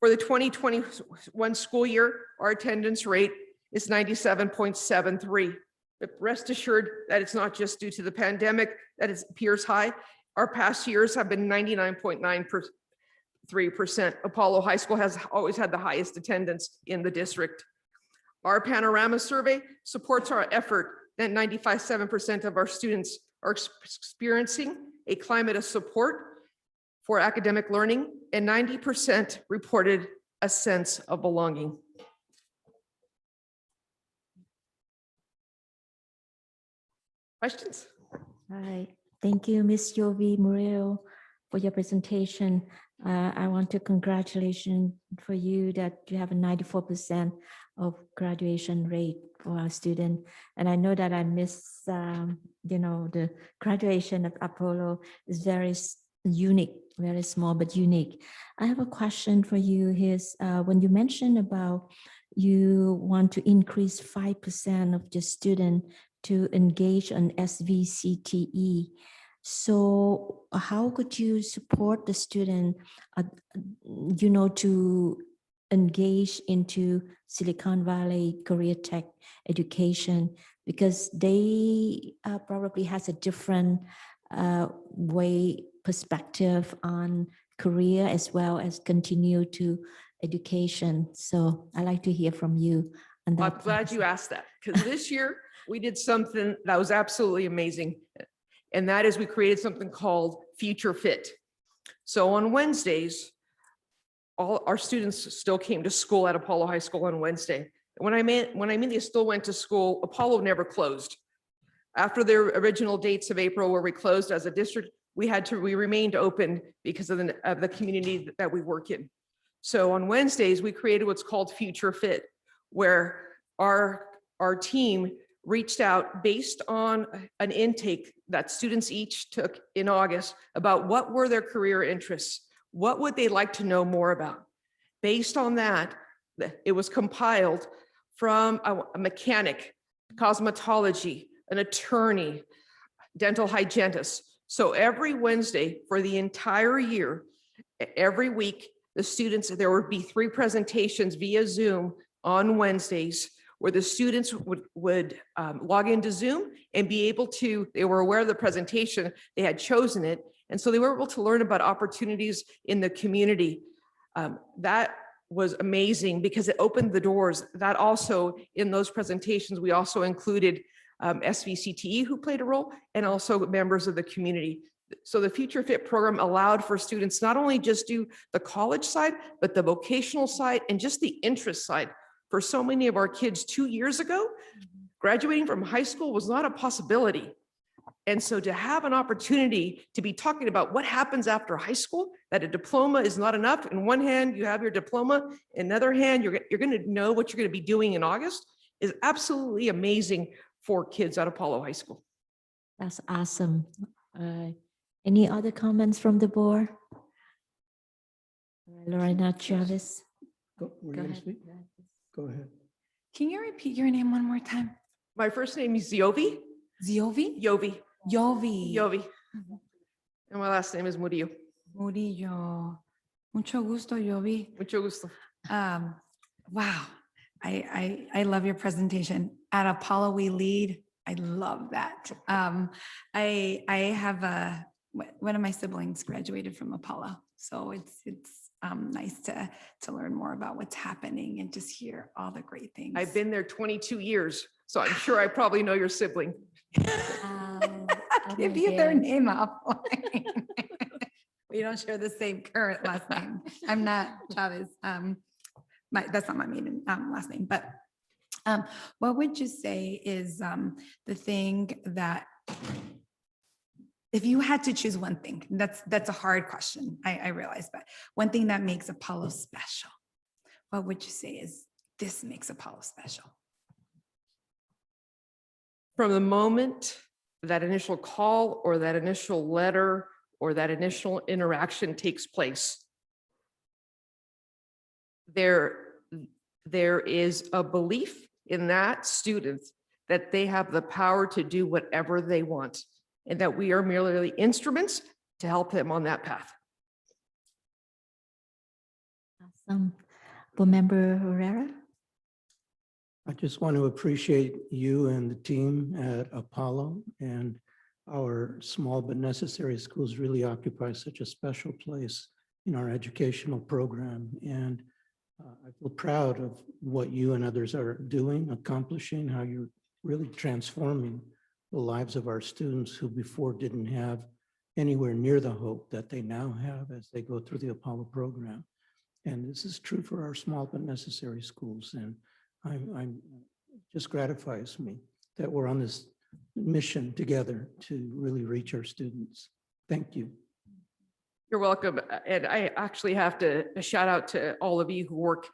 Speaker 15: For the 2021 school year, our attendance rate is 97.73. But rest assured that it's not just due to the pandemic that it appears high. Our past years have been 99.93%. Apollo High School has always had the highest attendance in the district. Our panorama survey supports our effort that 95.7% of our students are experiencing a climate of support for academic learning, and 90% reported a sense of belonging. Questions?
Speaker 1: All right. Thank you, Ms. Yovi Murillo, for your presentation. I want to congratulate for you that you have a 94% of graduation rate for our student. And I know that I missed, the graduation of Apollo is very unique, very small, but unique. I have a question for you. Here's when you mentioned about you want to increase 5% of the student to engage on SVCTE. So how could you support the student, to engage into Silicon Valley career tech education? Because they probably has a different perspective on career as well as continue to education. So I'd like to hear from you on that.
Speaker 15: I'm glad you asked that, because this year we did something that was absolutely amazing. And that is we created something called Future Fit. So on Wednesdays, all our students still came to school at Apollo High School on Wednesday. When I mean they still went to school, Apollo never closed. After their original dates of April where we closed as a district, we remained open because of the community that we work in. So on Wednesdays, we created what's called Future Fit, where our team reached out based on an intake that students each took in August about what were their career interests, what would they like to know more about. Based on that, it was compiled from a mechanic, cosmetology, an attorney, dental hygienist. So every Wednesday for the entire year, every week, the students, there would be 3 presentations via Zoom on Wednesdays where the students would log into Zoom and be able to, they were aware of the presentation, they had chosen it, and so they were able to learn about opportunities in the community. That was amazing because it opened the doors. That also, in those presentations, we also included SVCTE who played a role, and also members of the community. So the Future Fit program allowed for students not only just do the college side, but the vocational side and just the interest side. For so many of our kids 2 years ago, graduating from high school was not a possibility. And so to have an opportunity to be talking about what happens after high school, that a diploma is not enough. In one hand, you have your diploma. In another hand, you're going to know what you're going to be doing in August, is absolutely amazing for kids at Apollo High School.
Speaker 1: That's awesome. Any other comments from the board? Lorena Chavez.
Speaker 7: Were you
Speaker 1: Go
Speaker 7: gonna
Speaker 1: ahead.
Speaker 7: speak? Go ahead.
Speaker 9: Can you repeat your name one more time?
Speaker 15: My first name is Yovi.
Speaker 9: Ziovi?
Speaker 15: Yovi.
Speaker 9: Yovi.
Speaker 15: Yovi. And my last name is Murillo.
Speaker 9: Murillo. Mucho gusto, Yovi.
Speaker 15: Mucho gusto.
Speaker 9: Wow. I love your presentation. At Apollo, we lead. I love that. I have one of my siblings graduated from Apollo. So it's nice to learn more about what's happening and just hear all the great things.
Speaker 15: I've been there 22 years, so I'm sure I probably know your sibling.
Speaker 9: I'll give you their name offline. We don't share the same current last name. I'm not Chavez. That's not my maiden last name, but what would you say is the thing that, if you had to choose one thing, that's a hard question, I realize, but one thing that makes Apollo special, what would you say is this makes Apollo special?
Speaker 15: From the moment that initial call or that initial letter or that initial interaction takes place, there is a belief in that student that they have the power to do whatever they want, and that we are merely instruments to help them on that path.
Speaker 1: Awesome. Board Member Herrera.
Speaker 7: I just want to appreciate you and the team at Apollo, and our small but necessary schools really occupy such a special place in our educational program. And I feel proud of what you and others are doing, accomplishing, how you're really transforming the lives of our students who before didn't have anywhere near the hope that they now have as they go through the Apollo program. And this is true for our small but necessary schools. And I'm just gratifies me that we're on this mission together to really reach our students. Thank you.
Speaker 15: You're welcome. And I actually have to shout out to all of you who work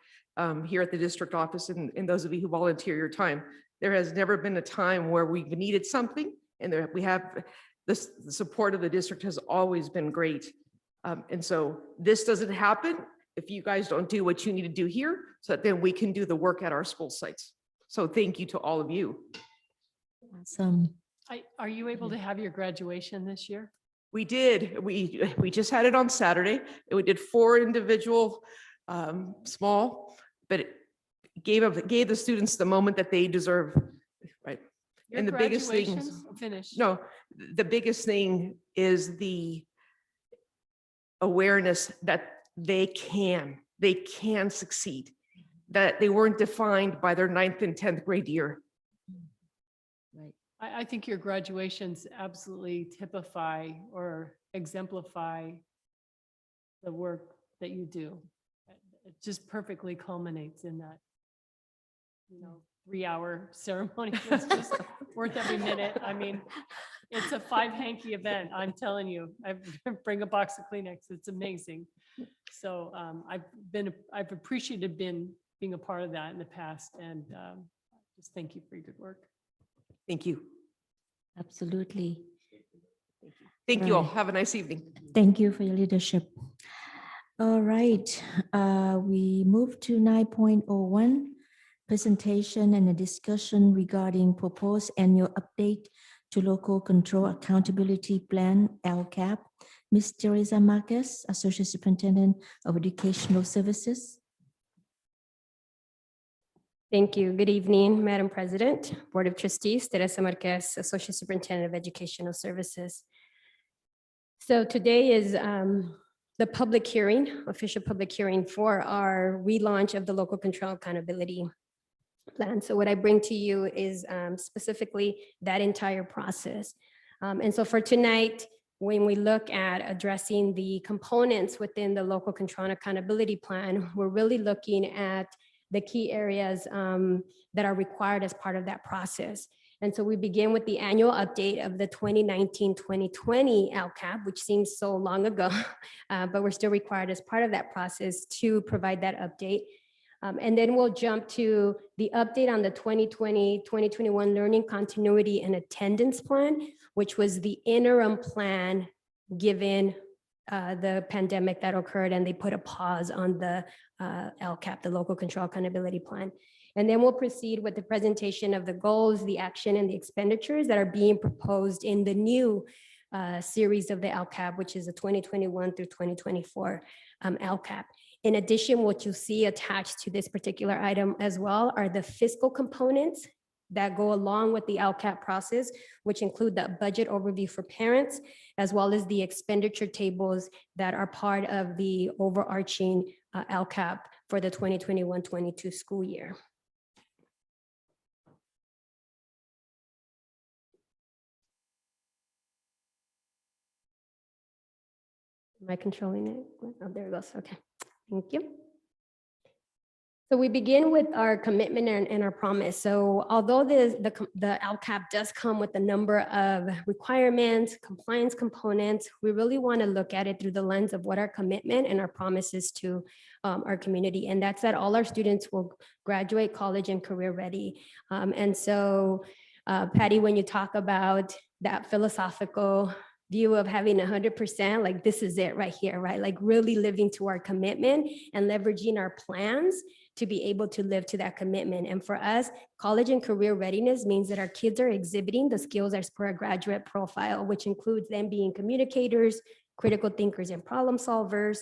Speaker 15: here at the district office and those of you who volunteer your time. There has never been a time where we've needed something, and we have this, the support of the district has always been great. And so this doesn't happen if you guys don't do what you need to do here, so that then we can do the work at our school sites. So thank you to all of you.
Speaker 1: Awesome.
Speaker 5: Are you able to have your graduation this year?
Speaker 15: We did. We just had it on Saturday, and we did 4 individual small, but it gave the students the moment that they deserve, right?
Speaker 5: Your
Speaker 15: And the biggest thing,
Speaker 5: graduation's finished.
Speaker 15: no, the biggest thing is the awareness that they can succeed, that they weren't defined by their 9th and 10th grade year.
Speaker 1: Right.
Speaker 5: I think your graduations absolutely typify or exemplify the work that you do. It just perfectly culminates in that, 3-hour ceremony. It's just worth every minute. I mean, it's a 5-hanky event. I'm telling you, I bring a box of Kleenex. It's amazing. So I've appreciated being a part of that in the past, and just thank you for your good work.
Speaker 15: Thank you.
Speaker 1: Absolutely.
Speaker 15: Thank you all.
Speaker 1: Right.
Speaker 15: Have a nice evening.
Speaker 1: Thank you for your leadership. All right, we move to 9.01, presentation and a discussion regarding proposed annual update to Local Control Accountability Plan, LCAP. Ms. Teresa Marquez, Associate Superintendent of Educational Services.
Speaker 4: Thank you. Good evening, Madam President, Board of Trustees, Teresa Marquez, Associate Superintendent of Educational Services. So today is the public hearing, official public hearing for our relaunch of the Local Control Accountability Plan. So what I bring to you is specifically that entire process. And so for tonight, when we look at addressing the components within the Local Control and Accountability Plan, we're really looking at the key areas that are required as part of that process. And so we begin with the annual update of the 2019-2020 LCAP, which seems so long ago, but we're still required as part of that process to provide that update. And then we'll jump to the update on the 2020-2021 learning continuity and attendance plan, which was the interim plan given the pandemic that occurred, and they put a pause on the LCAP, the Local Control Accountability Plan. And then we'll proceed with the presentation of the goals, the action, and the expenditures that are being proposed in the new series of the LCAP, which is the 2021 through 2024 LCAP. In addition, what you'll see attached to this particular item as well are the fiscal components that go along with the LCAP process, which include the budget overview for parents, as well as the expenditure tables that are part of the overarching LCAP for the 2021-22 school year. Am I controlling it? Oh, there it goes. Okay, thank you. So we begin with our commitment and our promise. So although the LCAP does come with a number of requirements, compliance components, we really want to look at it through the lens of what our commitment and our promises to our community. And that's that all our students will graduate college and career ready. And so Patty, when you talk about that philosophical view of having 100%, like this is it right here, right? Like really living to our commitment and leveraging our plans to be able to live to that commitment. And for us, college and career readiness means that our kids are exhibiting the skills as per a graduate profile, which includes them being communicators, critical thinkers and problem solvers,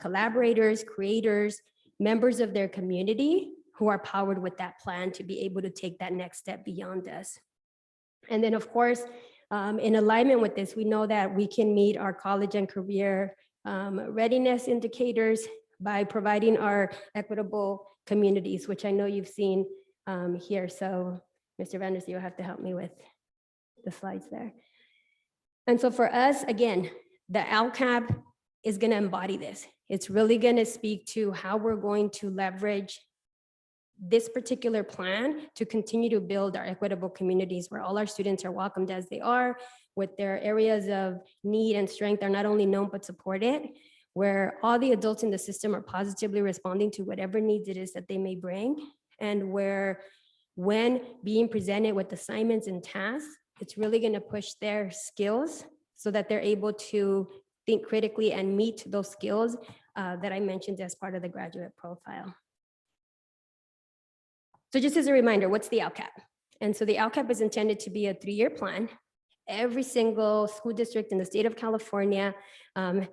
Speaker 4: collaborators, creators, members of their community who are powered with that plan to be able to take that next step beyond us. And then of course, in alignment with this, we know that we can meet our college and career readiness indicators by providing our equitable communities, which I know you've seen here. So Mr. Vanders, you'll have to help me with the slides there. And so for us, again, the LCAP is going to embody this. It's really going to speak to how we're going to leverage this particular plan to continue to build our equitable communities where all our students are welcomed as they are, with their areas of need and strength are not only known but supported, where all the adults in the system are positively responding to whatever needs it is that they may bring, and where when being presented with assignments and tasks, it's really going to push their skills so that they're able to think critically and meet those skills that I mentioned as part of the graduate profile. So just as a reminder, what's the LCAP? And so the LCAP is intended to be a 3-year plan. Every single school district in the state of California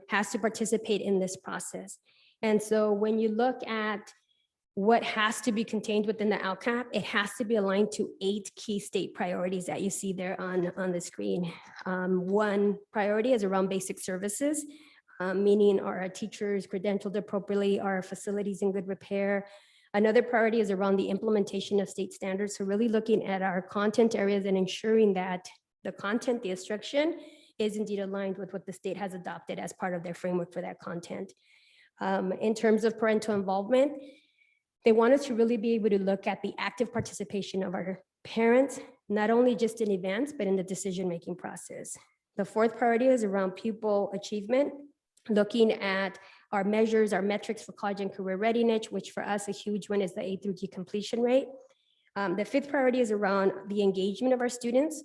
Speaker 4: has to participate in this process. And so when you look at what has to be contained within the LCAP, it has to be aligned to 8 key state priorities that you see there on the screen. One priority is around basic services, meaning are our teachers credentialed appropriately, are our facilities in good repair. Another priority is around the implementation of state standards. So really looking at our content areas and ensuring that the content, the instruction is indeed aligned with what the state has adopted as part of their framework for that content. In terms of parental involvement, they want us to really be able to look at the active participation of our parents, not only just in events, but in the decision-making process. The 4th priority is around pupil achievement, looking at our measures, our metrics for college and career readiness, which for us, a huge one is the A through G completion rate. The 5th priority is around the engagement of our students.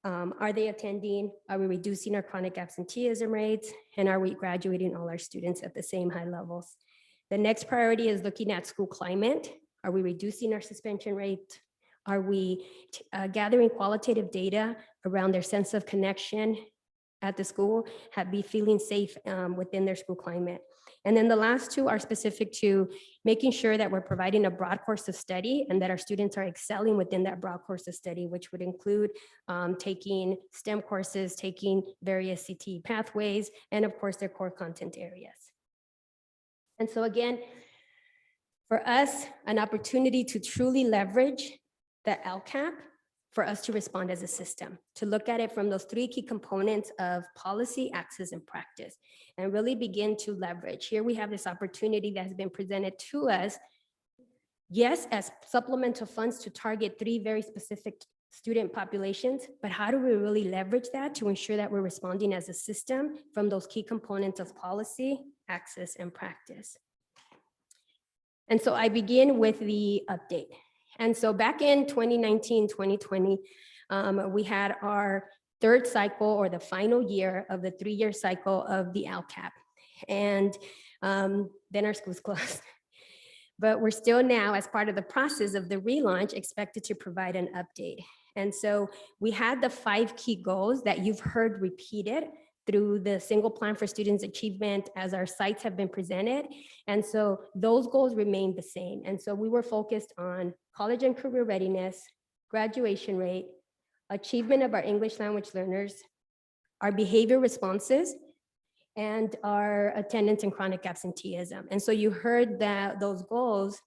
Speaker 4: Are they attending? Are we reducing our chronic absenteeism rates? And are we graduating all our students at the same high levels? The next priority is looking at school climate. Are we reducing our suspension rate? Are we gathering qualitative data around their sense of connection at the school, be feeling safe within their school climate? And then the last 2 are specific to making sure that we're providing a broad course of study and that our students are excelling within that broad course of study, which would include taking STEM courses, taking various CTE pathways, and of course their core content areas. And so again, for us, an opportunity to truly leverage the LCAP for us to respond as a system, to look at it from those 3 key components of policy, access, and practice, and really begin to leverage. Here we have this opportunity that has been presented to us, yes, as supplemental funds to target 3 very specific student populations, but how do we really leverage that to ensure that we're responding as a system from those key components of policy, access, and practice? And so I begin with the update. And so back in 2019, 2020, we had our third cycle or the final year of the 3-year cycle of the LCAP. And then our schools closed. But we're still now, as part of the process of the relaunch, expected to provide an update. And so we had the 5 key goals that you've heard repeated through the single plan for students achievement as our sites have been presented. And so those goals remain the same. And so we were focused on college and career readiness, graduation rate, achievement of our English language learners, our behavior responses, and our attendance and chronic absenteeism. And so you heard that those goals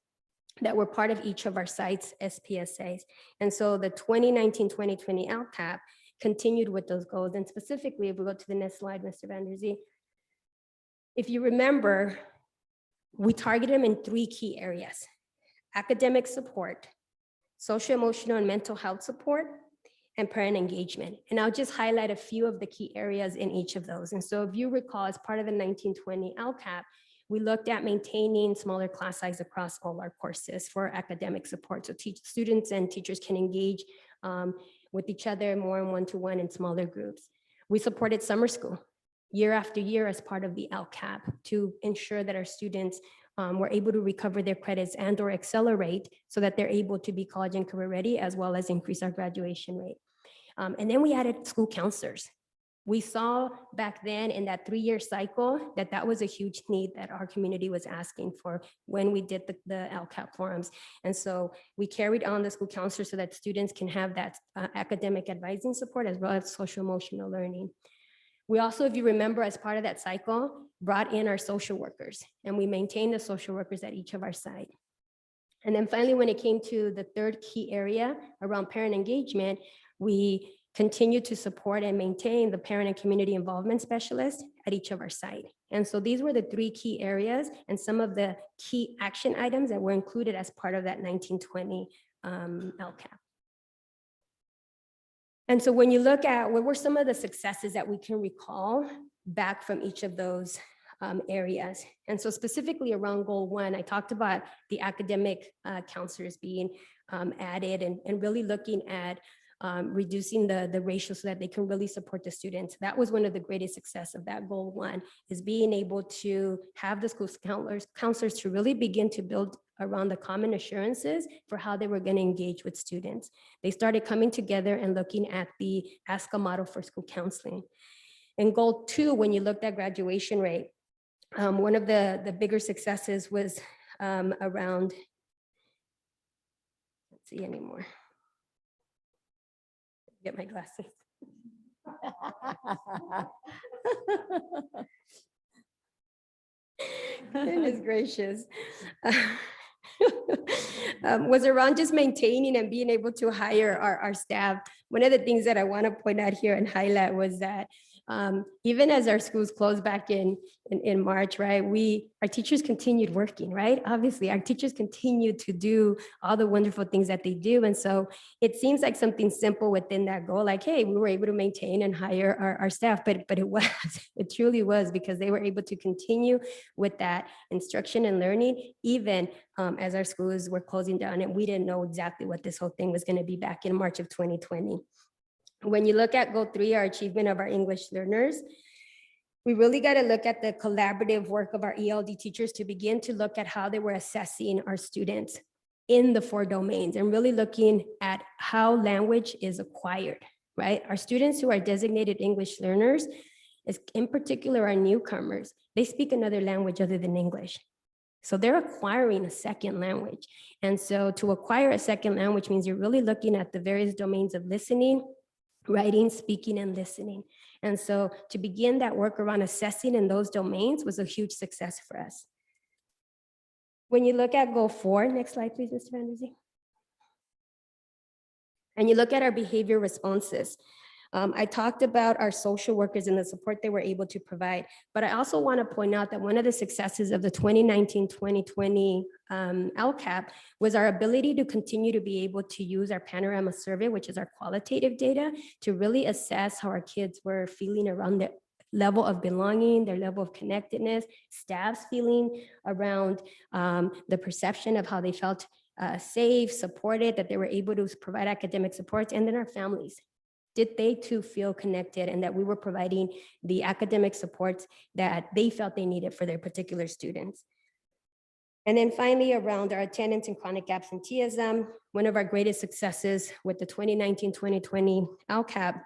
Speaker 4: that were part of each of our sites, SPSAs. And so the 2019-2020 LCAP continued with those goals. And specifically, if we go to the next slide, Mr. Van Der Zee, if you remember, we targeted them in 3 key areas: academic support, social, emotional, and mental health support, and parent engagement. And I'll just highlight a few of the key areas in each of those. And so if you recall, as part of the 1920 LCAP, we looked at maintaining smaller class size across all our courses for academic support. So students and teachers can engage with each other more in one-to-one in smaller groups. We supported summer school year after year as part of the LCAP to ensure that our students were able to recover their credits and or accelerate so that they're able to be college and career ready, as well as increase our graduation rate. And then we added school counselors. We saw back then in that 3-year cycle that that was a huge need that our community was asking for when we did the LCAP forums. And so we carried on the school counselors so that students can have that academic advising support as well as social emotional learning. We also, if you remember, as part of that cycle, brought in our social workers, and we maintained the social workers at each of our sites. And then finally, when it came to the 3rd key area around parent engagement, we continue to support and maintain the parent and community involvement specialists at each of our sites. And so these were the 3 key areas and some of the key action items that were included as part of that 1920 LCAP. And so when you look at what were some of the successes that we can recall back from each of those areas. And so specifically around goal 1, I talked about the academic counselors being added and really looking at reducing the ratio so that they can really support the students. That was one of the greatest success of that goal 1, is being able to have the school counselors to really begin to build around the common assurances for how they were going to engage with students. They started coming together and looking at the ASCA model for school counseling. And goal 2, when you looked at graduation rate, one of the bigger successes was around, let's see anymore. Get my glasses. Goodness gracious. Was around just maintaining and being able to hire our staff. One of the things that I want to point out here and highlight was that even as our schools closed back in March, right, our teachers continued working, right? Obviously, our teachers continued to do all the wonderful things that they do. And so it seems like something simple within that goal, like, hey, we were able to maintain and hire our staff, but it truly was, because they were able to continue with that instruction and learning, even as our schools were closing down and we didn't know exactly what this whole thing was going to be back in March of 2020. When you look at goal 3, our achievement of our English learners, we really got to look at the collaborative work of our ELD teachers to begin to look at how they were assessing our students in the 4 domains and really looking at how language is acquired, right? Our students who are designated English learners, in particular our newcomers, they speak another language other than English. So they're acquiring a second language. And so to acquire a second language means you're really looking at the various domains of listening, writing, speaking, and listening. And so to begin that work around assessing in those domains was a huge success for us. When you look at goal 4, next slide, please, Mr. Van Der Zee. And you look at our behavior responses. I talked about our social workers and the support they were able to provide, but I also want to point out that one of the successes of the 2019-2020 LCAP was our ability to continue to be able to use our panorama survey, which is our qualitative data, to really assess how our kids were feeling around level of belonging, their level of connectedness, staff's feeling around the perception of how they felt safe, supported, that they were able to provide academic support, and then our families. Did they too feel connected and that we were providing the academic supports that they felt they needed for their particular students? And then finally, around our attendance and chronic absenteeism, one of our greatest successes with the 2019-2020 LCAP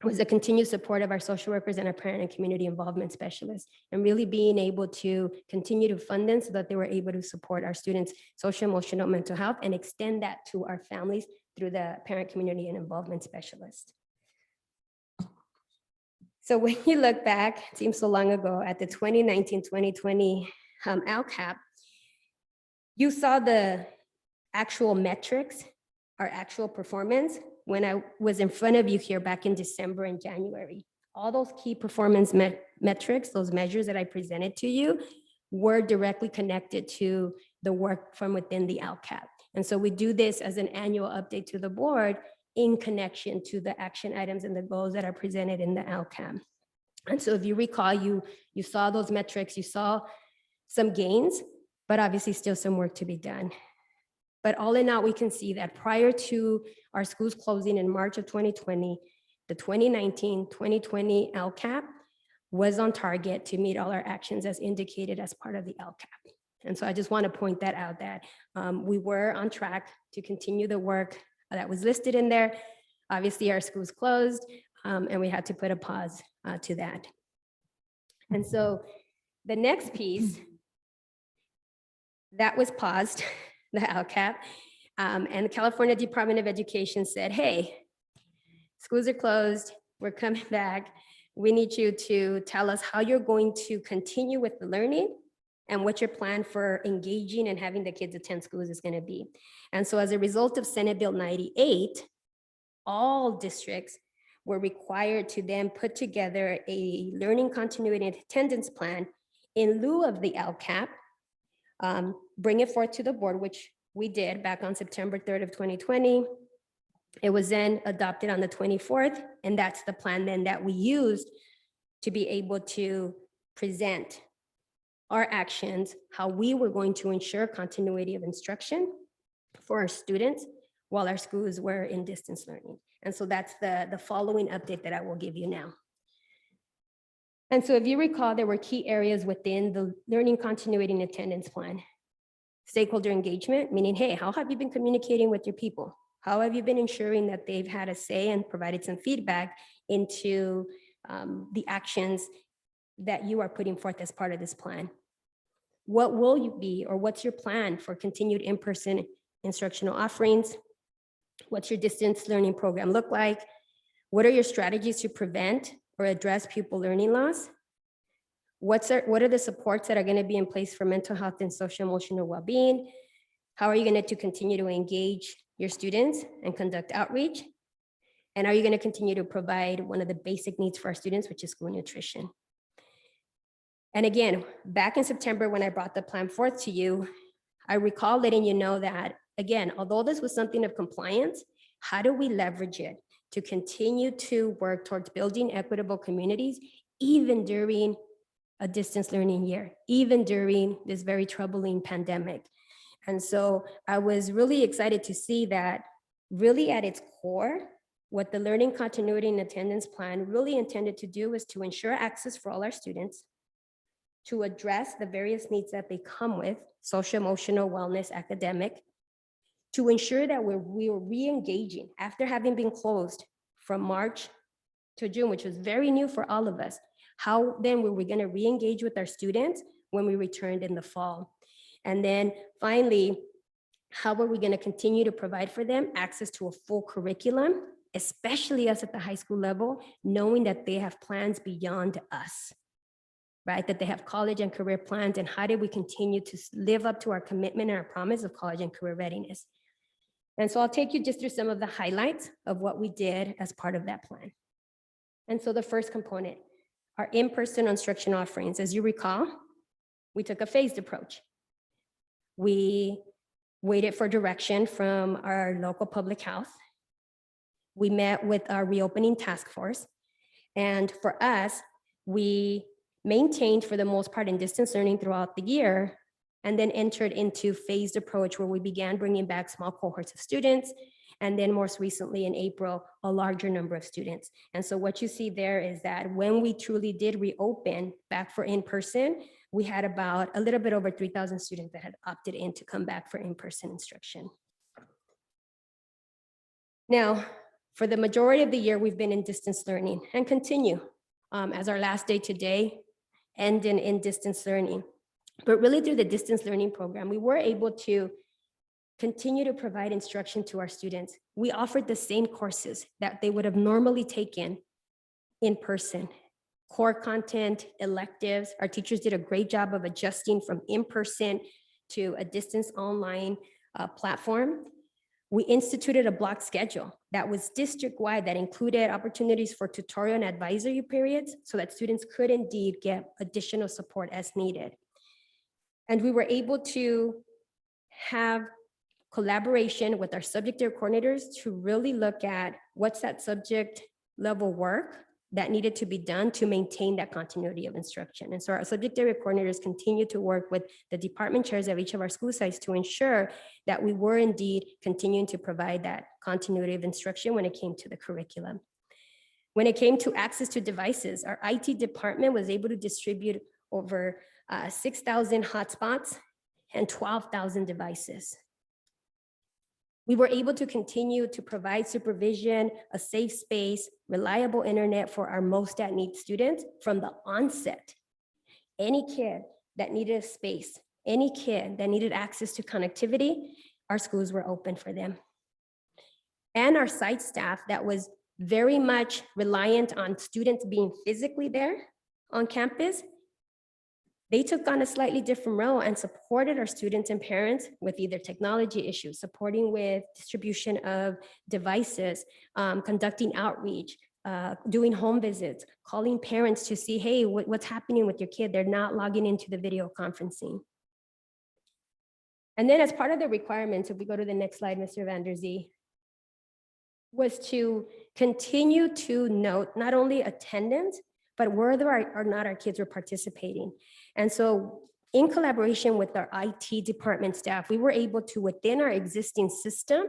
Speaker 4: was the continued support of our social workers and our parent and community involvement specialists, and really being able to continue to fund them so that they were able to support our students' social, emotional, mental health, and extend that to our families through the parent, community, and involvement specialist. So when you look back, it seems so long ago, at the 2019-2020 LCAP, you saw the actual metrics, our actual performance, when I was in front of you here back in December and January. All those key performance metrics, those measures that I presented to you, were directly connected to the work from within the LCAP. And so we do this as an annual update to the board in connection to the action items and the goals that are presented in the LCAP. And so if you recall, you saw those metrics, you saw some gains, but obviously still some work to be done. But all in all, we can see that prior to our schools closing in March of 2020, the 2019-2020 LCAP was on target to meet all our actions as indicated as part of the LCAP. And so I just want to point that out, that we were on track to continue the work that was listed in there. Obviously, our schools closed, and we had to put a pause to that. And so the next piece that was paused, the LCAP, and the California Department of Education said, hey, schools are closed, we're coming back. We need you to tell us how you're going to continue with the learning and what your plan for engaging and having the kids attend schools is going to be. And so as a result of Senate Bill 98, all districts were required to then put together a learning continuity and attendance plan in lieu of the LCAP, bring it forth to the board, which we did back on September 3rd of 2020. It was then adopted on the 24th, and that's the plan then that we used to be able to present our actions, how we were going to ensure continuity of instruction for our students while our schools were in distance learning. And so that's the following update that I will give you now. And so if you recall, there were key areas within the learning continuity and attendance plan. Stakeholder engagement, meaning, hey, how have you been communicating with your people? How have you been ensuring that they've had a say and provided some feedback into the actions that you are putting forth as part of this plan? What will you be, or what's your plan for continued in-person instructional offerings? What's your distance learning program look like? What are your strategies to prevent or address pupil learning loss? What are the supports that are going to be in place for mental health and social emotional well-being? How are you going to continue to engage your students and conduct outreach? And are you going to continue to provide one of the basic needs for our students, which is school nutrition? And again, back in September, when I brought the plan forth to you, I recall letting you know that, again, although this was something of compliance, how do we leverage it to continue to work towards building equitable communities, even during a distance learning year, even during this very troubling pandemic? And so I was really excited to see that really at its core, what the learning continuity and attendance plan really intended to do was to ensure access for all our students, to address the various needs that they come with, social, emotional, wellness, academic, to ensure that we were re-engaging after having been closed from March to June, which was very new for all of us. How then were we going to re-engage with our students when we returned in the fall? And then finally, how are we going to continue to provide for them access to a full curriculum, especially us at the high school level, knowing that they have plans beyond us, right? That they have college and career plans, and how do we continue to live up to our commitment and our promise of college and career readiness? And so I'll take you just through some of the highlights of what we did as part of that plan. And so the first component, our in-person instruction offerings. As you recall, we took a phased approach. We waited for direction from our local public health. We met with our reopening task force. And for us, we maintained for the most part in distance learning throughout the year, and then entered into phased approach where we began bringing back small cohorts of students. And then most recently in April, a larger number of students. And so what you see there is that when we truly did reopen back for in-person, we had about a little bit over 3,000 students that had opted in to come back for in-person instruction. Now, for the majority of the year, we've been in distance learning and continue as our last day today, ending in distance learning. But really through the distance learning program, we were able to continue to provide instruction to our students. We offered the same courses that they would have normally taken in person. Core content, electives, our teachers did a great job of adjusting from in-person to a distance online platform. We instituted a block schedule that was district-wide that included opportunities for tutorial and advisory periods so that students could indeed get additional support as needed. And we were able to have collaboration with our subject area coordinators to really look at what's that subject level work that needed to be done to maintain that continuity of instruction. And so our subject area coordinators continue to work with the department chairs of each of our school sites to ensure that we were indeed continuing to provide that continuity of instruction when it came to the curriculum. When it came to access to devices, our IT department was able to distribute over 6,000 hotspots and 12,000 devices. We were able to continue to provide supervision, a safe space, reliable internet for our most at need students from the onset. Any kid that needed a space, any kid that needed access to connectivity, our schools were open for them. And our site staff that was very much reliant on students being physically there on campus, they took on a slightly different role and supported our students and parents with either technology issues, supporting with distribution of devices, conducting outreach, doing home visits, calling parents to see, hey, what's happening with your kid? They're not logging into the video conferencing. And then as part of the requirements, if we go to the next slide, Mr. Van der Zee, was to continue to note not only attendance, but whether or not our kids were participating. And so in collaboration with our IT department staff, we were able to, within our existing system,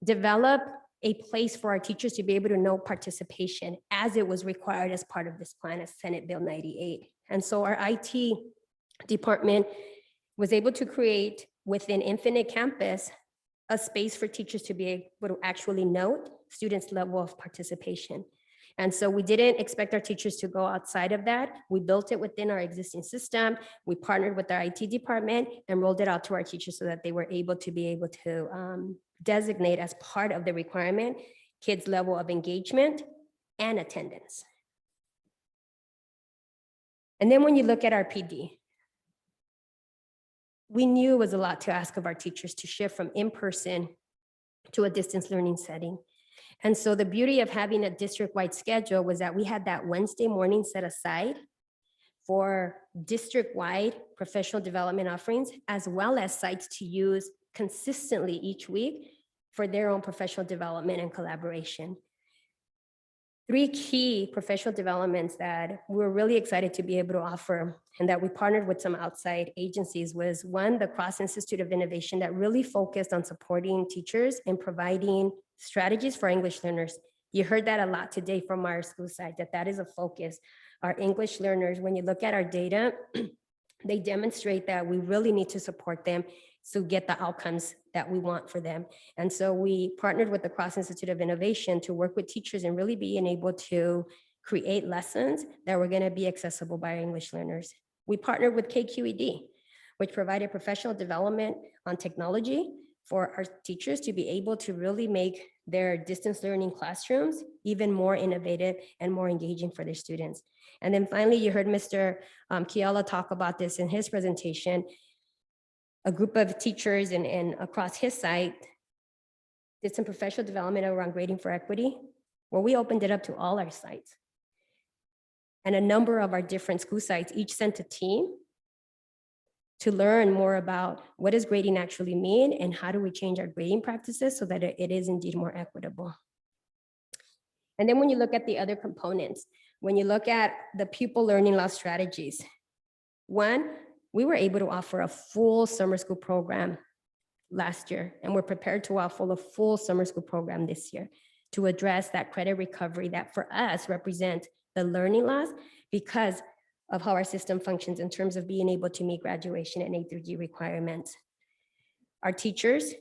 Speaker 4: develop a place for our teachers to be able to know participation as it was required as part of this plan as Senate Bill 98. And so our IT department was able to create within Infinite Campus a space for teachers to be able to actually note students' level of participation. And so we didn't expect our teachers to go outside of that. We built it within our existing system. We partnered with our IT department and rolled it out to our teachers so that they were able to designate as part of the requirement kids' level of engagement and attendance. And then when you look at our PD, we knew it was a lot to ask of our teachers to shift from in-person to a distance learning setting. And so the beauty of having a district-wide schedule was that we had that Wednesday morning set aside for district-wide professional development offerings, as well as sites to use consistently each week for their own professional development and collaboration. 3 key professional developments that we were really excited to be able to offer and that we partnered with some outside agencies was 1, the Cross Institute of Innovation that really focused on supporting teachers and providing strategies for English learners. You heard that a lot today from our school side, that is a focus. Our English learners, when you look at our data, they demonstrate that we really need to support them to get the outcomes that we want for them. And so we partnered with the Cross Institute of Innovation to work with teachers and really being able to create lessons that were going to be accessible by our English learners. We partnered with KQED, which provided professional development on technology for our teachers to be able to really make their distance learning classrooms even more innovative and more engaging for their students. And then finally, you heard Mr. Kiala talk about this in his presentation. A group of teachers and across his site did some professional development around grading for equity, where we opened it up to all our sites. And a number of our different school sites each sent a team to learn more about what does grading actually mean and how do we change our grading practices so that it is indeed more equitable. And then when you look at the other components, When you look at the pupil learning loss strategies, one, we were able to offer a full summer school program last year, and we're prepared to offer a full summer school program this year to address that credit recovery that for us represents the learning loss because of how our system functions in terms of being able to meet graduation and A through G requirements. Our teachers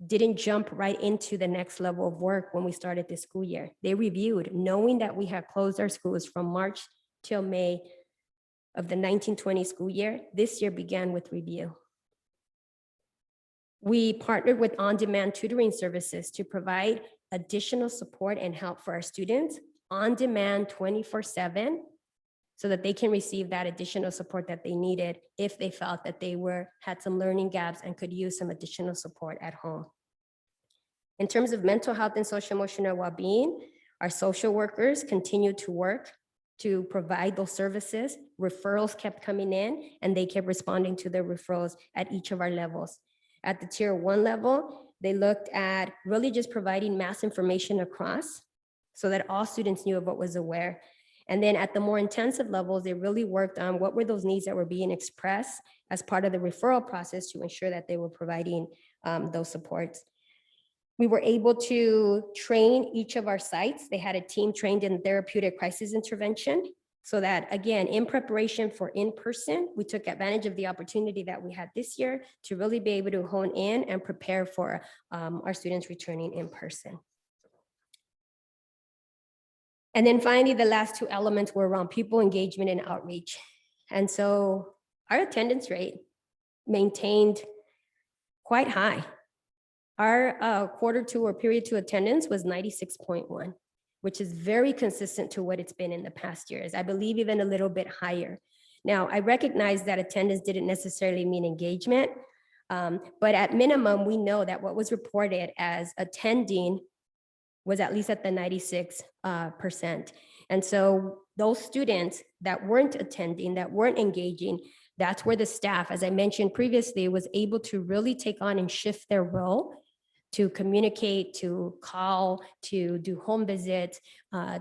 Speaker 4: didn't jump right into the next level of work when we started this school year. They reviewed, knowing that we had closed our schools from March till May of the 1920 school year. This year began with review. We partnered with on-demand tutoring services to provide additional support and help for our students on demand 24/7 so that they can receive that additional support that they needed if they felt that they had some learning gaps and could use some additional support at home. In terms of mental health and social emotional well-being, our social workers continued to work to provide those services. Referrals kept coming in and they kept responding to the referrals at each of our levels. At the tier 1 level, they looked at really just providing mass information across so that all students knew of what was aware. And then at the more intensive levels, they really worked on what were those needs that were being expressed as part of the referral process to ensure that they were providing those supports. We were able to train each of our sites. They had a team trained in therapeutic crisis intervention so that, again, in preparation for in-person, we took advantage of the opportunity that we had this year to really be able to hone in and prepare for our students returning in person. And then finally, the last two elements were around pupil engagement and outreach. And so our attendance rate maintained quite high. Our quarter 2 or period 2 attendance was 96.1, which is very consistent to what it's been in the past years. I believe even a little bit higher. Now, I recognize that attendance didn't necessarily mean engagement, but at minimum, we know that what was reported as attending was at least at the 96%. And so those students that weren't attending, that weren't engaging, that's where the staff, as I mentioned previously, was able to really take on and shift their role to communicate, to call, to do home visits,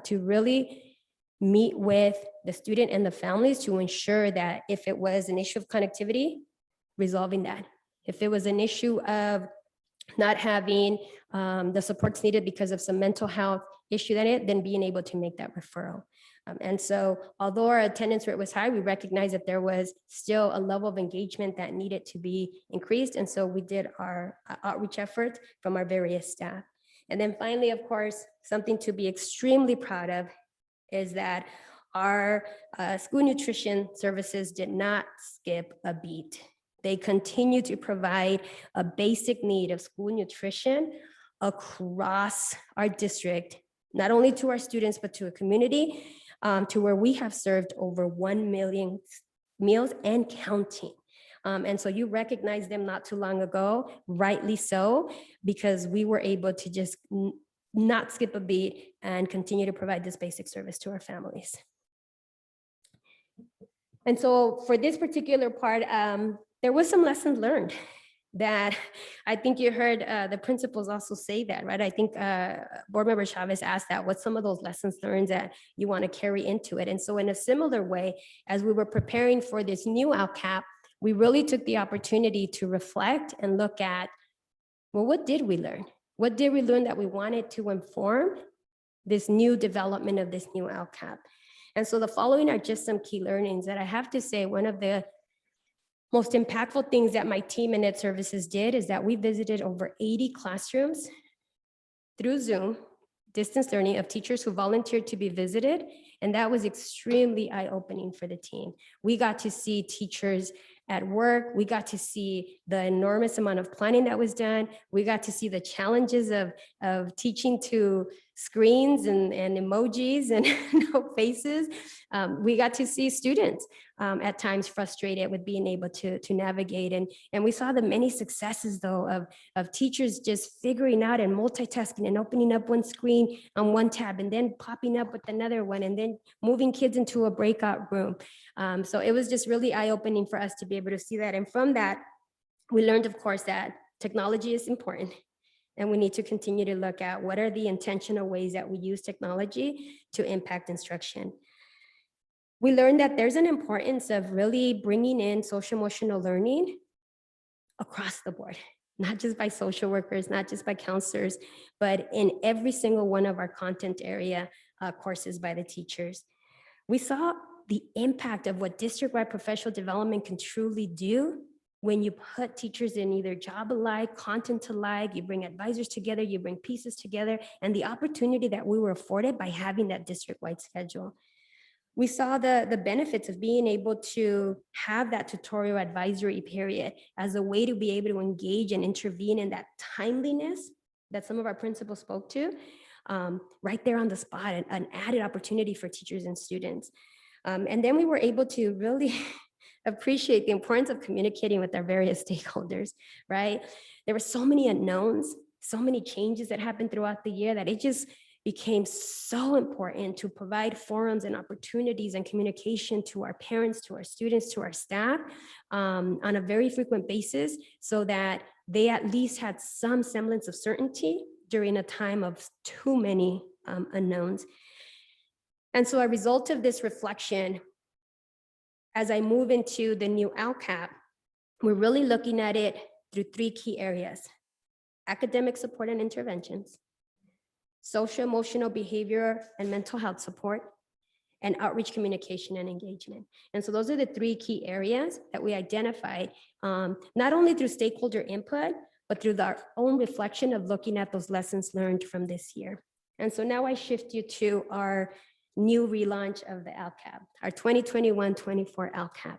Speaker 4: to really meet with the student and the families to ensure that if it was an issue of connectivity, resolving that. If it was an issue of not having the supports needed because of some mental health issue, then being able to make that referral. And so although our attendance rate was high, we recognized that there was still a level of engagement that needed to be increased. And so we did our outreach efforts from our various staff. And then finally, of course, something to be extremely proud of is that our school nutrition services did not skip a beat. They continue to provide a basic need of school nutrition across our district, not only to our students, but to a community, to where we have served over 1 million meals and counting. And so you recognize them not too long ago, rightly so, because we were able to just not skip a beat and continue to provide this basic service to our families. And so for this particular part, there was some lessons learned that I think you heard the principals also say that, right? I think Board Member Chavez asked that, what's some of those lessons learned that you want to carry into it? And so in a similar way, as we were preparing for this new LCAP, we really took the opportunity to reflect and look at, well, what did we learn? What did we learn that we wanted to inform this new development of this new LCAP? And so the following are just some key learnings that I have to say, one of the most impactful things that my team in Ed Services did is that we visited over 80 classrooms through Zoom, distance learning, of teachers who volunteered to be visited. And that was extremely eye-opening for the team. We got to see teachers at work. We got to see the enormous amount of planning that was done. We got to see the challenges of teaching to screens and emojis and no faces. We got to see students at times frustrated with being able to navigate. And we saw the many successes though of teachers just figuring out and multitasking and opening up one screen on one tab and then popping up with another one and then moving kids into a breakout room. So it was just really eye-opening for us to be able to see that. And from that, we learned, of course, that technology is important. And we need to continue to look at what are the intentional ways that we use technology to impact instruction. We learned that there's an importance of really bringing in social emotional learning across the board, not just by social workers, not just by counselors, but in every single one of our content area courses by the teachers. We saw the impact of what district-wide professional development can truly do when you put teachers in either job alike, content alike, you bring advisors together, you bring pieces together, and the opportunity that we were afforded by having that district-wide schedule. We saw the benefits of being able to have that tutorial advisory period as a way to be able to engage and intervene in that timeliness that some of our principals spoke to, right there on the spot, an added opportunity for teachers and students. And then we were able to really appreciate the importance of communicating with our various stakeholders, right? There were so many unknowns, so many changes that happened throughout the year that it just became so important to provide forums and opportunities and communication to our parents, to our students, to our staff on a very frequent basis so that they at least had some semblance of certainty during a time of too many unknowns. And so a result of this reflection, as I move into the new LCAP, we're really looking at it through three key areas: academic support and interventions, social, emotional, behavior, and mental health support, and outreach, communication, and engagement. And so those are the three key areas that we identified, not only through stakeholder input, but through our own reflection of looking at those lessons learned from this year. And so now I shift you to our new relaunch of the LCAP, our 2021-24 LCAP.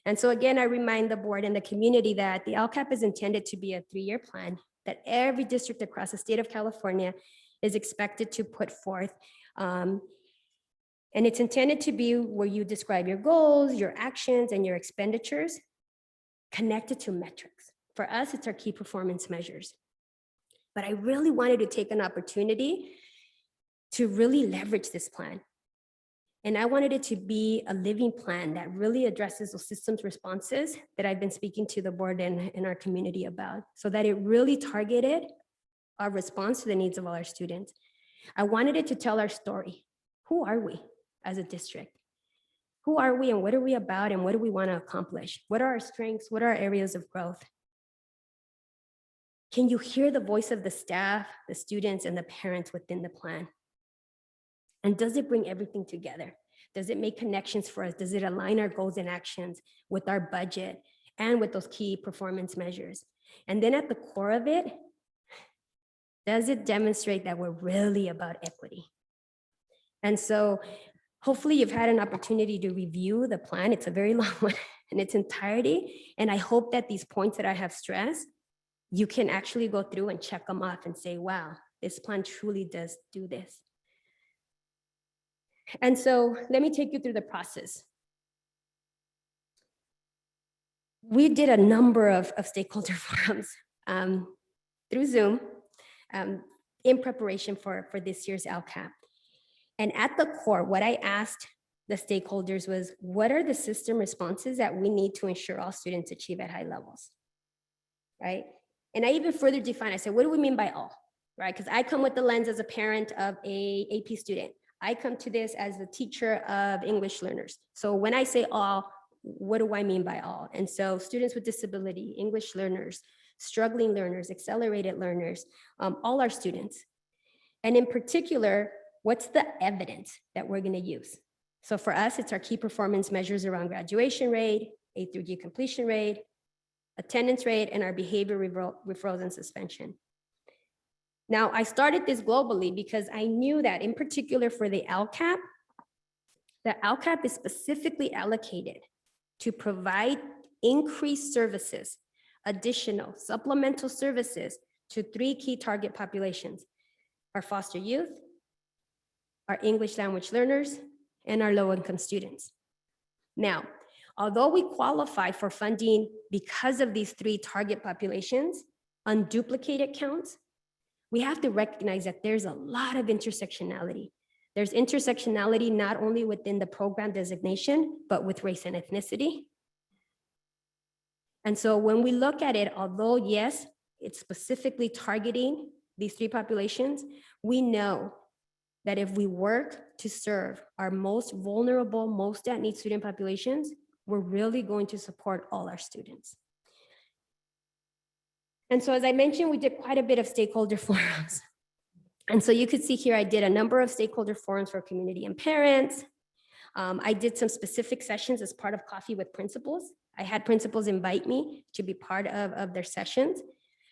Speaker 4: And so again, I remind the board and the community that the LCAP is intended to be a 3-year plan that every district across the state of California is expected to put forth. And it's intended to be where you describe your goals, your actions, and your expenditures connected to metrics. For us, it's our key performance measures. But I really wanted to take an opportunity to really leverage this plan. And I wanted it to be a living plan that really addresses those systems responses that I've been speaking to the board and our community about, so that it really targeted our response to the needs of all our students. I wanted it to tell our story. Who are we as a district? Who are we and what are we about and what do we want to accomplish? What are our strengths? What are our areas of growth? Can you hear the voice of the staff, the students, and the parents within the plan? And does it bring everything together? Does it make connections for us? Does it align our goals and actions with our budget and with those key performance measures? And then at the core of it, does it demonstrate that we're really about equity? And so hopefully you've had an opportunity to review the plan. It's a very long one in its entirety. And I hope that these points that I have stressed, you can actually go through and check them off and say, wow, this plan truly does do this. And so let me take you through the process. We did a number of stakeholder forums through Zoom in preparation for this year's LCAP. And at the core, what I asked the stakeholders was, what are the system responses that we need to ensure all students achieve at high levels, right? And I even further defined, I said, what do we mean by all, right? Because I come with the lens as a parent of a AP student. I come to this as a teacher of English learners. So when I say all, what do I mean by all? And so students with disability, English learners, struggling learners, accelerated learners, all our students. And in particular, what's the evidence that we're going to use? So for us, it's our key performance measures around graduation rate, A through D completion rate, attendance rate, and our behavior referrals and suspension. Now, I started this globally because I knew that in particular for the LCAP is specifically allocated to provide increased services, additional supplemental services to 3 key target populations: our foster youth, our English language learners, and our low-income students. Now, although we qualify for funding because of these 3 target populations, unduplicated counts, we have to recognize that there's a lot of intersectionality. There's intersectionality not only within the program designation, but with race and ethnicity. And so when we look at it, although yes, it's specifically targeting these three populations, we know that if we work to serve our most vulnerable, most at need student populations, we're really going to support all our students. And so as I mentioned, we did quite a bit of stakeholder forums. And so you could see here, I did a number of stakeholder forums for community and parents. I did some specific sessions as part of Coffee with Principals. I had principals invite me to be part of their sessions.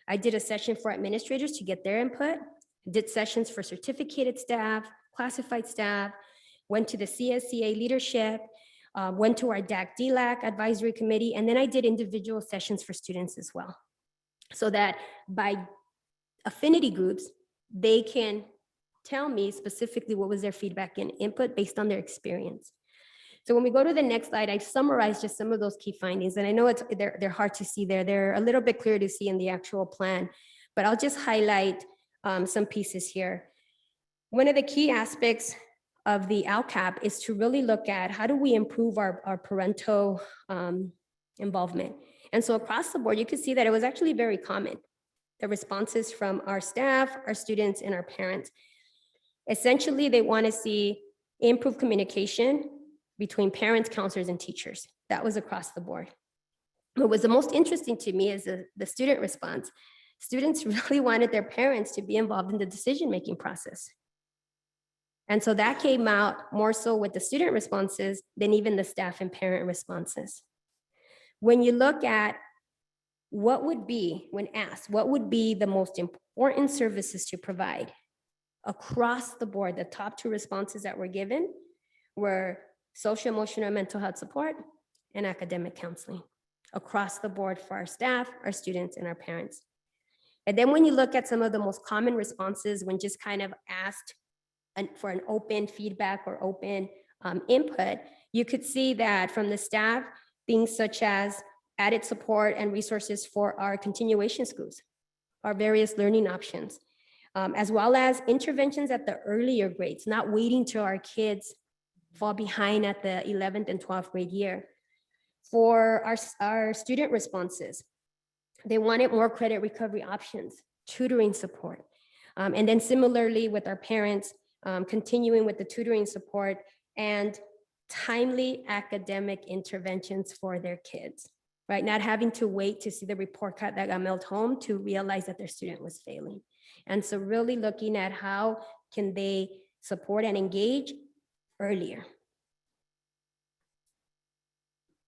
Speaker 4: I did a session for administrators to get their input, did sessions for certificated staff, classified staff, went to the CSCA leadership, went to our DAC-DLAC advisory committee, and then I did individual sessions for students as well. So that by affinity groups, they can tell me specifically what was their feedback and input based on their experience. So when we go to the next slide, I've summarized just some of those key findings, and I know they're hard to see there. They're a little bit clearer to see in the actual plan, but I'll just highlight some pieces here. One of the key aspects of the LCAP is to really look at how do we improve our parental involvement. And so across the board, you can see that it was actually very common. The responses from our staff, our students, and our parents. Essentially, they want to see improved communication between parents, counselors, and teachers. That was across the board. What was the most interesting to me is the student response. Students really wanted their parents to be involved in the decision-making process. And so that came out more so with the student responses than even the staff and parent responses. When you look at what would be, when asked, what would be the most important services to provide across the board, the top two responses that were given were social, emotional, and mental health support and academic counseling across the board for our staff, our students, and our parents. And then when you look at some of the most common responses when just kind of asked for an open feedback or open input, you could see that from the staff, things such as added support and resources for our continuation schools, our various learning options, as well as interventions at the earlier grades, not waiting till our kids fall behind at the 11th and 12th grade year. For our student responses, they wanted more credit recovery options, tutoring support. And then similarly with our parents, continuing with the tutoring support and timely academic interventions for their kids, right? Not having to wait to see the report card that got mailed home to realize that their student was failing. And so really looking at how can they support and engage earlier.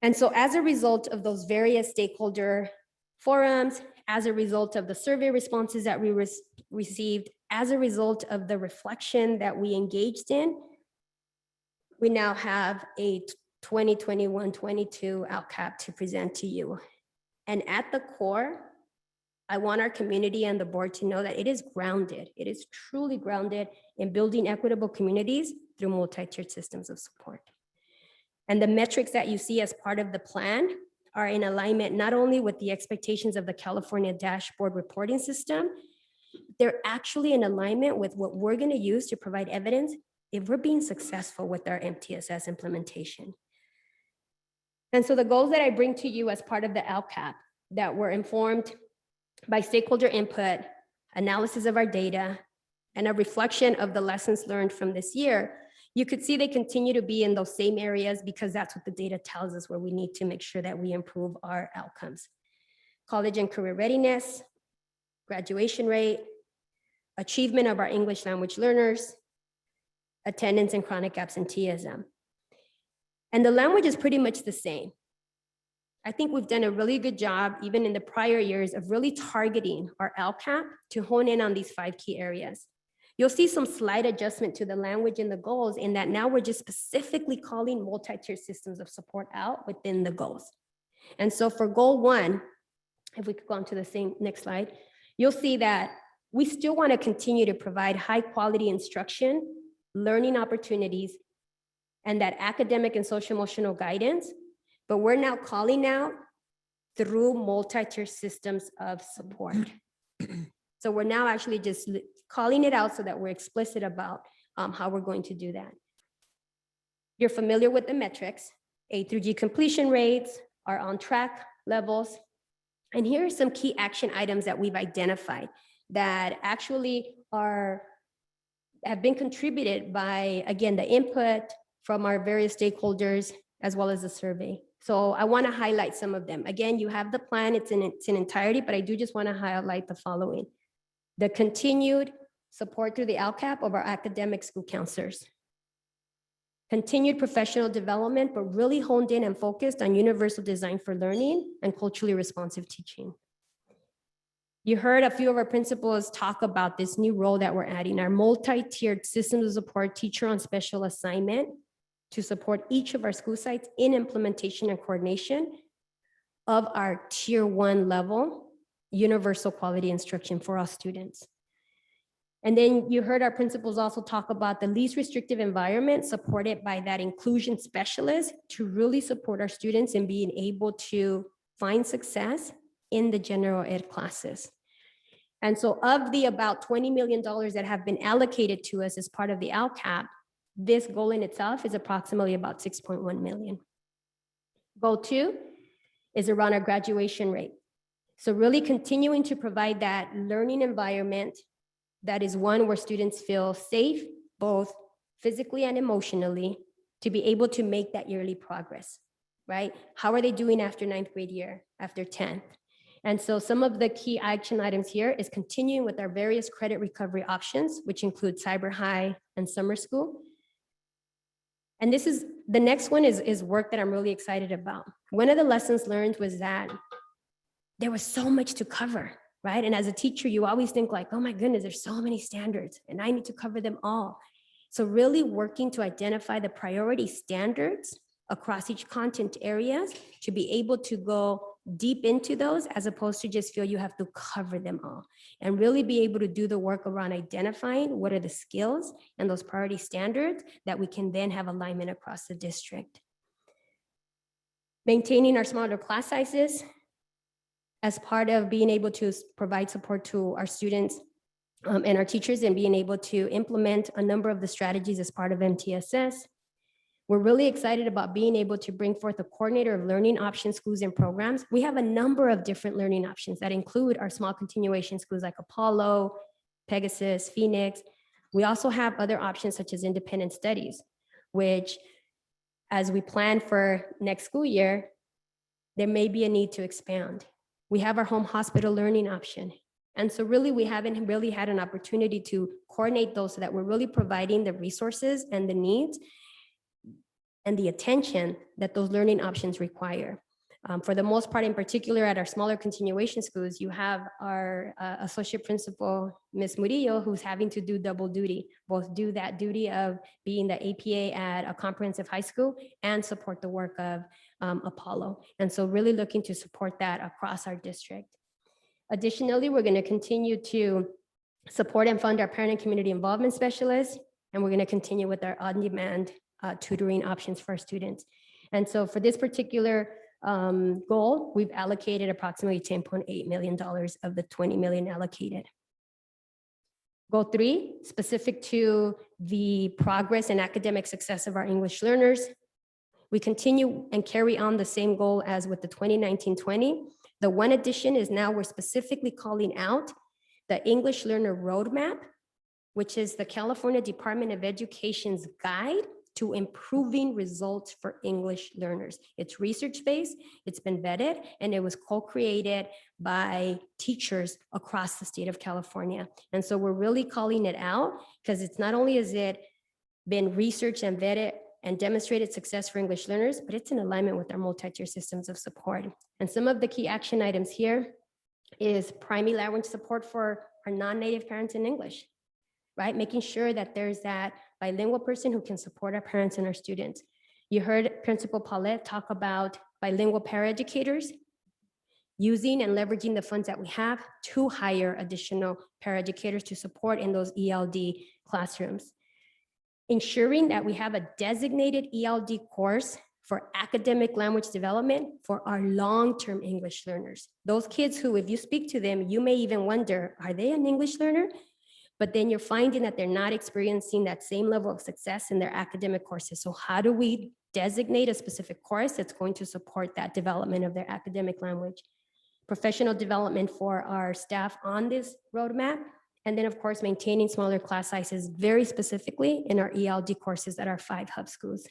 Speaker 4: And so as a result of those various stakeholder forums, as a result of the survey responses that we received, as a result of the reflection that we engaged in, we now have a 2021-22 LCAP to present to you. And at the core, I want our community and the board to know that it is grounded. It is truly grounded in building equitable communities through multi-tiered systems of support. And the metrics that you see as part of the plan are in alignment not only with the expectations of the California Dashboard Reporting System, they're actually in alignment with what we're going to use to provide evidence if we're being successful with our MTSS implementation. And so the goals that I bring to you as part of the LCAP that were informed by stakeholder input, analysis of our data, and a reflection of the lessons learned from this year, you could see they continue to be in those same areas because that's what the data tells us where we need to make sure that we improve our outcomes. College and career readiness, graduation rate, achievement of our English language learners, attendance and chronic absenteeism. And the language is pretty much the same. I think we've done a really good job, even in the prior years, of really targeting our LCAP to hone in on these 5 key areas. You'll see some slight adjustment to the language and the goals in that now we're just specifically calling multi-tier systems of support out within the goals. And so for goal 1, if we could go on to the next slide, you'll see that we still want to continue to provide high quality instruction, learning opportunities, and that academic and social emotional guidance, but we're now calling out through multi-tier systems of support. So we're now actually just calling it out so that we're explicit about how we're going to do that. You're familiar with the metrics. A through G completion rates, our on track levels, And here are some key action items that we've identified that actually have been contributed by, again, the input from our various stakeholders as well as the survey. So I want to highlight some of them. Again, you have the plan, it's in its entirety, but I do just want to highlight the following. The continued support through the LCAP of our academic school counselors. Continued professional development, but really honed in and focused on universal design for learning and culturally responsive teaching. You heard a few of our principals talk about this new role that we're adding, our multi-tiered systems of support teacher on special assignment to support each of our school sites in implementation and coordination of our tier 1 level universal quality instruction for all students. And then you heard our principals also talk about the least restrictive environment supported by that inclusion specialist to really support our students in being able to find success in the general ed classes. And so of the about $20 million that have been allocated to us as part of the LCAP, this goal in itself is approximately about 6.1 million. Goal 2 is around our graduation rate. So really continuing to provide that learning environment that is one where students feel safe, both physically and emotionally, to be able to make that yearly progress, right? How are they doing after 9th grade year, after 10th? And so some of the key action items here is continuing with our various credit recovery options, which include Cyber High and summer school. And this is, the next one is work that I'm really excited about. One of the lessons learned was that there was so much to cover, right? And as a teacher, you always think like, oh my goodness, there's so many standards and I need to cover them all. So really working to identify the priority standards across each content areas to be able to go deep into those as opposed to just feel you have to cover them all and really be able to do the work around identifying what are the skills and those priority standards that we can then have alignment across the district. Maintaining our smaller class sizes as part of being able to provide support to our students and our teachers and being able to implement a number of the strategies as part of MTSS. We're really excited about being able to bring forth a coordinator of learning options, schools, and programs. We have a number of different learning options that include our small continuation schools like Apollo, Pegasus, Phoenix. We also have other options such as independent studies, which as we plan for next school year, there may be a need to expand. We have our home hospital learning option. And so really, we haven't really had an opportunity to coordinate those so that we're really providing the resources and the needs and the attention that those learning options require. For the most part, in particular at our smaller continuation schools, you have our associate principal, Ms. Murillo, who's having to do double duty, both do that duty of being the APA at a comprehensive high school and support the work of Apollo. And so really looking to support that across our district. Additionally, we're going to continue to support and fund our parent and community involvement specialists, and we're going to continue with our on-demand tutoring options for our students. And so for this particular goal, we've allocated approximately $10.8 million of the 20 million allocated. Goal 3, specific to the progress and academic success of our English learners. We continue and carry on the same goal as with the 2019-20. The one addition is now we're specifically calling out the English Learner Roadmap, which is the California Department of Education's guide to improving results for English learners. It's research-based, it's been vetted, and it was co-created by teachers across the state of California. And so we're really calling it out because it's not only has it been researched and vetted and demonstrated success for English learners, but it's in alignment with our multi-tier systems of support. And some of the key action items here is primary language support for our non-native parents in English, right? Making sure that there's that bilingual person who can support our parents and our students. You heard Principal Paulette talk about bilingual paraeducators, using and leveraging the funds that we have to hire additional paraeducators to support in those ELD classrooms. Ensuring that we have a designated ELD course for academic language development for our long-term English learners. Those kids who, if you speak to them, you may even wonder, are they an English learner? But then you're finding that they're not experiencing that same level of success in their academic courses. So how do we designate a specific course that's going to support that development of their academic language? professional development for our staff on this roadmap, and then of course, maintaining smaller class sizes very specifically in our ELD courses at our 5 hub schools.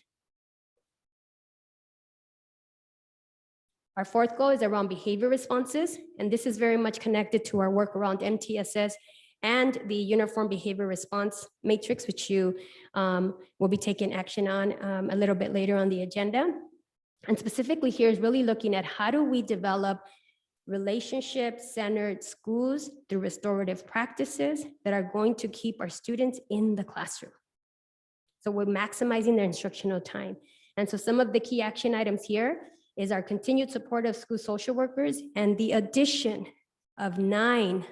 Speaker 4: Our fourth goal is around behavior responses, and this is very much connected to our work around MTSS and the Uniform Behavior Response Matrix, which you will be taking action on a little bit later on the agenda. And specifically here is really looking at how do we develop relationship-centered schools through restorative practices that are going to keep our students in the classroom. So we're maximizing their instructional time. And so some of the key action items here is our continued support of school social workers and the addition of 9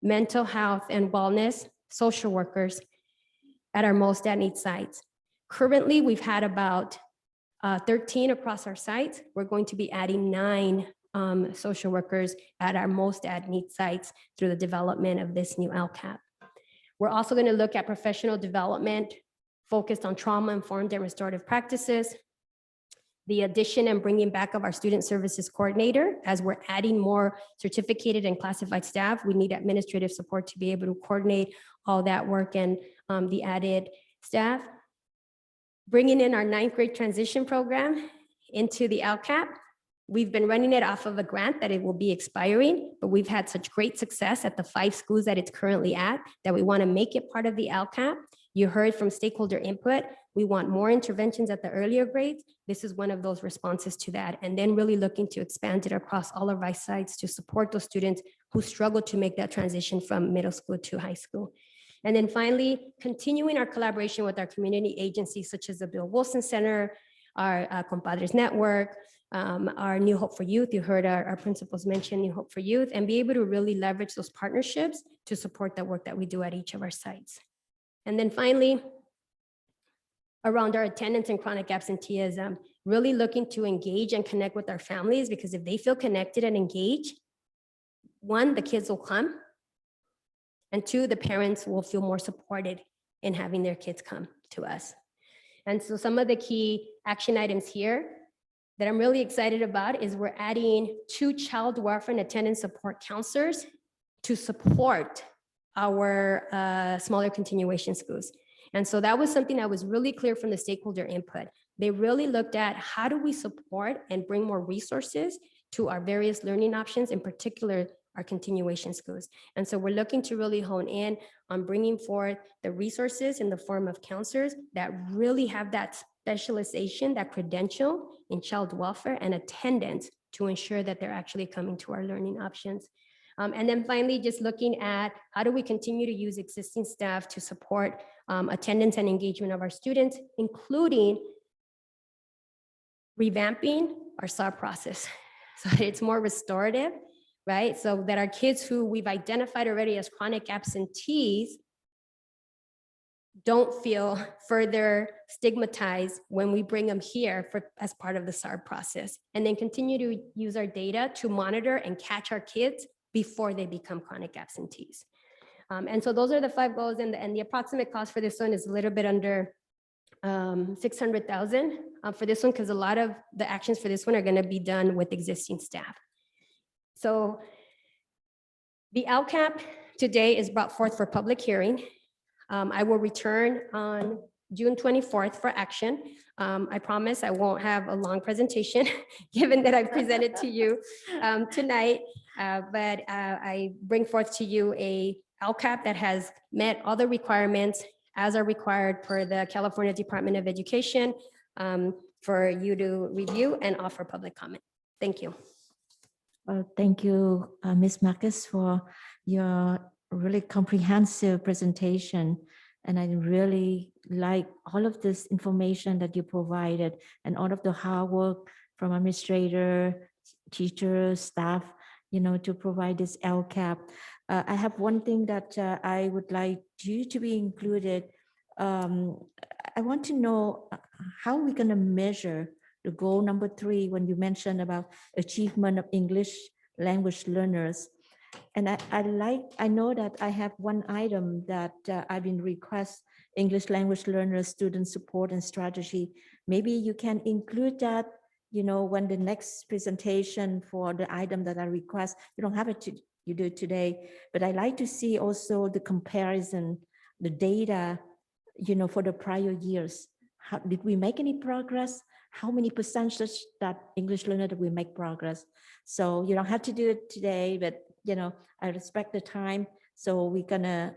Speaker 4: mental health and wellness social workers at our most at need sites. Currently, we've had about 13 across our sites. We're going to be adding 9 social workers at our most at need sites through the development of this new LCAP. We're also going to look at professional development focused on trauma-informed and restorative practices, the addition and bringing back of our student services coordinator. As we're adding more certificated and classified staff, we need administrative support to be able to coordinate all that work and the added staff. Bringing in our 9th grade transition program into the LCAP. We've been running it off of a grant that it will be expiring, but we've had such great success at the 5 schools that it's currently at that we want to make it part of the LCAP. You heard from stakeholder input. We want more interventions at the earlier grades. This is one of those responses to that. And then really looking to expand it across all of our sites to support those students who struggle to make that transition from middle school to high school. And then finally, continuing our collaboration with our community agencies, such as the Bill Wilson Center, our Compadres Network, our New Hope for Youth. You heard our principals mention New Hope for Youth, and be able to really leverage those partnerships to support the work that we do at each of our sites. And then finally, around our attendance and chronic absenteeism, really looking to engage and connect with our families, because if they feel connected and engaged, 1, the kids will come, and 2, the parents will feel more supported in having their kids come to us. And so some of the key action items here that I'm really excited about is we're adding 2 child welfare and attendance support counselors to support our smaller continuation schools. And so that was something that was really clear from the stakeholder input. They really looked at how do we support and bring more resources to our various learning options, in particular, our continuation schools. And so we're looking to really hone in on bringing forth the resources in the form of counselors that really have that specialization, that credential in child welfare and attendance to ensure that they're actually coming to our learning options. And then finally, just looking at how do we continue to use existing staff to support attendance and engagement of our students, including revamping our SAR process so that it's more restorative, right? So that our kids who we've identified already as chronic absentees don't feel further stigmatized when we bring them here as part of the SAR process, and then continue to use our data to monitor and catch our kids before they become chronic absentees. And so those are the 5 goals, and the approximate cost for this one is a little bit under 600,000 for this one, because a lot of the actions for this one are going to be done with existing staff. So the LCAP today is brought forth for public hearing. I will return on June 24th for action. I promise I won't have a long presentation, given that I presented to you tonight, but I bring forth to you a LCAP that has met all the requirements as are required per the California Department of Education for you to review and offer public comment. Thank you.
Speaker 13: Well, thank you, Ms. Marcus, for your really comprehensive presentation. And I really like all of this information that you provided and all of the hard work from administrator, teachers, staff, to provide this LCAP. I have one thing that I would like you to be included. I want to know how we're going to measure the goal number 3 when you mentioned about achievement of English language learners. And I know that I have one item that I've been request English language learners student support and strategy. Maybe you can include that
Speaker 1: when the next presentation for the item that I request, you don't have it to, you do it today, but I like to see also the comparison, the data, for the prior years. How did we make any progress? How many percentage that English learner that we make progress? So you don't have to do it today, but I respect the time. So we're gonna,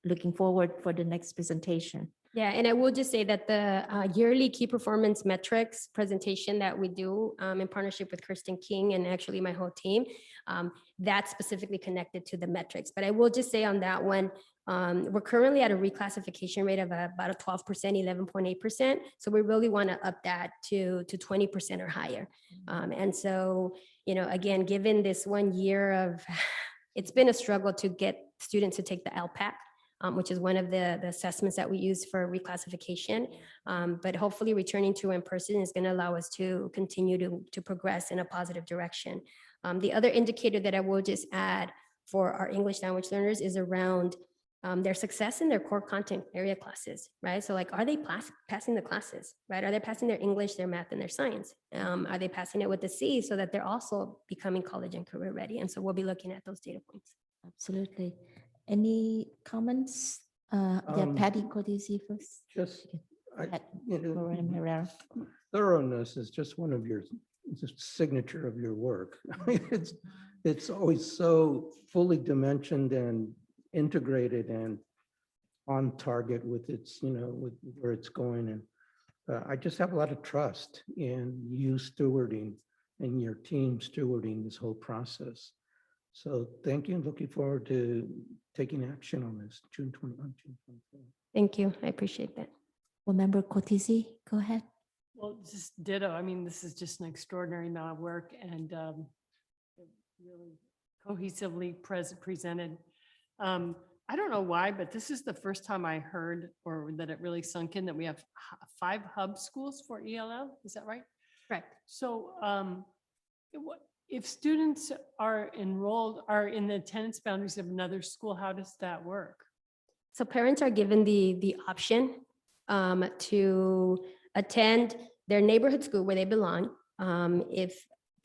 Speaker 1: looking forward for the next presentation.
Speaker 4: Yeah, and I will just say that the yearly key performance metrics presentation that we do in partnership with Kirsten King and actually my whole team, that's specifically connected to the metrics. But I will just say on that one, we're currently at a reclassification rate of about a 12%, 11.8%. So we really want to up that to 20% or higher. And so, again, given this 1 year of, it's been a struggle to get students to take the LPAC. Which is one of the assessments that we use for reclassification. But hopefully returning to in-person is going to allow us to continue to progress in a positive direction. The other indicator that I will just add for our English language learners is around their success in their core content area classes, right? So like, are they passing the classes, right? Are they passing their English, their math, and their science? Are they passing it with a C so that they're also becoming college and career ready? And so we'll be looking at those data points.
Speaker 1: Absolutely. Any comments? Yeah, Patty Codisi first.
Speaker 7: Just,
Speaker 1: Lorraine Herrera.
Speaker 7: thoroughness is just one of your, it's a signature of your work. It's always so fully dimensioned and integrated and on target with its, with where it's going. And I just have a lot of trust in you stewarding and your team stewarding this whole process. So thank you, and looking forward to taking action on this June 21, June 24.
Speaker 4: Thank you. I appreciate that.
Speaker 1: Well, Member Cotisi, go ahead.
Speaker 5: Well, just ditto. I mean, this is just an extraordinary amount of work and really cohesively presented. I don't know why, but this is the first time I heard or that it really sunk in that we have 5 hub schools for ELL. Is that right?
Speaker 4: Correct.
Speaker 5: So if students are enrolled, are in the attendance boundaries of another school, how does that work?
Speaker 4: So parents are given the option to attend their neighborhood school where they belong. Even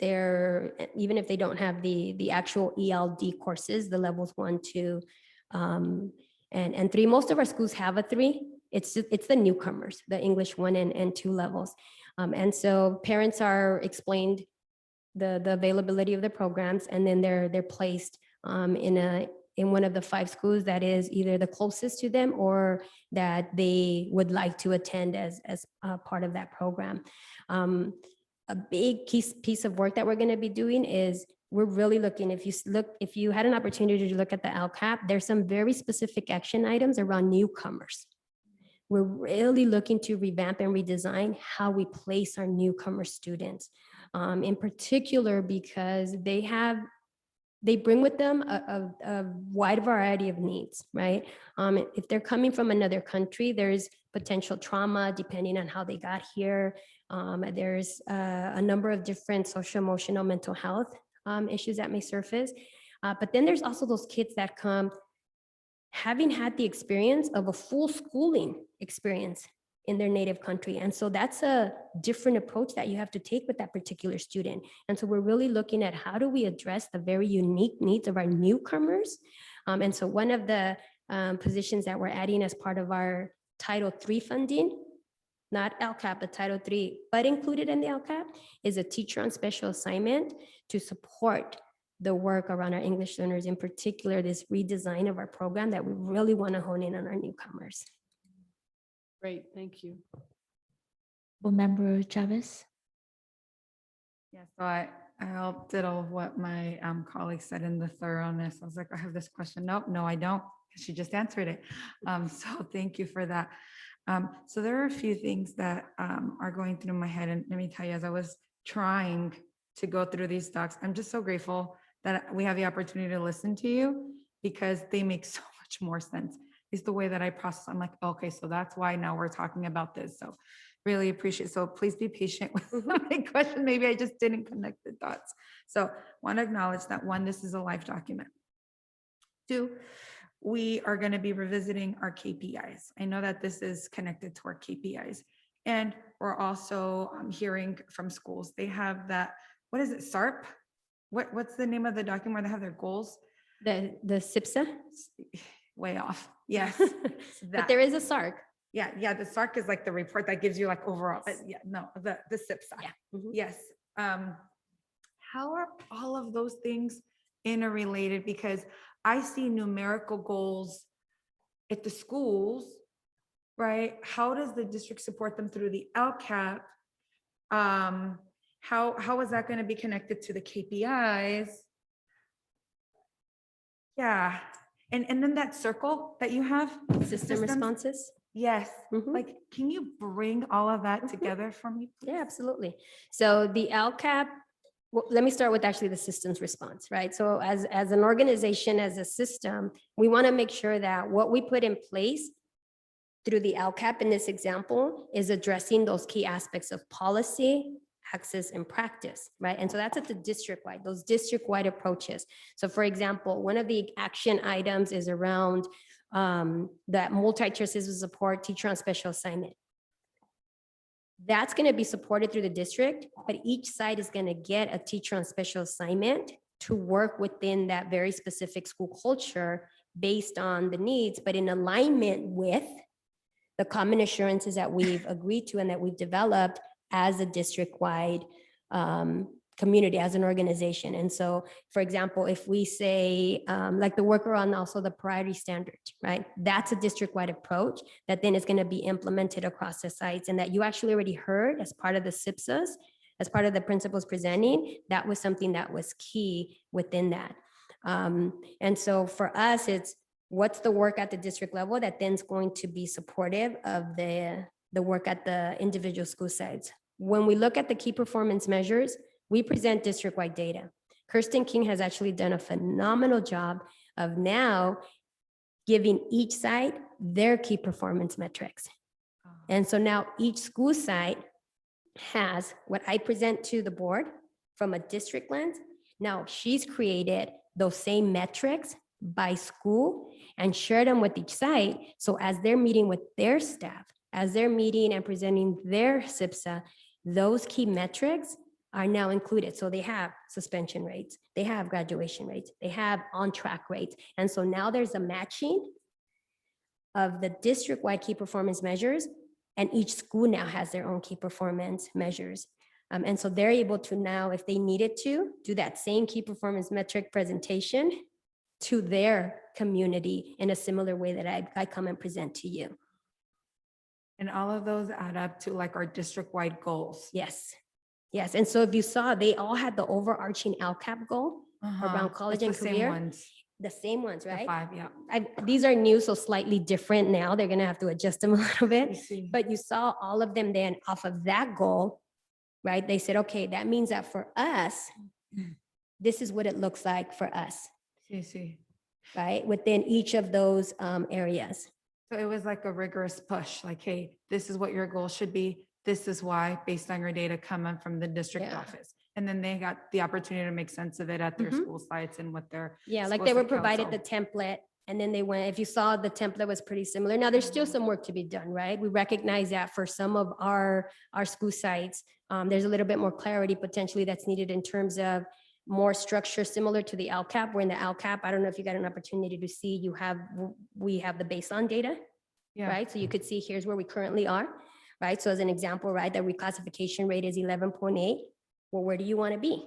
Speaker 4: if they don't have the actual ELD courses, the levels 1, 2, and 3. Most of our schools have a 3. It's the newcomers, the English 1 and 2 levels. And so parents are explained the availability of the programs, and then they're placed in one of the 5 schools that is either the closest to them or that they would like to attend as part of that program. A big piece of work that we're going to be doing is we're really looking, if you had an opportunity to look at the LCAP, there's some very specific action items around newcomers. We're really looking to revamp and redesign how we place our newcomer students. In particular, because they bring with them a wide variety of needs, right? If they're coming from another country, there's potential trauma depending on how they got here. There's a number of different social, emotional, mental health issues that may surface. But then there's also those kids that come having had the experience of a full schooling experience in their native country. And so that's a different approach that you have to take with that particular student. And so we're really looking at how do we address the very unique needs of our newcomers. And so one of the positions that we're adding as part of our Title III funding, not LCAP, but Title III, but included in the LCAP, is a teacher on special assignment to support the work around our English learners, in particular, this redesign of our program that we really want to hone in on our newcomers.
Speaker 5: Great, thank you.
Speaker 1: Board Member Chavez.
Speaker 9: Yeah, so I'll ditto what my colleague said in the thoroughness. I was like, I have this question. Nope, no, I don't. She just answered it. So thank you for that. So there are a few things that are going through my head. And let me tell you, as I was trying to go through these docs, I'm just so grateful that we have the opportunity to listen to you because they make so much more sense. It's the way that I process. I'm like, okay, so that's why now we're talking about this. So really appreciate it. So please be patient with my question. Maybe I just didn't connect the dots. So want to acknowledge that 1, this is a live document. 2, we are going to be revisiting our KPIs. I know that this is connected to our KPIs. And we're also hearing from schools, they have that, what is it, SARP? What's the name of the document where they have their goals?
Speaker 4: The SIPSA,
Speaker 9: Way off. Yes.
Speaker 4: but there is a SARC.
Speaker 9: Yeah, the SARC is like the report that gives you like overall,
Speaker 4: Yes.
Speaker 9: yeah, no, the SIPSA.
Speaker 4: Yeah. Mhm.
Speaker 9: Yes. How are all of those things interrelated? Because I see numerical goals at the schools, right? How does the district support them through the LCAP? How is that going to be connected to the KPIs? Yeah. And then that circle that you have.
Speaker 4: System
Speaker 9: systems,
Speaker 4: responses.
Speaker 9: Yes.
Speaker 4: Mhm.
Speaker 9: Like, can you bring all of that
Speaker 4: Mhm.
Speaker 9: together for me?
Speaker 4: Yeah, absolutely. So the LCAP, well, let me start with actually the systems response, right? So as an organization, as a system, we want to make sure that what we put in place through the LCAP in this example is addressing those key aspects of policy, access, and practice, right? And so that's at the district-wide, those district-wide approaches. So for example, one of the action items is around that multi-tier system support teacher on special assignment. That's going to be supported through the district, but each site is going to get a teacher on special assignment to work within that very specific school culture based on the needs, but in alignment with the common assurances that we've agreed to and that we've developed as a district-wide community, as an organization. And so, for example, if we say, like the worker on also the priority standard, right? That's a district-wide approach that then is going to be implemented across the sites, and that you actually already heard as part of the SIPSAs, as part of the principals presenting, that was something that was key within that. And so for us, it's what's the work at the district level that then is going to be supportive of the work at the individual school sites. When we look at the key performance measures, we present district-wide data. Kirsten King has actually done a phenomenal job of now giving each site their key performance metrics. And so now each school site has what I present to the board from a district lens. Now she's created those same metrics by school and shared them with each site. So as they're meeting with their staff, as they're meeting and presenting their SIPSA, those key metrics are now included. So they have suspension rates, they have graduation rates, they have on-track rates. And so now there's a matching of the district-wide key performance measures, and each school now has their own key performance measures. And so they're able to now, if they needed to, do that same key performance metric presentation to their community in a similar way that I come and present to you.
Speaker 9: And all of those add up to like our district-wide goals.
Speaker 4: Yes. Yes. And so if you saw, they all had the overarching LCAP goal around college and
Speaker 9: It's the same
Speaker 4: career.
Speaker 9: ones,
Speaker 4: The same ones,
Speaker 9: the
Speaker 4: right?
Speaker 9: 5, yeah.
Speaker 4: These are new, so slightly different now. They're going to have to adjust them a little
Speaker 9: I
Speaker 4: bit.
Speaker 9: see.
Speaker 4: But you saw all of them then off of that goal, right? They said, okay, that means that for us, this is what it looks like for us,
Speaker 9: See.
Speaker 4: right? Within each of those areas.
Speaker 9: So it was like a rigorous push, like, hey, this is what your goal should be. This is why, based on your data coming from the district
Speaker 4: Yeah.
Speaker 9: office. And then they got the opportunity to make sense of it at their
Speaker 4: Mhm.
Speaker 9: school sites and what their.
Speaker 4: Yeah, like
Speaker 9: schools
Speaker 4: they were
Speaker 9: and
Speaker 4: provided the
Speaker 9: council.
Speaker 4: template and then they went, if you saw the template was pretty similar. Now, there's still some work to be done, right? We recognize that for some of our school sites, there's a little bit more clarity potentially that's needed in terms of more structure similar to the LCAP, where in the LCAP, I don't know if you got an opportunity to see, we have the baseline data,
Speaker 9: Yeah.
Speaker 4: right? So you could see here's where we currently are, right? So as an example, right, the reclassification rate is 11.8. Well, where do you want to be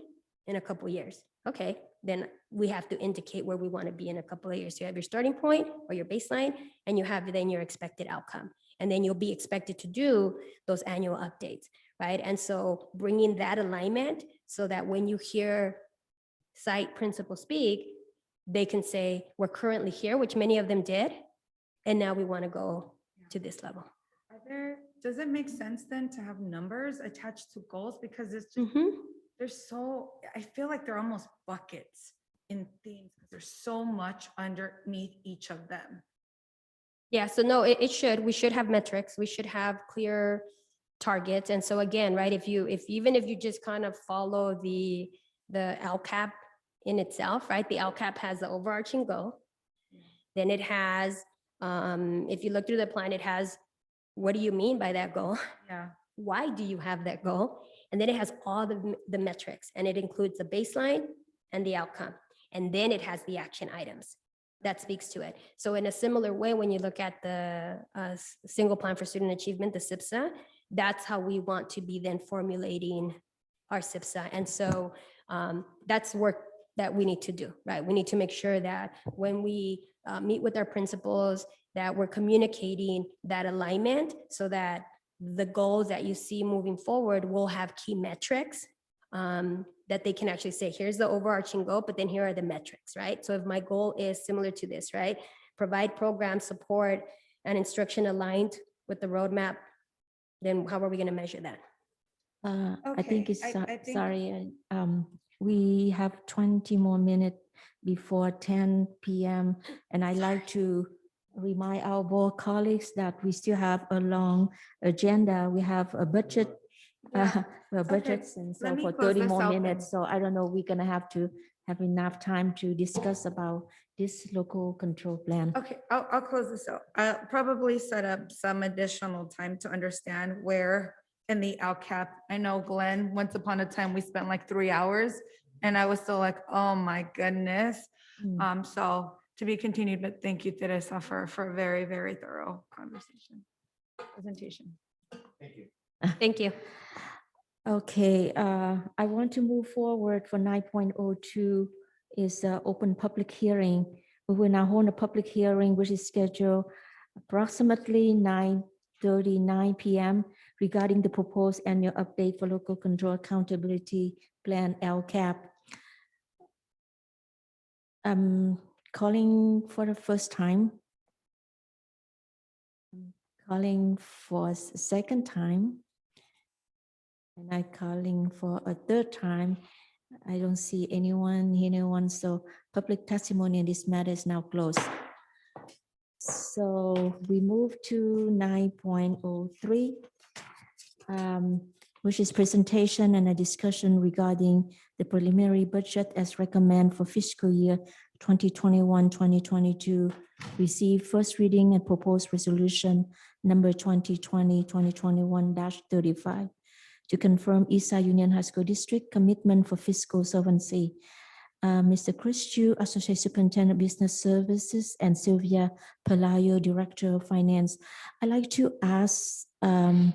Speaker 4: in a couple of years? Okay, then we have to indicate where we want to be in a couple of years. So you have your starting point or your baseline, and you have then your expected outcome. And then you'll be expected to do those annual updates, right? And so bringing that alignment so that when you hear site principals speak, they can say, we're currently here, which many of them did, and now we want to go to this level.
Speaker 9: Does it make sense then to have numbers attached to goals? Because it's just, I feel like they're almost buckets in themes, because there's so much underneath each of them.
Speaker 4: Yeah, so no, we should have metrics. We should have clear targets. And so again, right, even if you just kind of follow the LCAP in itself, right? The LCAP has the overarching goal. Then it has, if you look through the plan, it has what do you mean by that goal?
Speaker 9: Yeah.
Speaker 4: Why do you have that goal? And then it has all the metrics, and it includes the baseline and the outcome. And then it has the action items that speaks to it. So in a similar way, when you look at the single plan for student achievement, the SIPSA, that's how we want to be then formulating our SIPSA. And so that's work that we need to do, right? We need to make sure that when we meet with our principals, that we're communicating that alignment so that the goals that you see moving forward will have key metrics that they can actually say, here's the overarching goal, but then here are the metrics, right? So if my goal is similar to this, right? Provide program support and instruction aligned with the roadmap, then how are we going to measure that?
Speaker 13: I think
Speaker 9: Okay,
Speaker 13: it's,
Speaker 9: I think-
Speaker 13: sorry, we have 20 more minutes before 10 p.m. And I like to remind our board colleagues that we still have a long agenda. We have a budget,
Speaker 9: Yeah.
Speaker 13: budgets and so
Speaker 9: let me
Speaker 13: for
Speaker 9: close
Speaker 13: 30
Speaker 9: this
Speaker 13: more
Speaker 9: out
Speaker 13: minutes. So I don't know, we're gonna have to have enough time to discuss about this local control plan.
Speaker 9: Okay, I'll close this out. I'll probably set up some additional time to understand where in the LCAP. I know Glenn, once upon a time, we spent like 3 hours and I was still like, oh my goodness.
Speaker 13: Mm.
Speaker 9: So to be continued, but thank you, Teresa, for a very, very thorough presentation.
Speaker 4: Thank you.
Speaker 13: Okay, I want to move forward for 9.02 is open public hearing. We will now hold a public hearing which is scheduled approximately 9:39 p.m. regarding the proposed annual update for local control accountability plan LCAP. I'm calling for the first time. I'm calling for a second time. And I'm calling for a third time. I don't see anyone, so public testimony in this matter is now closed. So we move to 9.03, which is presentation and a discussion regarding the preliminary budget as recommended for fiscal year 2021-2022, received first reading and proposed resolution number 2020-2021-35. To confirm Eastside Union High School District commitment for fiscal solvency. Mr. Chris Chu, Associate Superintendent of Business Services, and Sylvia Pelayo, Director of Finance. I'd like to ask Mr.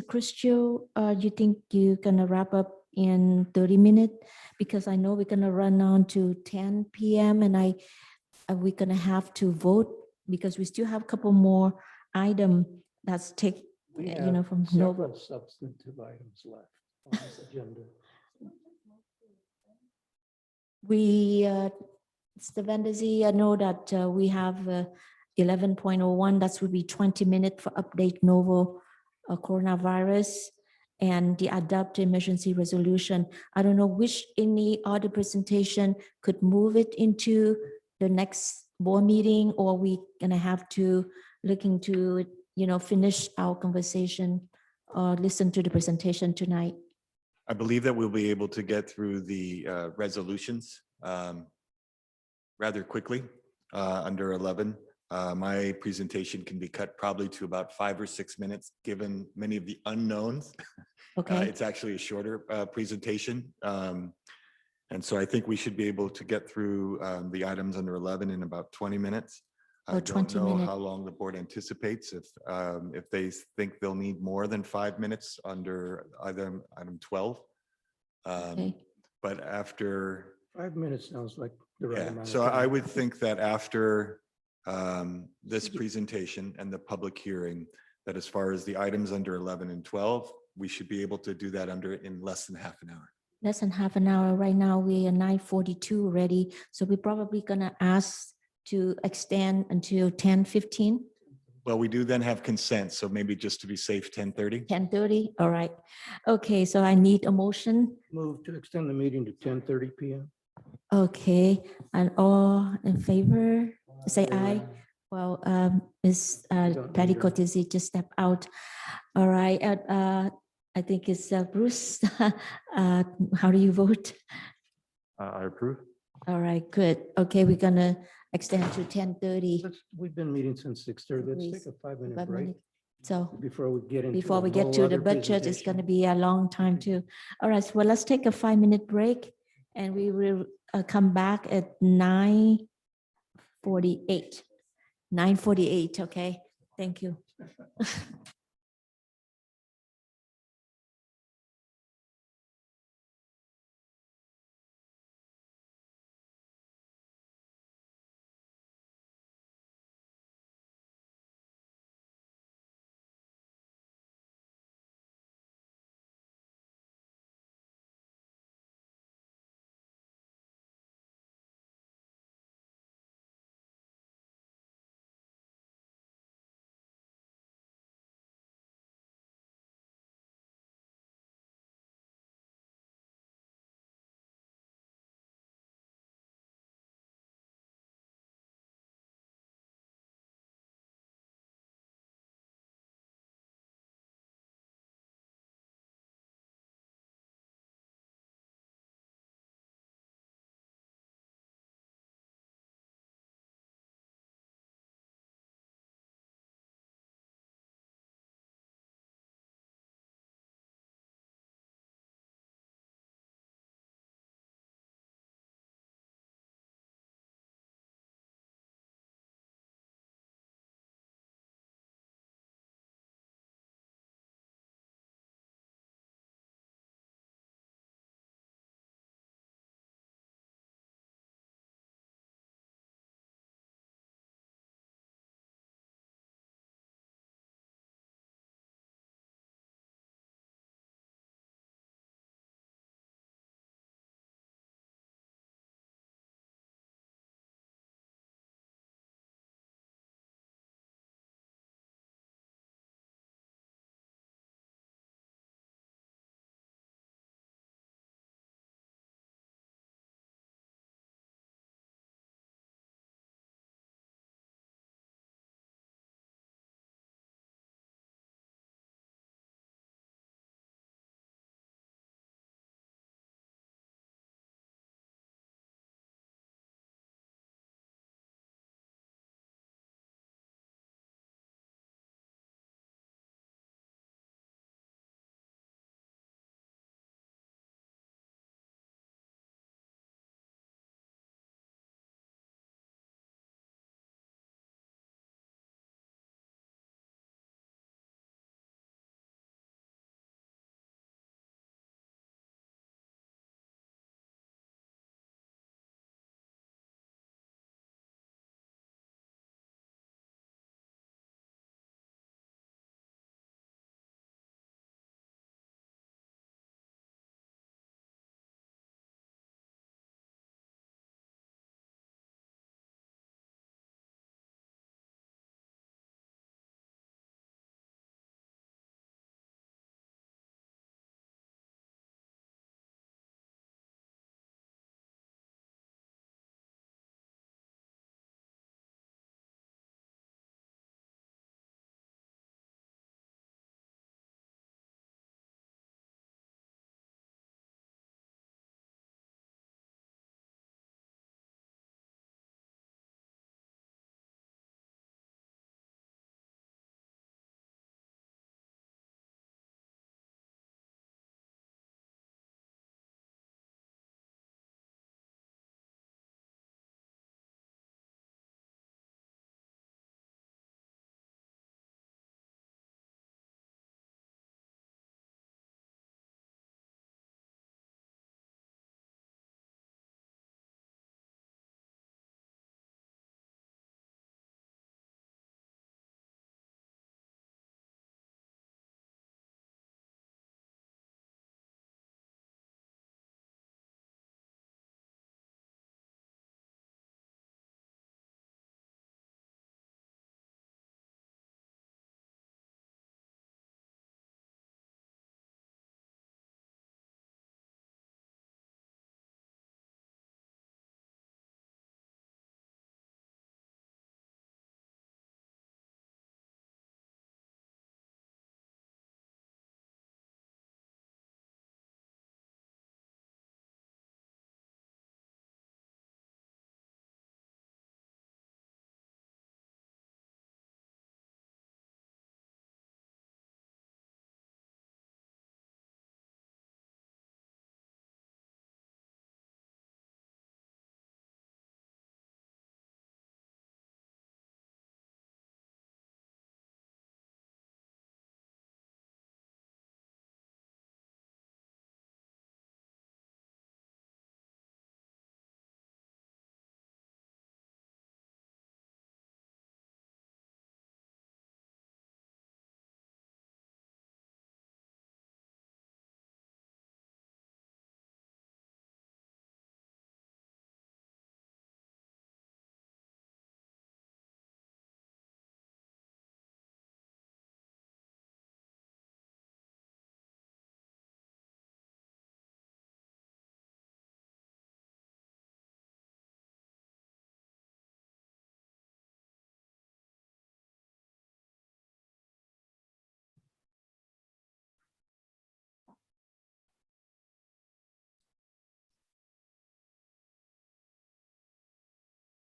Speaker 13: Chris Chu, you think you're gonna wrap up in 30 minutes? Because I know we're gonna run on to 10 p.m. and we're gonna have to vote because we still have a couple more items that's take.
Speaker 7: We
Speaker 13: You
Speaker 7: have
Speaker 13: know, from Nova.
Speaker 7: several substantive items left on this agenda.
Speaker 13: We, Mr. Vandezi, I know that we have 11.01, that would be 20 minutes for update novel coronavirus and the adopt emergency resolution. I don't know which any other presentation could move it into the next board meeting, or we gonna have to look into it, finish our conversation or listen to the presentation tonight.
Speaker 3: I believe that we'll be able to get through the resolutions rather quickly under 11. My presentation can be cut probably to about 5 or 6 minutes, given many of the unknowns.
Speaker 13: Okay.
Speaker 3: It's actually a shorter presentation. And so I think we should be able to get through the items under 11 in about 20 minutes. I don't
Speaker 13: 20
Speaker 3: know
Speaker 13: minutes.
Speaker 3: how long the board anticipates, if they think they'll need more than 5 minutes under item 12.
Speaker 13: Okay.
Speaker 3: But after,
Speaker 7: 5 minutes sounds like the right
Speaker 3: yeah,
Speaker 7: amount of
Speaker 3: so I
Speaker 7: time.
Speaker 3: would think that after this presentation and the public hearing, that as far as the items under 11 and 12, we should be able to do that in less than half an hour.
Speaker 13: Less than half an hour. Right now, we are 9:42 already. So we're probably gonna ask to extend until 10:15,
Speaker 3: Well, we do then have consent, so maybe just to be safe, 10:30.
Speaker 13: 10:30. All right. Okay, so I need a motion.
Speaker 7: Move to extend the meeting to 10:30 p.m.
Speaker 13: Okay, and all in favor, say aye. Well, Ms.
Speaker 7: don't
Speaker 13: Patty
Speaker 7: need her.
Speaker 13: Cortese just stepped out. All right, I think it's Bruce. How do you vote?
Speaker 6: I approve.
Speaker 13: All right, good. Okay, we're gonna
Speaker 1: extend to 10:30.
Speaker 7: We've been meeting since 6:30. Let's
Speaker 1: Please.
Speaker 7: take a 5-minute
Speaker 1: 5
Speaker 7: break
Speaker 1: minutes. So
Speaker 7: before we get into.
Speaker 1: before
Speaker 7: a
Speaker 1: we get
Speaker 7: whole
Speaker 1: to the
Speaker 7: other
Speaker 1: budget, it's going to
Speaker 7: presentation.
Speaker 1: be a long time too. All right, well, let's take a 5-minute break and we will come back at 9:48. 9:48, okay? Thank you.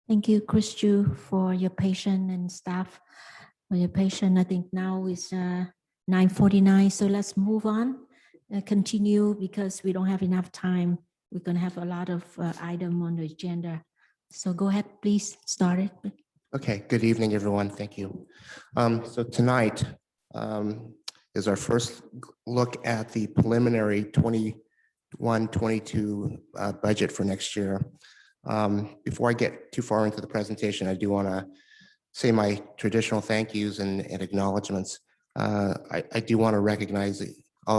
Speaker 13: Thank you, Chris Chu, for your patience and staff for your patience. I think now is 9:49, so let's move on. Continue because we don't have enough time. We're going to have a lot of item on the agenda. So go ahead, please start it.
Speaker 10: Okay, good evening, everyone. Thank you. So tonight is our first look at the preliminary 21-22 budget for next year. Before I get too far into the presentation, I do want to say my traditional thank yous and acknowledgements. I do want to recognize,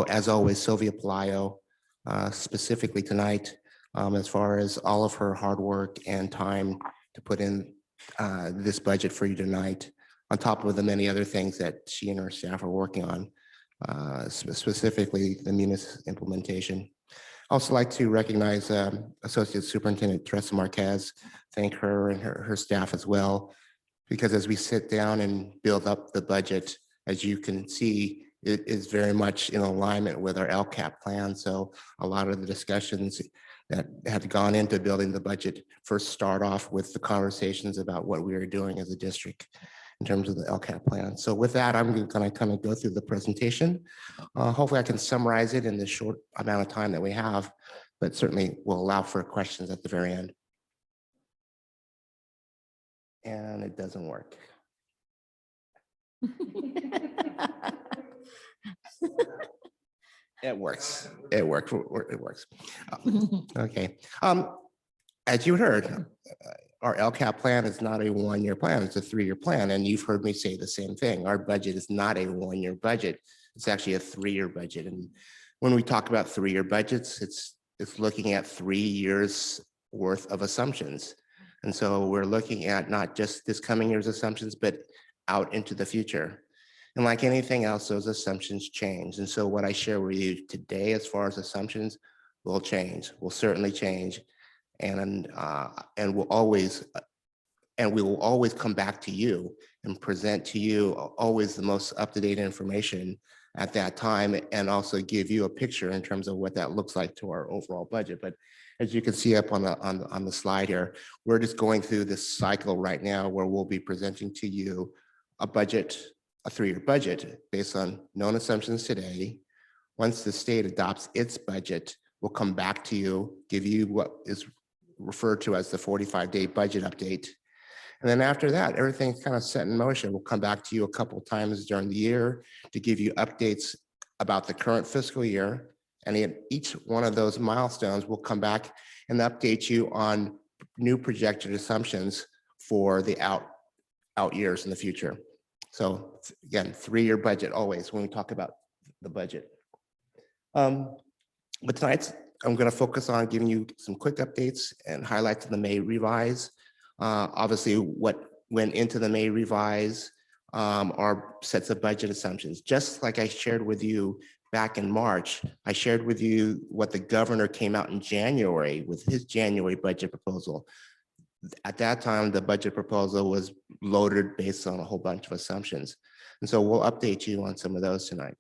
Speaker 10: as always, Sylvia Palaio, specifically tonight, as far as all of her hard work and time to put in this budget for you tonight, on top of the many other things that she and her staff are working on, specifically the Munis implementation. I also like to recognize Associate Superintendent Teresa Marquez, thank her and her staff as well, because as we sit down and build up the budget, as you can see, it is very much in alignment with our LCAP plan. So a lot of the discussions that have gone into building the budget first start off with the conversations about what we are doing as a district in terms of the LCAP plan. So with that, I'm going to kind of go through the presentation. Hopefully I can summarize it in the short amount of time that we have, but certainly will allow for questions at the very end. And it doesn't work. It works. It works. It works. Okay. As you heard, our LCAP plan is not a one-year plan. It's a 3-year plan. And you've heard me say the same thing. Our budget is not a one-year budget. It's actually a 3-year budget. And when we talk about 3-year budgets, it's looking at 3 years worth of assumptions. And so we're looking at not just this coming year's assumptions, but out into the future. And like anything else, those assumptions change. And so what I share with you today, as far as assumptions, will change, will certainly change. And we will always come back to you and present to you always the most up-to-date information at that time, and also give you a picture in terms of what that looks like to our overall budget. But as you can see up on the slide here, we're just going through this cycle right now where we'll be presenting to you a budget, a 3-year budget based on known assumptions today. Once the state adopts its budget, we'll come back to you, give you what is referred to as the 45-day budget update. And then after that, everything's kind of set in motion. We'll come back to you a couple of times during the year to give you updates about the current fiscal year. And in each one of those milestones, we'll come back and update you on new projected assumptions for the out years in the future. So again, 3-year budget always when we talk about the budget. But tonight, I'm going to focus on giving you some quick updates and highlights of the May revise. Obviously, what went into the May revise are sets of budget assumptions. Just like I shared with you back in March, I shared with you what the governor came out in January with his January budget proposal. At that time, the budget proposal was loaded based on a whole bunch of assumptions. And so we'll update you on some of those tonight.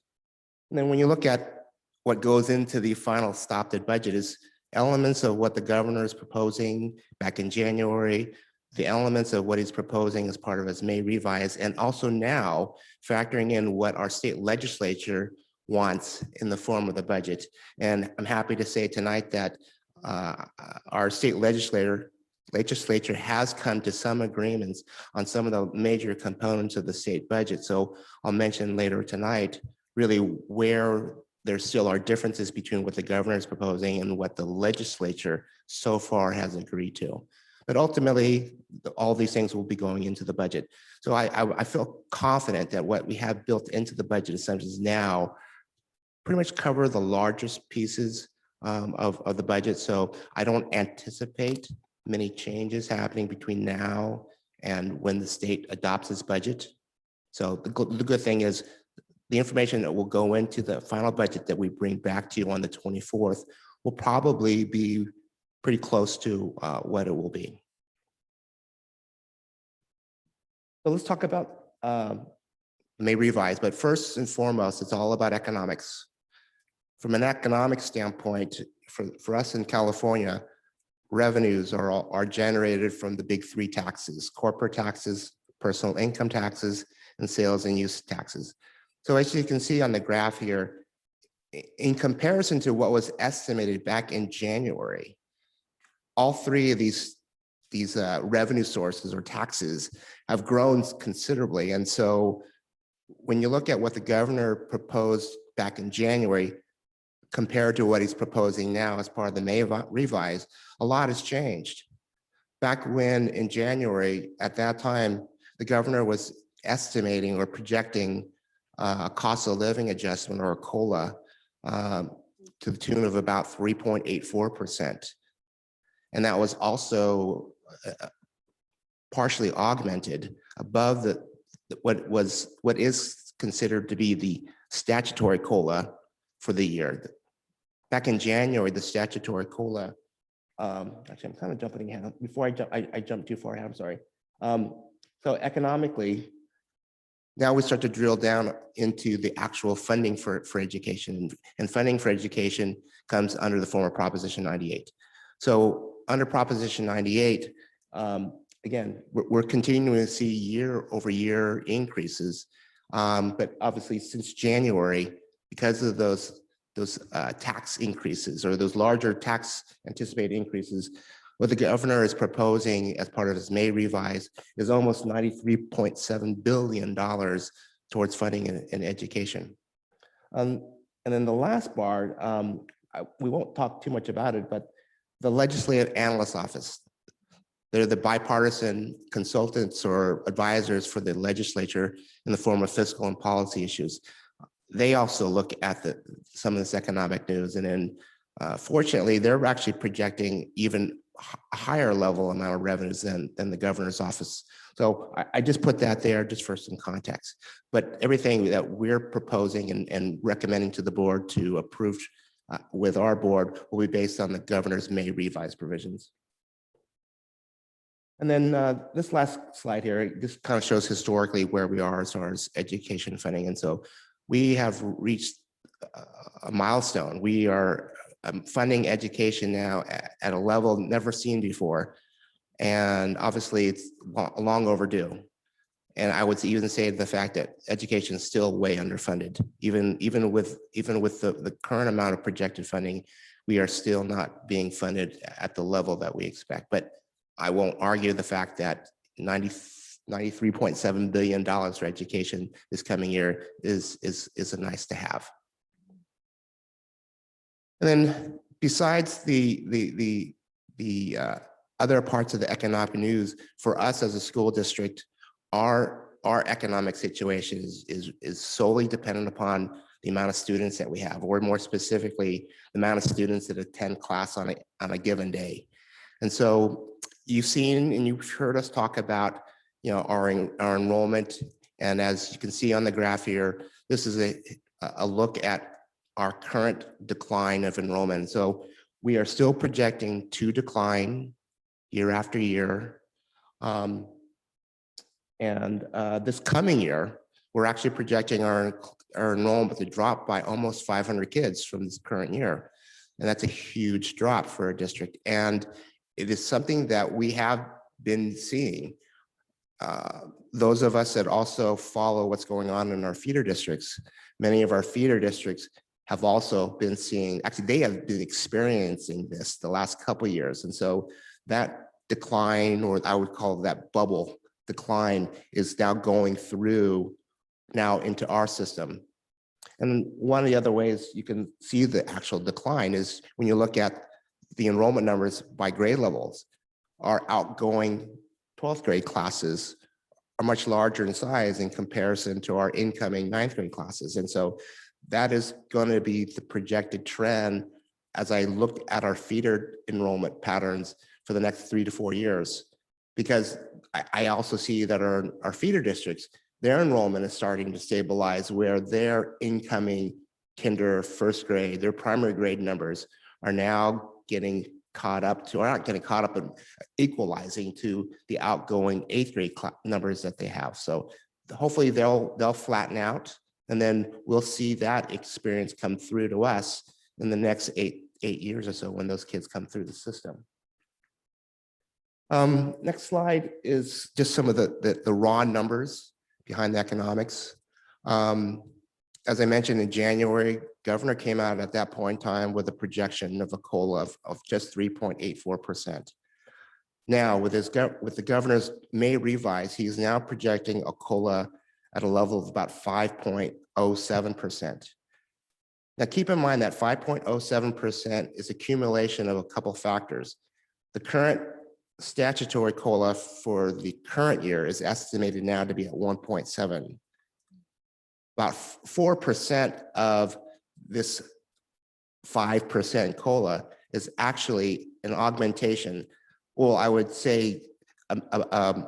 Speaker 10: And then when you look at what goes into the final adopted budget is elements of what the governor is proposing back in January, the elements of what he's proposing as part of his May revise, and also now factoring in what our state legislature wants in the form of the budget. And I'm happy to say tonight that our state legislature has come to some agreements on some of the major components of the state budget. So I'll mention later tonight really where there still are differences between what the governor is proposing and what the legislature so far has agreed to. But ultimately, all these things will be going into the budget. So I feel confident that what we have built into the budget assumptions now pretty much cover the largest pieces of the budget. So I don't anticipate many changes happening between now and when the state adopts its budget. So the good thing is the information that will go into the final budget that we bring back to you on the 24th will probably be pretty close to what it will be. So let's talk about May revise, but first and foremost, it's all about economics. From an economic standpoint, for us in California, revenues are generated from the big three taxes: corporate taxes, personal income taxes, and sales and use taxes. So as you can see on the graph here, in comparison to what was estimated back in January, all three of these revenue sources or taxes have grown considerably. And so when you look at what the governor proposed back in January compared to what he's proposing now as part of the May revise, a lot has changed. Back when in January, at that time, the governor was estimating or projecting a cost of living adjustment or a COLA to the tune of about 3.84%. And that was also partially augmented above what is considered to be the statutory COLA for the year. Back in January, the statutory COLA, actually, I'm kind of jumping ahead. Before I jump too far ahead, I'm sorry. So economically, now we start to drill down into the actual funding for education, and funding for education comes under the form of Proposition 98. So under Proposition 98, again, we're continuing to see year-over-year increases, but obviously since January, because of those tax increases or those larger tax anticipated increases, what the governor is proposing as part of his May revise is almost $93.7 billion towards funding in education. And then the last part, we won't talk too much about it, but the Legislative Analyst Office, they're the bipartisan consultants or advisors for the legislature in the form of fiscal and policy issues. They also look at some of this economic news, and then fortunately, they're actually projecting even a higher level amount of revenues than the governor's office. So I just put that there just for some context. But everything that we're proposing and recommending to the board to approve with our board will be based on the governor's May revised provisions. And then this last slide here, this kind of shows historically where we are as far as education funding. And so we have reached a milestone. We are funding education now at a level never seen before. And obviously it's long overdue. And I would even say the fact that education is still way underfunded. Even with the current amount of projected funding, we are still not being funded at the level that we expect. But I won't argue the fact that $93.7 billion for education this coming year is a nice to have. And then besides the other parts of the economic news, for us as a school district, our economic situation is solely dependent upon the amount of students that we have, or more specifically, the amount of students that attend class on a given day. And so you've seen and you've heard us talk about, our enrollment. And as you can see on the graph here, this is a look at our current decline of enrollment. So we are still projecting to decline year after year. And this coming year, we're actually projecting our enrollment to drop by almost 500 kids from this current year. And that's a huge drop for a district. And it is something that we have been seeing. Those of us that also follow what's going on in our feeder districts, many of our feeder districts have also been seeing, actually they have been experiencing this the last couple of years. And so that decline, or I would call that bubble decline, is now going through now into our system. And one of the other ways you can see the actual decline is when you look at the enrollment numbers by grade levels. Our outgoing 12th grade classes are much larger in size in comparison to our incoming 9th grade classes. And so that is going to be the projected trend as I look at our feeder enrollment patterns for the next 3 to 4 years. Because I also see that our feeder districts, their enrollment is starting to stabilize, where their incoming kinder, first grade, their primary grade numbers are now getting caught up to, or not getting caught up, but equalizing to the outgoing 8th grade numbers that they have. So hopefully they'll flatten out, and then we'll see that experience come through to us in the next eight years or so when those kids come through the system. Next slide is just some of the raw numbers behind the economics. As I mentioned in January, governor came out at that point in time with a projection of a COLA of just 3.84%. Now, with the governor's May revise, he's now projecting a COLA at a level of about 5.07%. Now, keep in mind that 5.07% is accumulation of a couple factors. The current statutory COLA for the current year is estimated now to be at 1.7. About 4% of this 5% COLA is actually an augmentation. Well, I would say a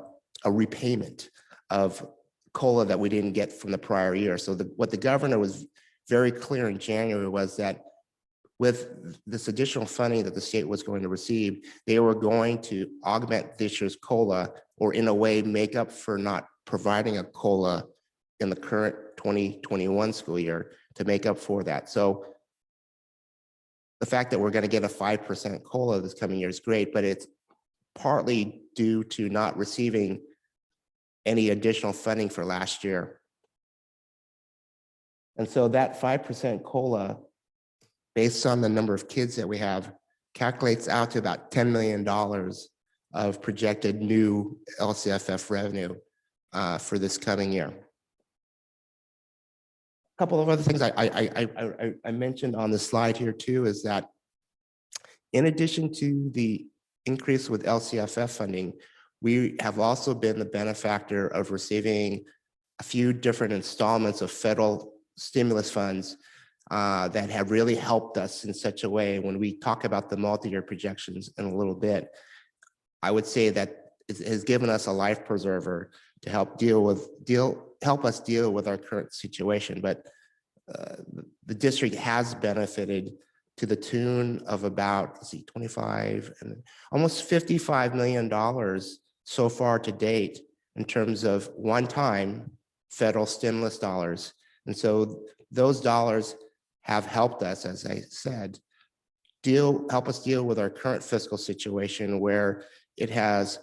Speaker 10: repayment of COLA that we didn't get from the prior year. So what the governor was very clear in January was that with this additional funding that the state was going to receive, they were going to augment this year's COLA, or in a way make up for not providing a COLA in the current 2021 school year to make up for that. So the fact that we're going to get a 5% COLA this coming year is great, but it's partly due to not receiving any additional funding for last year. And so that 5% COLA, based on the number of kids that we have, calculates out to about $10 million of projected new LCFF revenue for this coming year. A couple of other things I mentioned on the slide here too is that in addition to the increase with LCFF funding, we have also been the benefactor of receiving a few different installments of federal stimulus funds that have really helped us in such a way. When we talk about the multi-year projections in a little bit, I would say that it has given us a life preserver to help help us deal with our current situation. But the district has benefited to the tune of about, let's see, 25 and almost $55 million so far to date in terms of one-time federal stimulus dollars. And so those dollars have helped us, as I said, help us deal with our current fiscal situation, where it has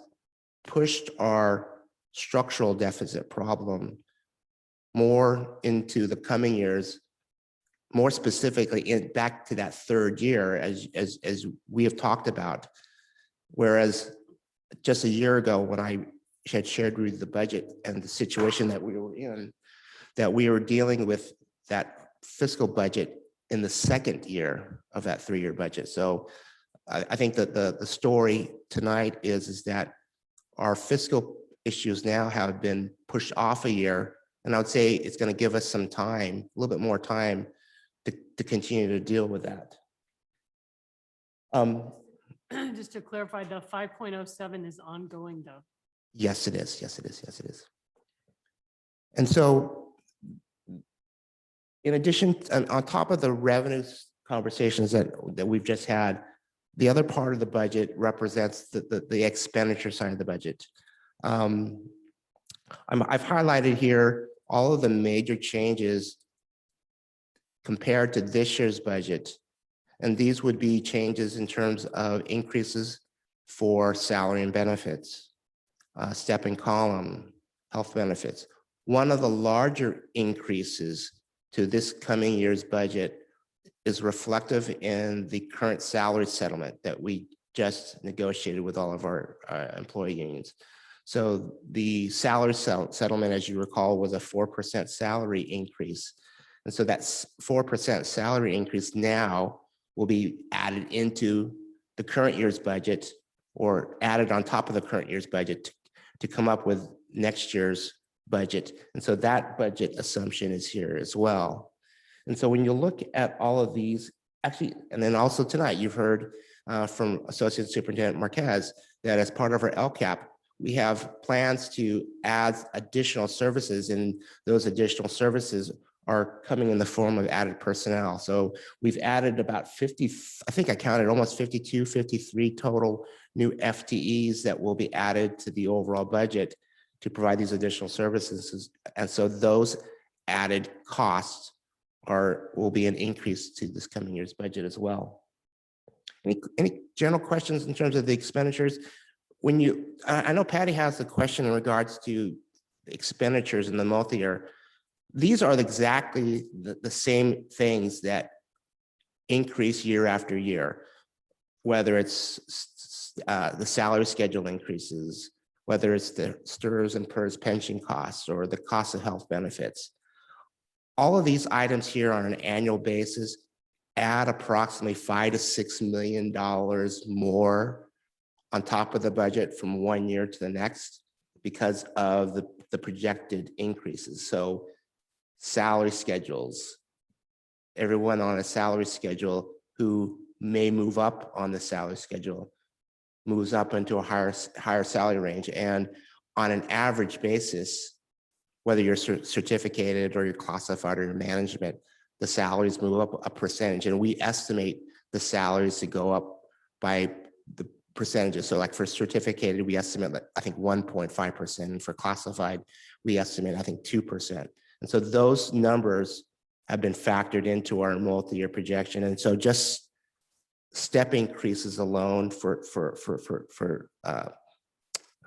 Speaker 10: pushed our structural deficit problem more into the coming years, more specifically back to that third year, as we have talked about. Whereas just a year ago, when I had shared with you the budget and the situation that we were in, that we were dealing with that fiscal budget in the second year of that three-year budget. So I think that the story tonight is that our fiscal issues now have been pushed off a year, and I would say it's going to give us some time, a little bit more time to continue to deal with that.
Speaker 5: Just to clarify, the 5.07 is ongoing though.
Speaker 10: Yes, it is. Yes, it is. Yes, it is. And so in addition, on top of the revenues conversations that we've just had, the other part of the budget represents the expenditure side of the budget. I've highlighted here all of the major changes compared to this year's budget. And these would be changes in terms of increases for salary and benefits, step and column, health benefits. One of the larger increases to this coming year's budget is reflective in the current salary settlement that we just negotiated with all of our employee unions. So the salary settlement, as you recall, was a 4% salary increase. And so that 4% salary increase now will be added into the current year's budget, or added on top of the current year's budget to come up with next year's budget. And so that budget assumption is here as well. And so when you look at all of these, actually, and then also tonight, you've heard from Associate Superintendent Marquez that as part of our LCAP, we have plans to add additional services, and those additional services are coming in the form of added personnel. So we've added about 50, I think I counted almost 52, 53 total new FTEs that will be added to the overall budget to provide these additional services. And so those added costs will be an increase to this coming year's budget as well. Any general questions in terms of the expenditures? when you, I know Patty has a question in regards to expenditures in the multi-year. These are exactly the same things that increase year after year, whether it's the salary schedule increases, whether it's the STIRS and PERS pension costs or the cost of health benefits. All of these items here on an annual basis add approximately $5 to $6 million more on top of the budget from one year to the next because of the projected increases. So salary schedules, everyone on a salary schedule who may move up on the salary schedule moves up into a higher salary range. And on an average basis, whether you're certificated or you're classified or your management, the salaries move up a percentage. And we estimate the salaries to go up by the percentages. So like for certificated, we estimate, I think 1.5%. And for classified, we estimate, I think 2%. And so those numbers have been factored into our multi-year projection. And so just step increases alone for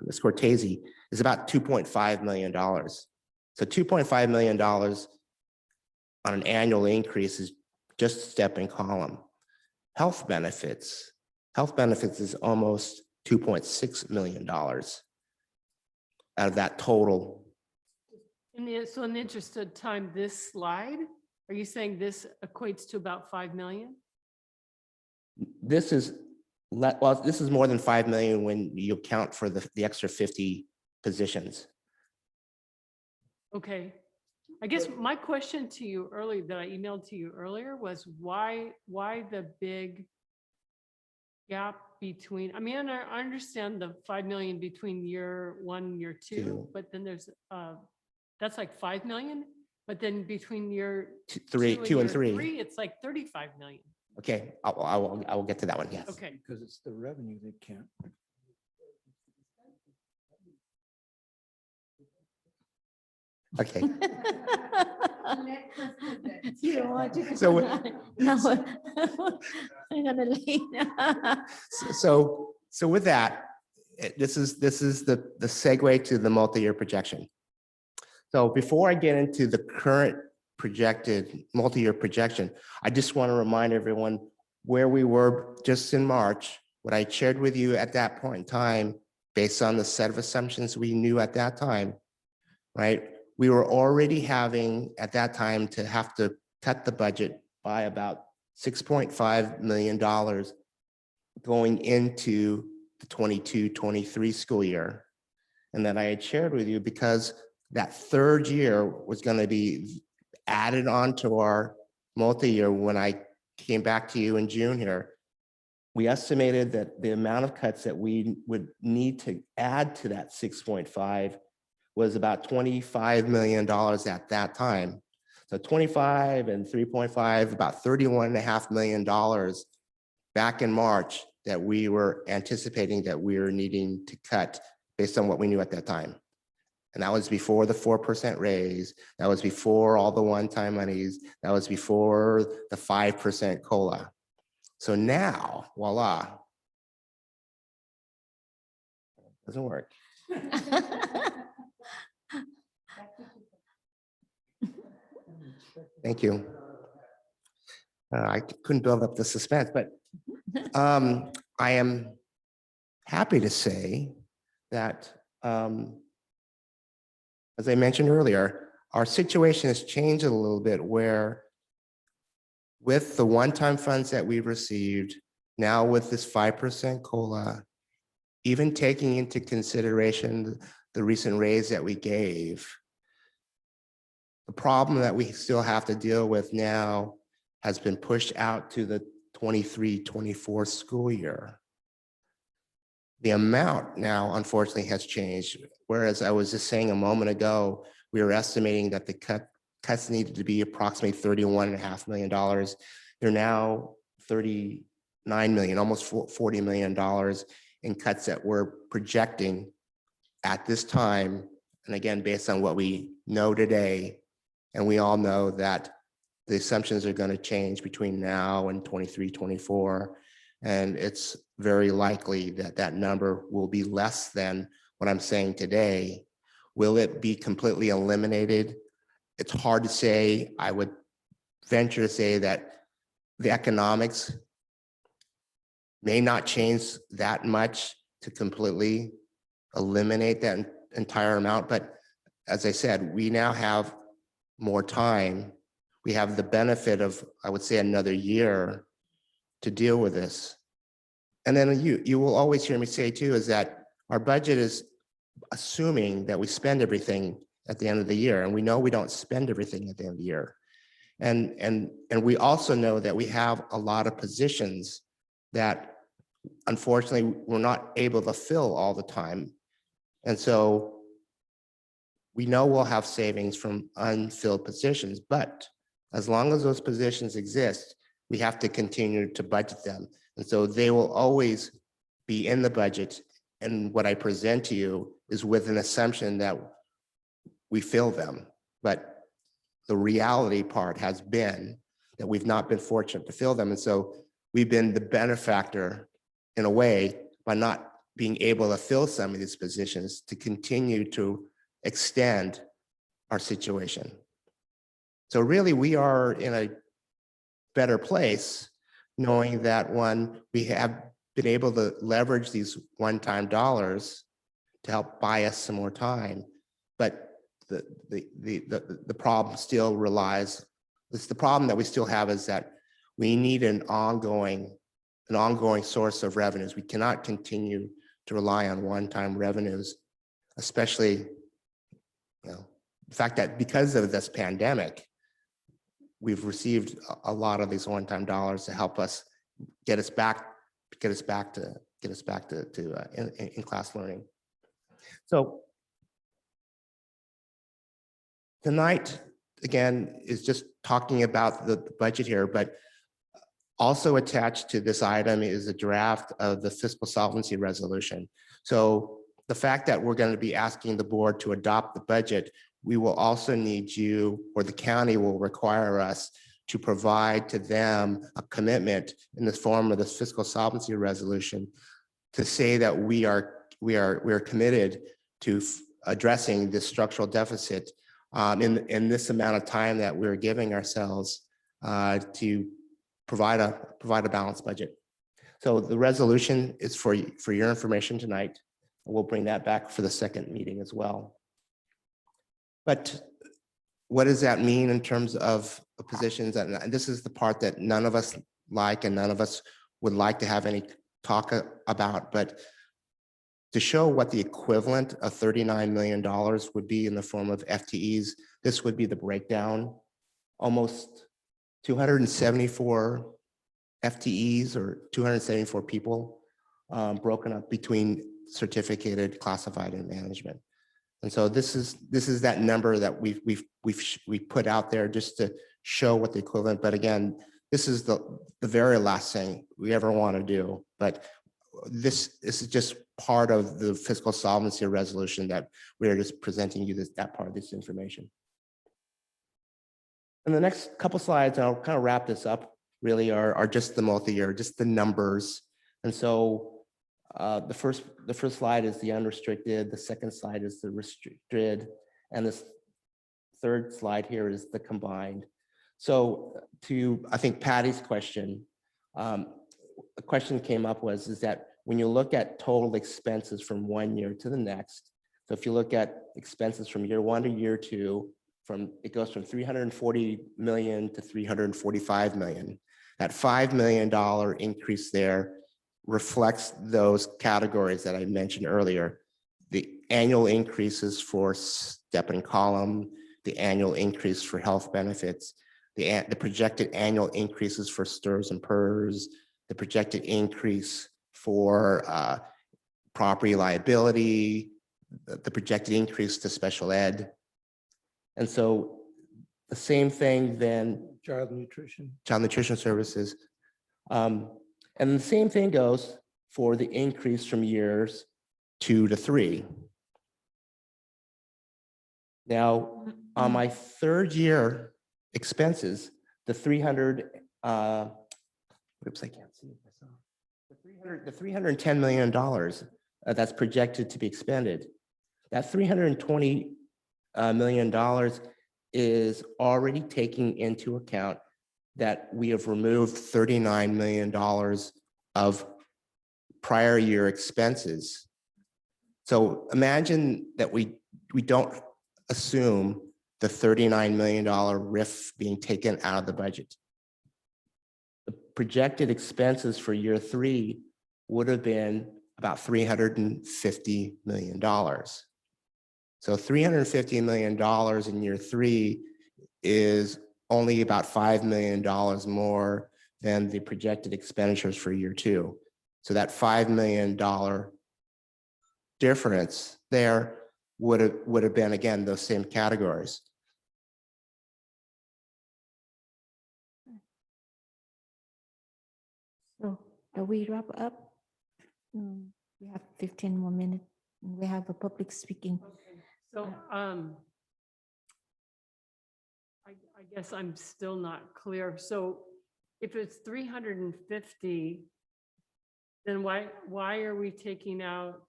Speaker 10: Ms. Cortese is about $2.5 million. So $2.5 million on an annual increase is just a step in column. Health benefits is almost $2.6 million out of that total.
Speaker 5: So in the interest of time, this slide, are you saying this equates to about 5 million?
Speaker 10: This is, well, this is more than 5 million when you account for the extra 50 positions.
Speaker 5: Okay. I guess my question to you earlier that I emailed to you earlier was why the big gap between, I mean, I understand the 5 million between year one, year two, but then there's, that's like 5 million, but then between year
Speaker 10: two and
Speaker 5: year
Speaker 10: three,
Speaker 5: it's like 35 million.
Speaker 10: Okay, I will get to that one, yes.
Speaker 5: Okay.
Speaker 14: Because it's the revenue they can't.
Speaker 10: Okay.
Speaker 13: You don't want to.
Speaker 10: So
Speaker 13: No, I'm gonna leave.
Speaker 10: So with that, this is the segue to the multi-year projection. So before I get into the current projected multi-year projection, I just want to remind everyone where we were just in March, what I shared with you at that point in time, based on the set of assumptions we knew at that time, right? We were already having at that time to have to cut the budget by about $6.5 million going into the 22-23 school year. And then I had shared with you because that third year was going to be added onto our multi-year. When I came back to you in June here, we estimated that the amount of cuts that we would need to add to that 6.5 was about $25 million at that time. So 25 and 3.5, about $31.5 million back in March that we were anticipating that we were needing to cut based on what we knew at that time. And that was before the 4% raise. That was before all the one-time monies. That was before the 5% COLA. So now, voila. Doesn't work. Thank you. I couldn't build up the suspense, but I am happy to say that, as I mentioned earlier, our situation has changed a little bit where with the one-time funds that we've received, now with this 5% COLA, even taking into consideration the recent raise that we gave, the problem that we still have to deal with now has been pushed out to the 23-24 school year. The amount now, unfortunately, has changed. Whereas I was just saying a moment ago, we were estimating that the cuts needed to be approximately $31.5 million. They're now $39 million, almost $40 million in cuts that we're projecting at this time. And again, based on what we know today, and we all know that the assumptions are going to change between now and 23-24. And it's very likely that that number will be less than what I'm saying today. Will it be completely eliminated? It's hard to say. I would venture to say that the economics may not change that much to completely eliminate that entire amount. But as I said, we now have more time. We have the benefit of, I would say, another year to deal with this. And then you will always hear me say too, is that our budget is assuming that we spend everything at the end of the year. And we know we don't spend everything at the end of the year. And we also know that we have a lot of positions that unfortunately we're not able to fill all the time. And so we know we'll have savings from unfilled positions, but as long as those positions exist, we have to continue to budget them. And so they will always be in the budget. And what I present to you is with an assumption that we fill them. But the reality part has been that we've not been fortunate to fill them. And so we've been the benefactor in a way by not being able to fill some of these positions to continue to extend our situation. So really we are in a better place knowing that one, we have been able to leverage these one-time dollars to help buy us some more time. But the problem still relies, it's the problem that we still have is that we need an ongoing source of revenues. We cannot continue to rely on one-time revenues, especially, the fact that because of this pandemic, we've received a lot of these one-time dollars to help us get us back to in-class learning. So tonight, again, is just talking about the budget here, but also attached to this item is a draft of the fiscal solvency resolution. So the fact that we're going to be asking the board to adopt the budget, we will also need you, or the county will require us to provide to them a commitment in the form of this fiscal solvency resolution to say that we are committed to addressing this structural deficit in this amount of time that we're giving ourselves to provide a balanced budget. So the resolution is for your information tonight. We'll bring that back for the second meeting as well. But what does that mean in terms of positions? And this is the part that none of us like and none of us would like to have any talk about, but to show what the equivalent of $39 million would be in the form of FTEs, this would be the breakdown. Almost 274 FTEs or 274 people broken up between certificated, classified, and management. And so this is that number that we've put out there just to show what the equivalent. But again, this is the very last thing we ever want to do. But this is just part of the fiscal solvency resolution that we are just presenting you that part of this information. And the next couple slides, and I'll kind of wrap this up, really are just the multi-year, just the numbers. And so the first slide is the unrestricted, the second slide is the restricted, and this third slide here is the combined. So to, I think, Patty's question, a question came up is that when you look at total expenses from one year to the next, so if you look at expenses from year one to year two, it goes from 340 million to 345 million. That $5 million increase there reflects those categories that I mentioned earlier. The annual increases for step and column, the annual increase for health benefits, the projected annual increases for STRS and PERS, the projected increase for property liability, the projected increase to special ed. And so the same thing then.
Speaker 7: Child nutrition
Speaker 10: services. And the same thing goes for the increase from years 2 to 3. Now, on my third year expenses, the 300, oops, I can't see it myself. The $310 million that's projected to be expended, that $320 million is already taking into account that we have removed $39 million of prior year expenses. So imagine that we don't assume the $39 million RIF being taken out of the budget. The projected expenses for year 3 would have been about $350 million. So $350 million in year 3 is only about $5 million more than the projected expenditures for year 2. So that $5 million difference there would have been, again, those same categories.
Speaker 1: So do we wrap up? We have 15 more minutes. We have a public speaking.
Speaker 5: So I guess I'm still not clear. So if it's 350, then why are we taking out?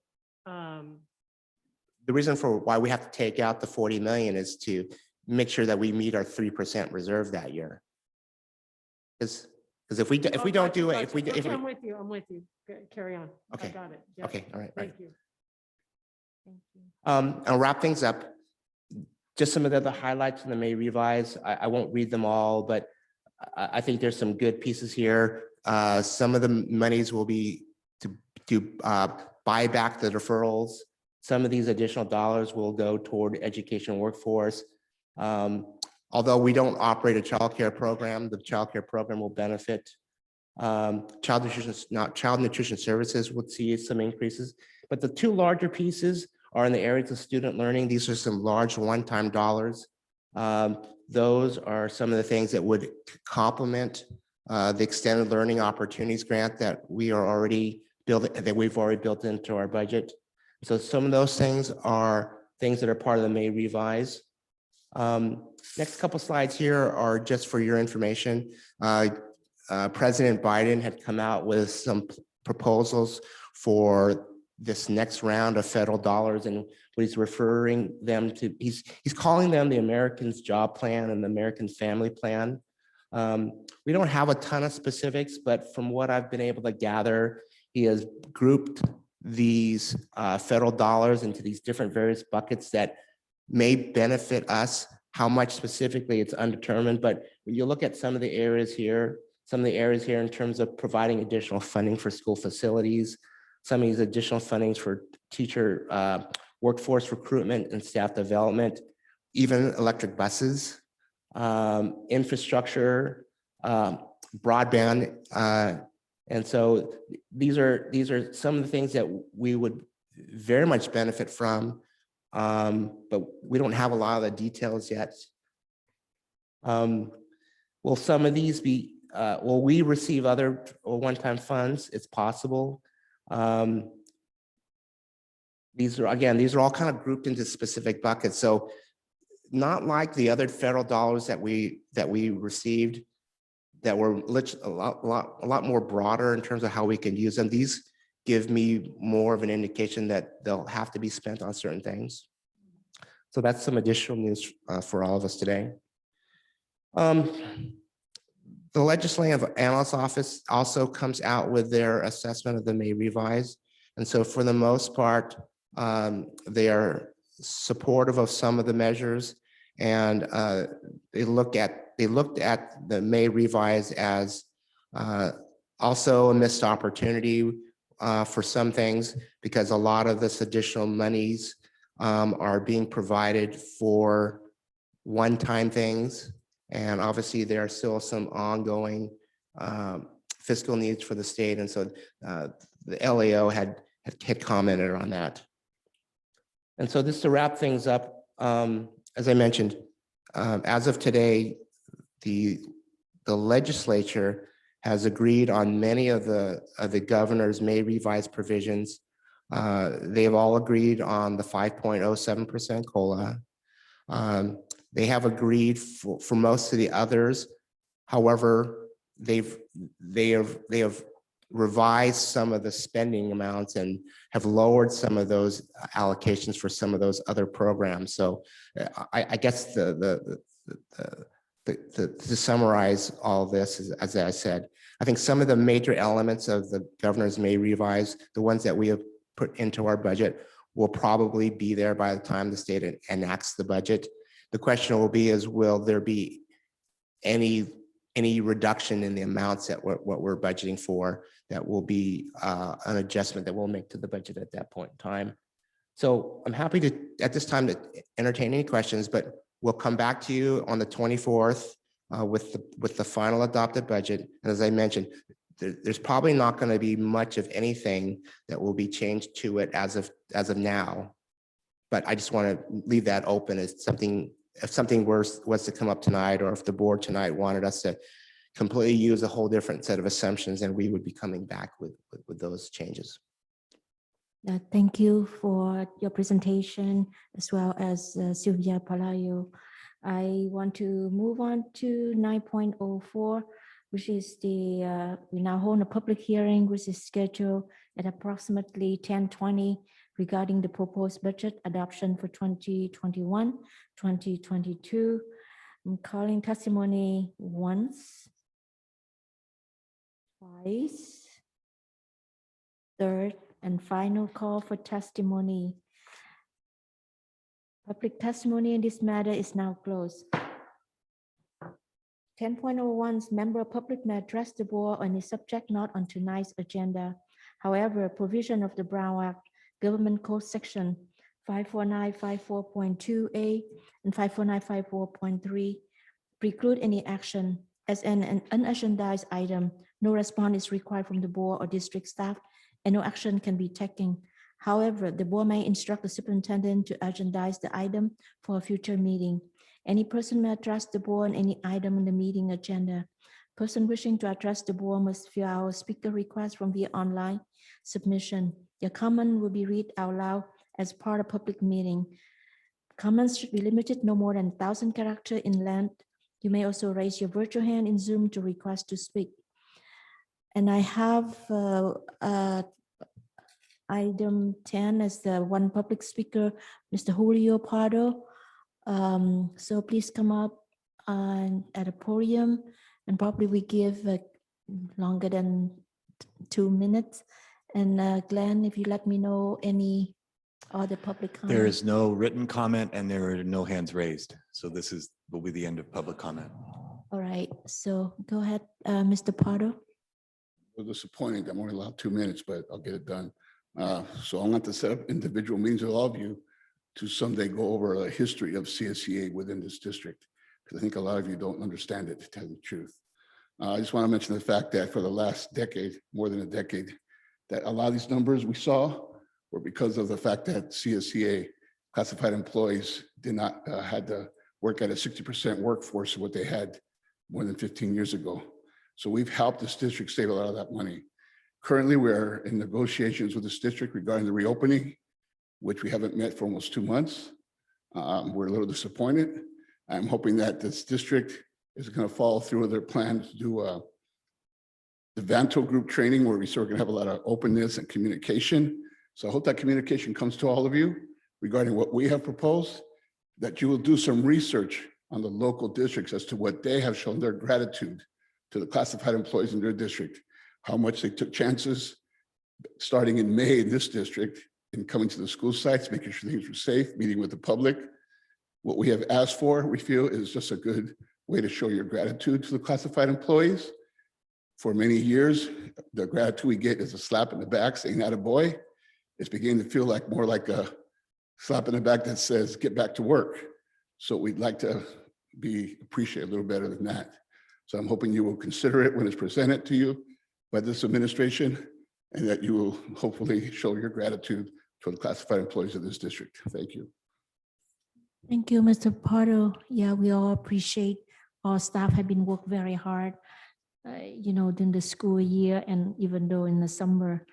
Speaker 10: The reason for why we have to take out the 40 million is to make sure that we meet our 3% reserve that year. Because if we don't do it,
Speaker 5: Okay, I'm with you. I'm with you. Carry on.
Speaker 10: Okay.
Speaker 5: I got it. Yeah.
Speaker 10: Okay, all right.
Speaker 5: Thank you.
Speaker 10: I'll wrap things up. Just some of the other highlights in the May revise. I won't read them all, but I think there's some good pieces here. Some of the monies will be to buy back the deferrals. Some of these additional dollars will go toward education workforce. Although we don't operate a childcare program, the childcare program will benefit. Child nutrition services would see some increases, but the two larger pieces are in the areas of student learning. These are some large one-time dollars. Those are some of the things that would complement the extended learning opportunities grant that we've already built into our budget. So some of those things are things that are part of the May revise. Next couple slides here are just for your information. President Biden had come out with some proposals for this next round of federal dollars, and what he's referring them to, he's calling them the Americans Job Plan and the American Family Plan. We don't have a ton of specifics, but from what I've been able to gather, he has grouped these federal dollars into these different various buckets that may benefit us. How much specifically, it's undetermined, but when you look at some of the areas here in terms of providing additional funding for school facilities, some of these additional fundings for teacher workforce recruitment and staff development, even electric buses, infrastructure, broadband. And so these are some of the things that we would very much benefit from, but we don't have a lot of the details yet. Will some of these be, will we receive other one-time funds? It's possible. These are all kind of grouped into specific buckets. So not like the other federal dollars that we received that were a lot more broader in terms of how we can use them. These give me more of an indication that they'll have to be spent on certain things. So that's some additional news for all of us today. The Legislative Analyst's Office also comes out with their assessment of the May revise. And so for the most part, they are supportive of some of the measures, and they looked at the May revise as also a missed opportunity for some things, because a lot of this additional monies are being provided for one-time things. And obviously there are still some ongoing fiscal needs for the state. And so the LAO had commented on that. And so just to wrap things up, as I mentioned, as of today, the legislature has agreed on many of the governor's May revise provisions. They've all agreed on the 5.07% COLA. They have agreed for most of the others. However, they have revised some of the spending amounts and have lowered some of those allocations for some of those other programs. So I guess to summarize all this, as I said, I think some of the major elements of the governor's May revise, the ones that we have put into our budget, will probably be there by the time the state enacts the budget. The question will be is, will there be any reduction in the amounts that what we're budgeting for? That will be an adjustment that we'll make to the budget at that point in time. So I'm happy to, at this time, to entertain any questions, but we'll come back to you on the 24th with the final adopted budget. And as I mentioned, there's probably not going to be much of anything that will be changed to it as of now. But I just want to leave that open as something, if something was to come up tonight, or if the board tonight wanted us to completely use a whole different set of assumptions, and we would be coming back with those changes.
Speaker 1: Thank you for your presentation, as well as Sylvia Palayo. I want to move on to 9.04, which is the, we now hold a public hearing, which is scheduled at approximately 10:20 regarding the proposed budget adoption for 2021-2022. I'm calling testimony once, twice, third, and final call for testimony. Public testimony in this matter is now closed. 10.01, member of public may address the board on a subject not on tonight's agenda. However, provision of the Brown Act, Government Code Section 54954.2a and 54954.3 preclude any action. As an unagendized item, no response is required from the board or district staff, and no action can be taken. However, the board may instruct the superintendent to agendize the item for a future meeting. Any person may address the board on any item on the meeting agenda. Person wishing to address the board must fill out a speaker request from via online submission. Your comment will be read out loud as part of public meeting. Comments should be limited no more than 1,000 characters in length. You may also raise your virtual hand in Zoom to request to speak. And I have item 10 as the one public speaker, Mr. Julio Pardo. So please come up at a podium, and probably we give longer than 2 minutes. And Glenn, if you let me know any other public comment.
Speaker 3: There is no written comment and there are no hands raised. So this will be the end of public comment.
Speaker 1: All right, so go ahead, Mr. Pardo.
Speaker 16: Well, disappointing. I'm only allowed 2 minutes, but I'll get it done. So I'm going to set up individual meetings with all of you to someday go over a history of CSEA within this district, because I think a lot of you don't understand it, to tell you the truth. I just want to mention the fact that for the last decade, more than a decade, that a lot of these numbers we saw were because of the fact that CSEA classified employees did not had to work at a 60% workforce of what they had more than 15 years ago. So we've helped this district save a lot of that money. Currently, we're in negotiations with this district regarding the reopening, which we haven't met for almost 2 months. We're a little disappointed. I'm hoping that this district is going to follow through with their plan to do the Vanto group training, where we're going to have a lot of openness and communication. So I hope that communication comes to all of you regarding what we have proposed, that you will do some research on the local districts as to what they have shown their gratitude to the classified employees in their district, how much they took chances starting in May in this district in coming to the school sites, making sure things were safe, meeting with the public. What we have asked for, we feel, is just a good way to show your gratitude to the classified employees. For many years, the gratitude we get is a slap in the back saying, "Attaboy." It's beginning to feel like more like a slap in the back that says, "Get back to work." So we'd like to be appreciated a little better than that. So I'm hoping you will consider it when it's presented to you by this administration, and that you will hopefully show your gratitude to the classified employees of this district. Thank you.
Speaker 1: Thank you, Mr. Pardo. Yeah, we all appreciate our staff have been worked very hard, during the school year and even though in the summer.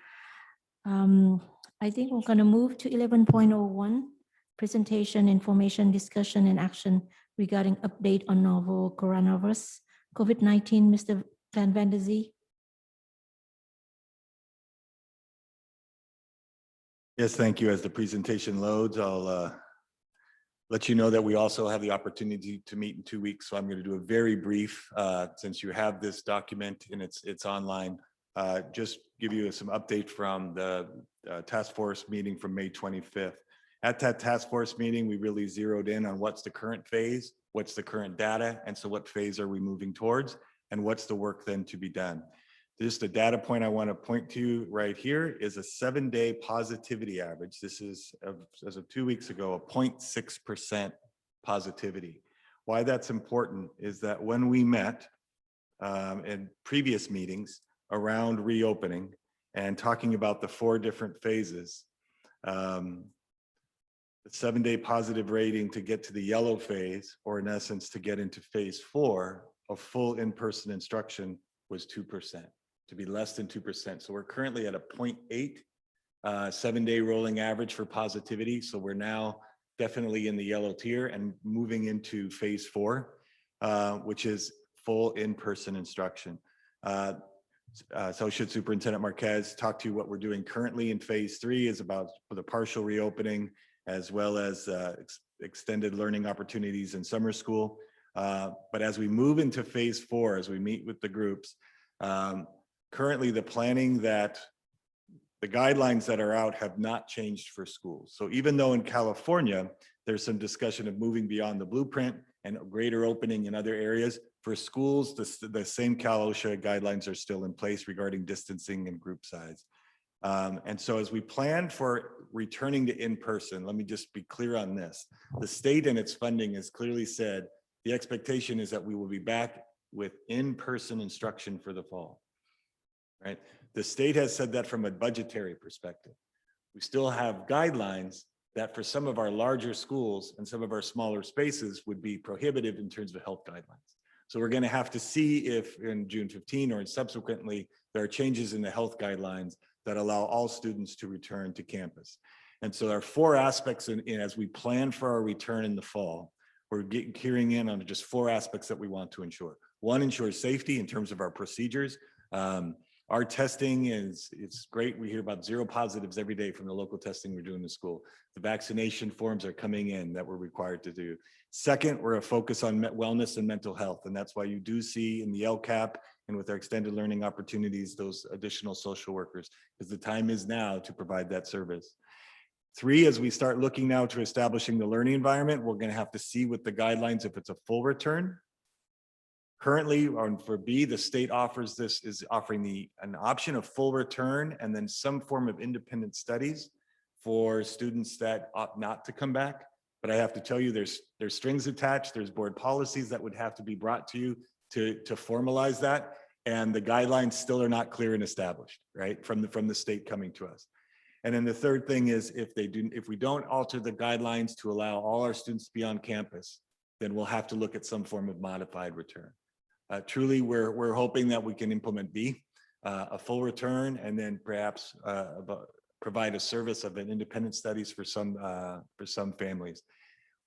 Speaker 1: I think we're going to move to 11.01, presentation, information, discussion, and action regarding update on novel coronavirus, COVID-19. Mr. Van der Zee.
Speaker 3: Yes, thank you. As the presentation loads, I'll let you know that we also have the opportunity to meet in 2 weeks. So I'm going to do a very brief, since you have this document and it's online, just give you some update from the task force meeting from May 25th. At that task force meeting, we really zeroed in on what's the current phase, what's the current data, and so what phase are we moving towards, and what's the work then to be done. Just a data point I want to point to right here is a 7-day positivity average. This is, as of 2 weeks ago, a 0.6% positivity. Why that's important is that when we met in previous meetings around reopening and talking about the 4 different phases, the 7-day positive rating to get to the yellow phase, or in essence, to get into phase 4 of full in-person instruction, was 2%. To be less than 2%. So we're currently at a 0.8 7-day rolling average for positivity. So we're now definitely in the yellow tier and moving into phase 4, which is full in-person instruction. Associate Superintendent Marquez talked to you. What we're doing currently in phase 3 is about the partial reopening, as well as extended learning opportunities in summer school. But as we move into phase 4, as we meet with the groups, currently the planning that the guidelines that are out have not changed for schools. So even though in California, there's some discussion of moving beyond the blueprint and greater opening in other areas, for schools, the same Cal OSHA guidelines are still in place regarding distancing and group size. And so as we plan for returning to in-person, let me just be clear on this. The state and its funding has clearly said the expectation is that we will be back with in-person instruction for the fall. Right? The state has said that from a budgetary perspective. We still have guidelines that for some of our larger schools and some of our smaller spaces would be prohibitive in terms of health guidelines. So we're going to have to see if in June 15 or subsequently, there are changes in the health guidelines that allow all students to return to campus. And so there are 4 aspects as we plan for our return in the fall. We're gearing in on just 4 aspects that we want to ensure. 1, ensure safety in terms of our procedures. Our testing it's great. We hear about 0 positives every day from the local testing we're doing in school. The vaccination forms are coming in that we're required to do. Second, we're a focus on wellness and mental health. And that's why you do see in the LCAP and with our extended learning opportunities, those additional social workers, because the time is now to provide that service. 3, as we start looking now to establishing the learning environment, we're going to have to see with the guidelines if it's a full return. Currently, for B, the state is offering an option of full return and then some form of independent studies for students that opt not to come back. But I have to tell you, there's strings attached. There's board policies that would have to be brought to you to formalize that. And the guidelines still are not clear and established, right? From the state coming to us. And then the third thing is if we don't alter the guidelines to allow all our students to be on campus, then we'll have to look at some form of modified return. Truly, we're hoping that we can implement B, a full return, and then perhaps provide a service of an independent studies for some families.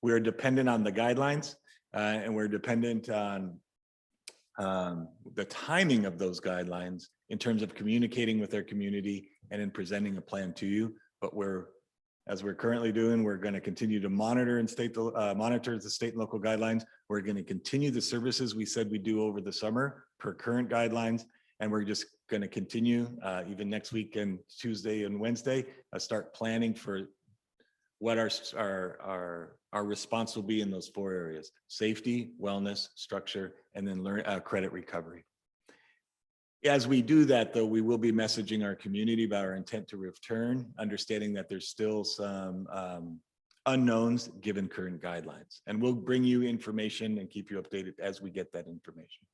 Speaker 3: We are dependent on the guidelines, and we're dependent on the timing of those guidelines in terms of communicating with our community and in presenting a plan to you. But as we're currently doing, we're going to continue to monitor monitor the state and local guidelines. We're going to continue the services we said we do over the summer per current guidelines. And we're just going to continue even next week and Tuesday and Wednesday, start planning for what our response will be in those 4 areas: safety, wellness, structure, and then credit recovery. As we do that, though, we will be messaging our community about our intent to return, understanding that there's still some unknowns given current guidelines. And we'll bring you information and keep you updated as we get that information.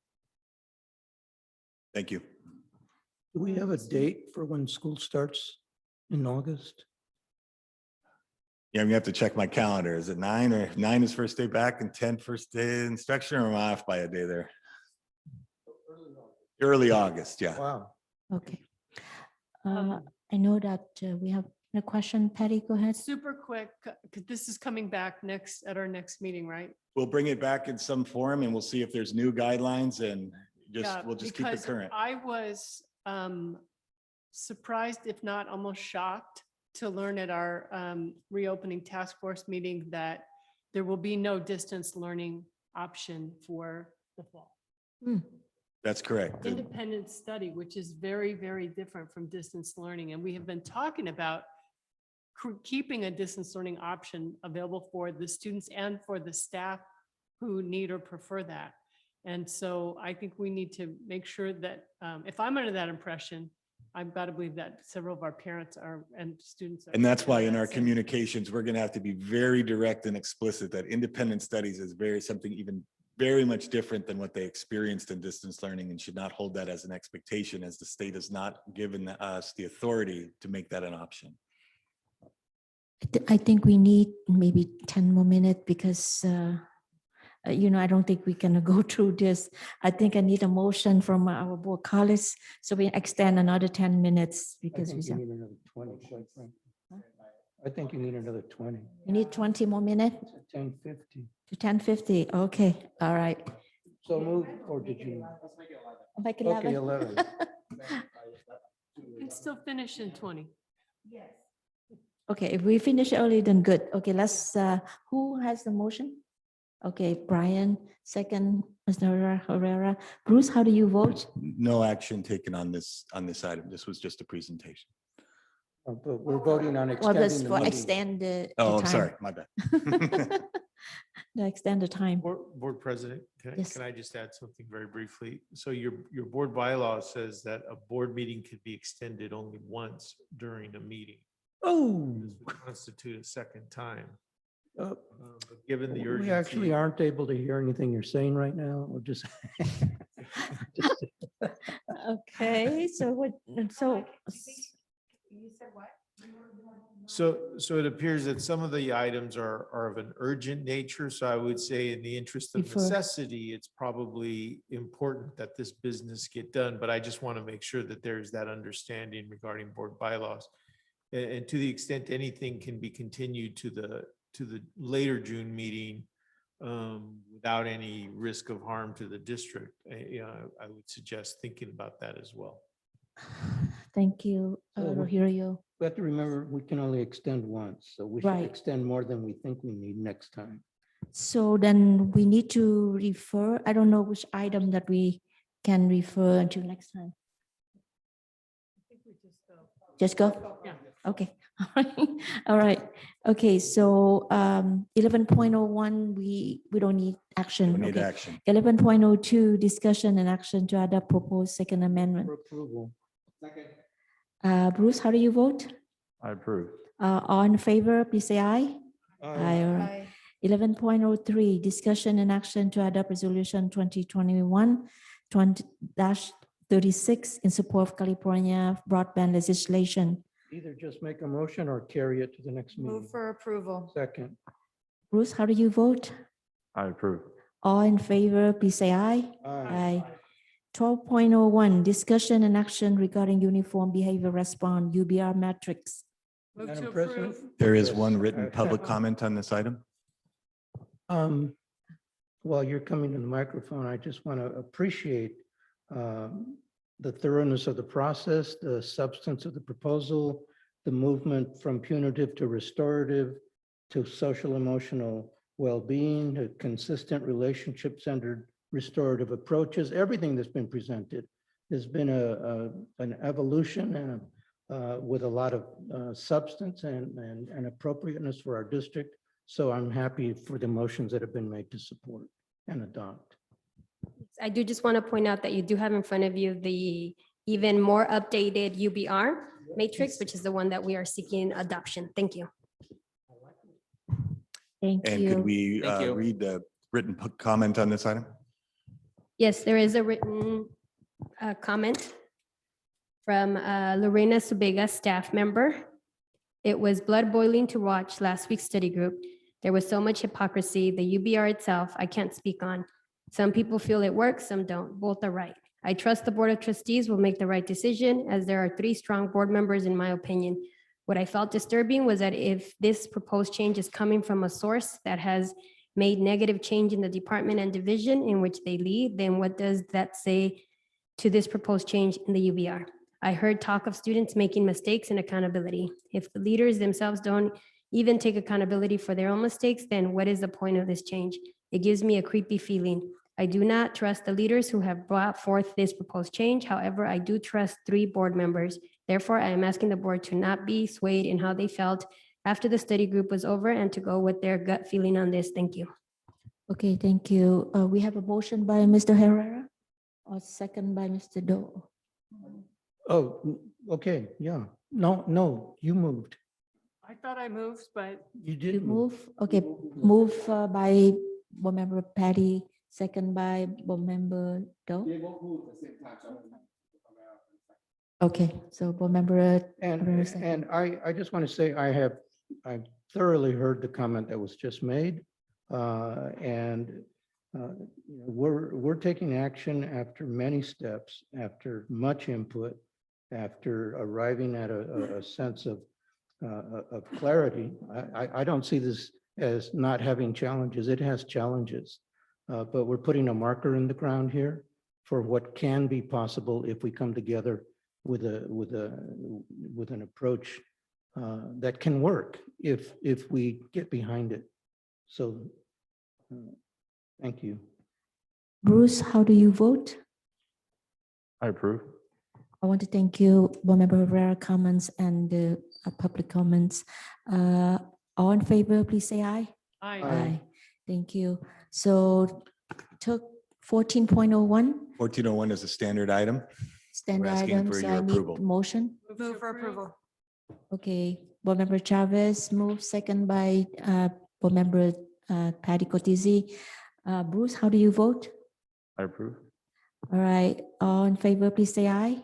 Speaker 3: Thank you.
Speaker 7: Do we have a date for when school starts in August?
Speaker 3: Yeah, we have to check my calendar. Is it 9 or 9 is first day back and 10 first day instruction, or am I off by a day there? Early August, yeah.
Speaker 7: Wow.
Speaker 1: Okay. I know that we have a question. Patty, go ahead.
Speaker 5: Super quick, 'cause this is coming back at our next meeting, right?
Speaker 3: We'll bring it back in some form and we'll see if there's new guidelines and we'll just keep it
Speaker 5: because
Speaker 3: current.
Speaker 5: I was surprised, if not almost shocked, to learn at our reopening task force meeting that there will be no distance learning option for the fall.
Speaker 3: That's correct.
Speaker 5: Independent study, which is very, very different from distance learning. And we have been talking about keeping a distance learning option available for the students and for the staff who need or prefer that. And so I think we need to make sure that if I'm under that impression, I've got to believe that several of our parents are and students.
Speaker 3: And that's why in our
Speaker 5: same.
Speaker 3: communications, we're going to have to be very direct and explicit that independent studies is something even very much different than what they experienced in distance learning and should not hold that as an expectation, as the state has not given us the authority to make that an option.
Speaker 1: I think we need maybe 10 more minutes because, I don't think we can go through this. I think I need a motion from our board colleagues, so we extend another 10 minutes because we
Speaker 7: you need another 20, quite frankly. I think you need another 20.
Speaker 1: you need 20 more minutes
Speaker 7: 10:50.
Speaker 1: to 10:50. Okay, all right.
Speaker 7: So move, or did you?
Speaker 1: Make
Speaker 7: Okay,
Speaker 1: 11.
Speaker 7: 11.
Speaker 5: You can still finish in 20.
Speaker 1: Okay, if we finish early, then good. Okay, let's, who has the motion? Okay, Brian, second, Mr. Herrera. Bruce, how do you vote?
Speaker 3: No action taken on this item. This was just a presentation.
Speaker 7: But we're voting on
Speaker 1: Well,
Speaker 7: extending
Speaker 1: this
Speaker 7: the
Speaker 1: for
Speaker 7: meeting.
Speaker 1: extend the
Speaker 3: Oh, I'm
Speaker 1: time.
Speaker 3: sorry, my bad.
Speaker 1: The extend the time.
Speaker 17: Board President,
Speaker 1: Yes.
Speaker 17: can I just add something very briefly? So your board bylaw says that a board meeting could be extended only once during a meeting.
Speaker 3: Oh.
Speaker 17: This would constitute a second time.
Speaker 7: Uh,
Speaker 17: But given the
Speaker 7: We
Speaker 17: urgency.
Speaker 7: actually aren't able to hear anything you're saying right now, or just.
Speaker 1: Okay, so what, so.
Speaker 5: You said what?
Speaker 17: So it appears that some of the items are of an urgent nature. So I would say in the interest of
Speaker 1: Before-
Speaker 17: necessity, it's probably important that this business get done. But I just want to make sure that there's that understanding regarding board bylaws. And to the extent anything can be continued to the later June meeting without any risk of harm to the district, I would suggest thinking about that as well.
Speaker 1: Thank you,
Speaker 7: So we-
Speaker 1: Rogerio.
Speaker 7: We have to remember, we can only extend once, so we should
Speaker 1: Right.
Speaker 7: extend more than we think we need next time.
Speaker 1: So then we need to refer, I don't know which item that we can refer until next time. Just go?
Speaker 5: Yeah.
Speaker 1: Okay, all right. Okay, so 11.01, we don't need action.
Speaker 3: We need
Speaker 1: Okay.
Speaker 3: action.
Speaker 1: 11.02, discussion and action to adopt proposed second amendment.
Speaker 7: For approval.
Speaker 1: Bruce, how do you vote?
Speaker 6: I approve.
Speaker 1: All in favor, please say aye. Aye. All right. 11.03, discussion and action to adopt resolution 2021-36 in support of California broadband legislation.
Speaker 7: Either just make a motion or carry it to the next meeting.
Speaker 9: Move for approval.
Speaker 7: Second.
Speaker 1: Bruce, how do you vote?
Speaker 6: I approve.
Speaker 1: All in favor, please say aye. Aye. 12.01, discussion and action regarding uniform behavior response, UBR metrics.
Speaker 5: Move
Speaker 7: Madam
Speaker 5: to
Speaker 7: President?
Speaker 5: approve.
Speaker 3: There is
Speaker 7: Yes.
Speaker 3: one written public comment on this item.
Speaker 7: While you're coming to the microphone, I just want to appreciate the thoroughness of the process, the substance of the proposal, the movement from punitive to restorative, to social emotional well-being, to consistent relationship-centered restorative approaches. Everything that's been presented has been an evolution and with a lot of substance and appropriateness for our district. So I'm happy for the motions that have been made to support and adopt.
Speaker 4: I do just want to point out that you do have in front of you the even more updated UBR matrix, which is the one that we are seeking adoption. Thank you.
Speaker 1: Thank
Speaker 3: And
Speaker 1: you.
Speaker 3: could we read the written comment on this item?
Speaker 4: Yes, there is a written comment from Lorena Subega, staff member. It was blood boiling to watch last week's study group. There was so much hypocrisy. The UBR itself, I can't speak on. Some people feel it works, some don't. Both are right. I trust the Board of Trustees will make the right decision, as there are 3 strong board members in my opinion. What I felt disturbing was that if this proposed change is coming from a source that has made negative change in the department and division in which they lead, then what does that say to this proposed change in the UBR? I heard talk of students making mistakes and accountability. If the leaders themselves don't even take accountability for their own mistakes, then what is the point of this change? It gives me a creepy feeling. I do not trust the leaders who have brought forth this proposed change. However, I do trust 3 board members. Therefore, I am asking the board to not be swayed in how they felt after the study group was over and to go with their gut feeling on this. Thank you.
Speaker 1: Okay, thank you. We have a motion by Mr. Herrera or second by Mr. Doe.
Speaker 7: Oh, okay, yeah. No, you moved.
Speaker 5: I thought I moved, but
Speaker 7: You
Speaker 1: You
Speaker 7: did
Speaker 1: move, okay, move by Board Member Patty, second by Board Member Doe. Okay, so Board Member. Herrera second.
Speaker 7: And I just want to say I thoroughly heard the comment that was just made. We're taking action after many steps, after much input, after arriving at a sense of clarity. I don't see this as not having challenges. It has challenges, but we're putting a marker in the ground here for what can be possible if we come together with an approach that can work if we get behind it. So, thank you.
Speaker 1: Bruce, how do you vote?
Speaker 6: I approve.
Speaker 1: I want to thank you, Board Member Herrera comments and the public comments. All in favor, please say aye.
Speaker 5: I,
Speaker 1: Thank you. So took 14.01,
Speaker 3: 1401 is a standard item.
Speaker 1: standard
Speaker 3: asking
Speaker 1: item,
Speaker 3: for
Speaker 1: so
Speaker 3: your
Speaker 1: I need
Speaker 3: approval.
Speaker 1: motion.
Speaker 15: Move for approval.
Speaker 1: Okay, Board Member Chavez, move second by Board Member Patty Cotizzi. Bruce, how do you vote?
Speaker 6: I approve.
Speaker 1: All right, all in favor, please say aye.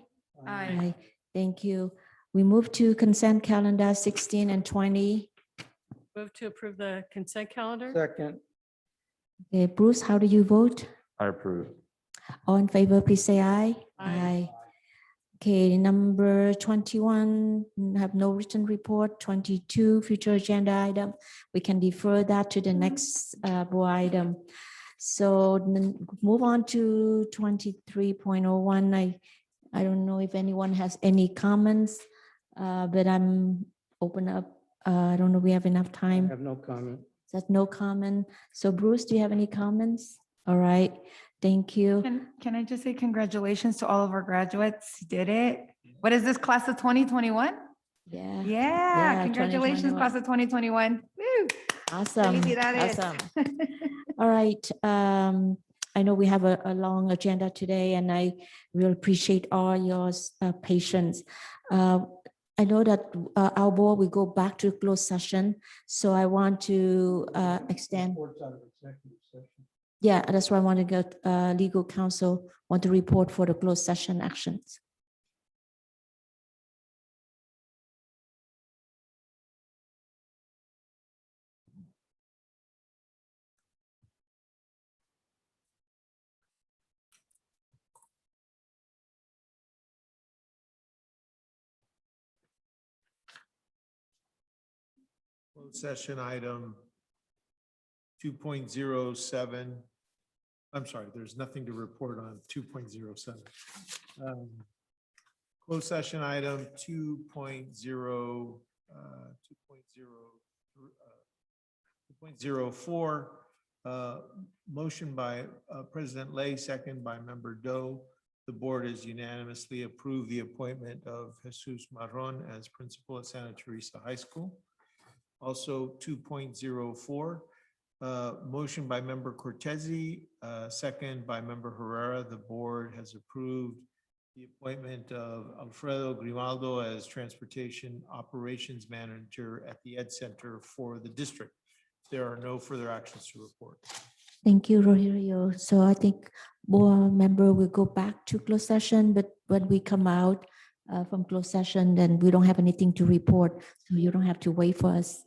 Speaker 15: Aye.
Speaker 1: Thank you. We move to consent calendar 16 and 20.
Speaker 5: move to approve the consent calendar.
Speaker 7: Second.
Speaker 1: Okay, Bruce, how do you vote?
Speaker 6: I approve.
Speaker 1: All in favor, please say aye.
Speaker 5: Aye.
Speaker 1: Okay, number 21, have no written report. 22, future agenda item. We can defer that to the next board item. So move on to 23.01. I don't know if anyone has any comments, but I'm open up. I don't know, we have enough
Speaker 7: I
Speaker 1: time.
Speaker 7: have no comment.
Speaker 1: That's no comment. So Bruce, do you have any comments? All right, thank you.
Speaker 9: Can I just say congratulations to all of our graduates? You did it. What is this, class of 2021?
Speaker 1: Yeah.
Speaker 9: Yeah, congratulations,
Speaker 1: 2021.
Speaker 9: class of 2021. Woo.
Speaker 1: Awesome.
Speaker 9: Felicidades.
Speaker 1: Awesome. All right. I know we have a long agenda today, and I really appreciate all your patience. I know that our board will go back to closed session, so I want to extend. Yeah, that's why I want to get legal counsel want to report for the closed session actions.
Speaker 17: Closed session item 2.07. I'm sorry, there's nothing to report on 2.07. Closed session item 2.04. Motion by President Lay, second by Member Doe. The board has unanimously approved the appointment of Jesus Marron as principal at Santa Teresa High School. Also 2.04, motion by Member Cortese, second by Member Herrera. The board has approved the appointment of Alfredo Grimaldo as Transportation Operations Manager at the Ed Center for the district. There are no further actions to report.
Speaker 1: Thank you, Rogelio. So I think board member will go back to closed session, but when we come out from closed session, then we don't have anything to report. So you don't have to wait for us.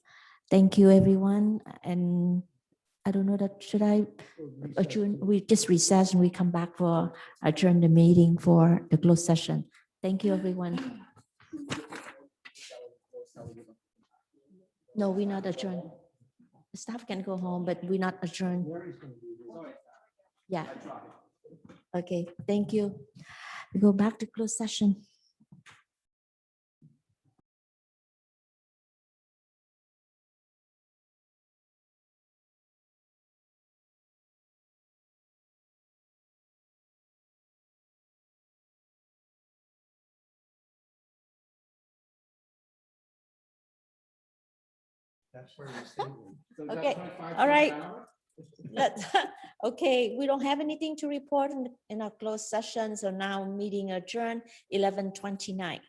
Speaker 1: Thank you, everyone. And I don't know that, should I adjourn? We just recess and we come back for adjourn the meeting for the closed session. Thank you, everyone. No, we're not adjourned. The staff can go home, but we're not adjourned. Yeah. Okay, thank you. We go back to closed session. Okay, all right. Okay, we don't have anything to report in our closed session, so now meeting adjourned 11:29.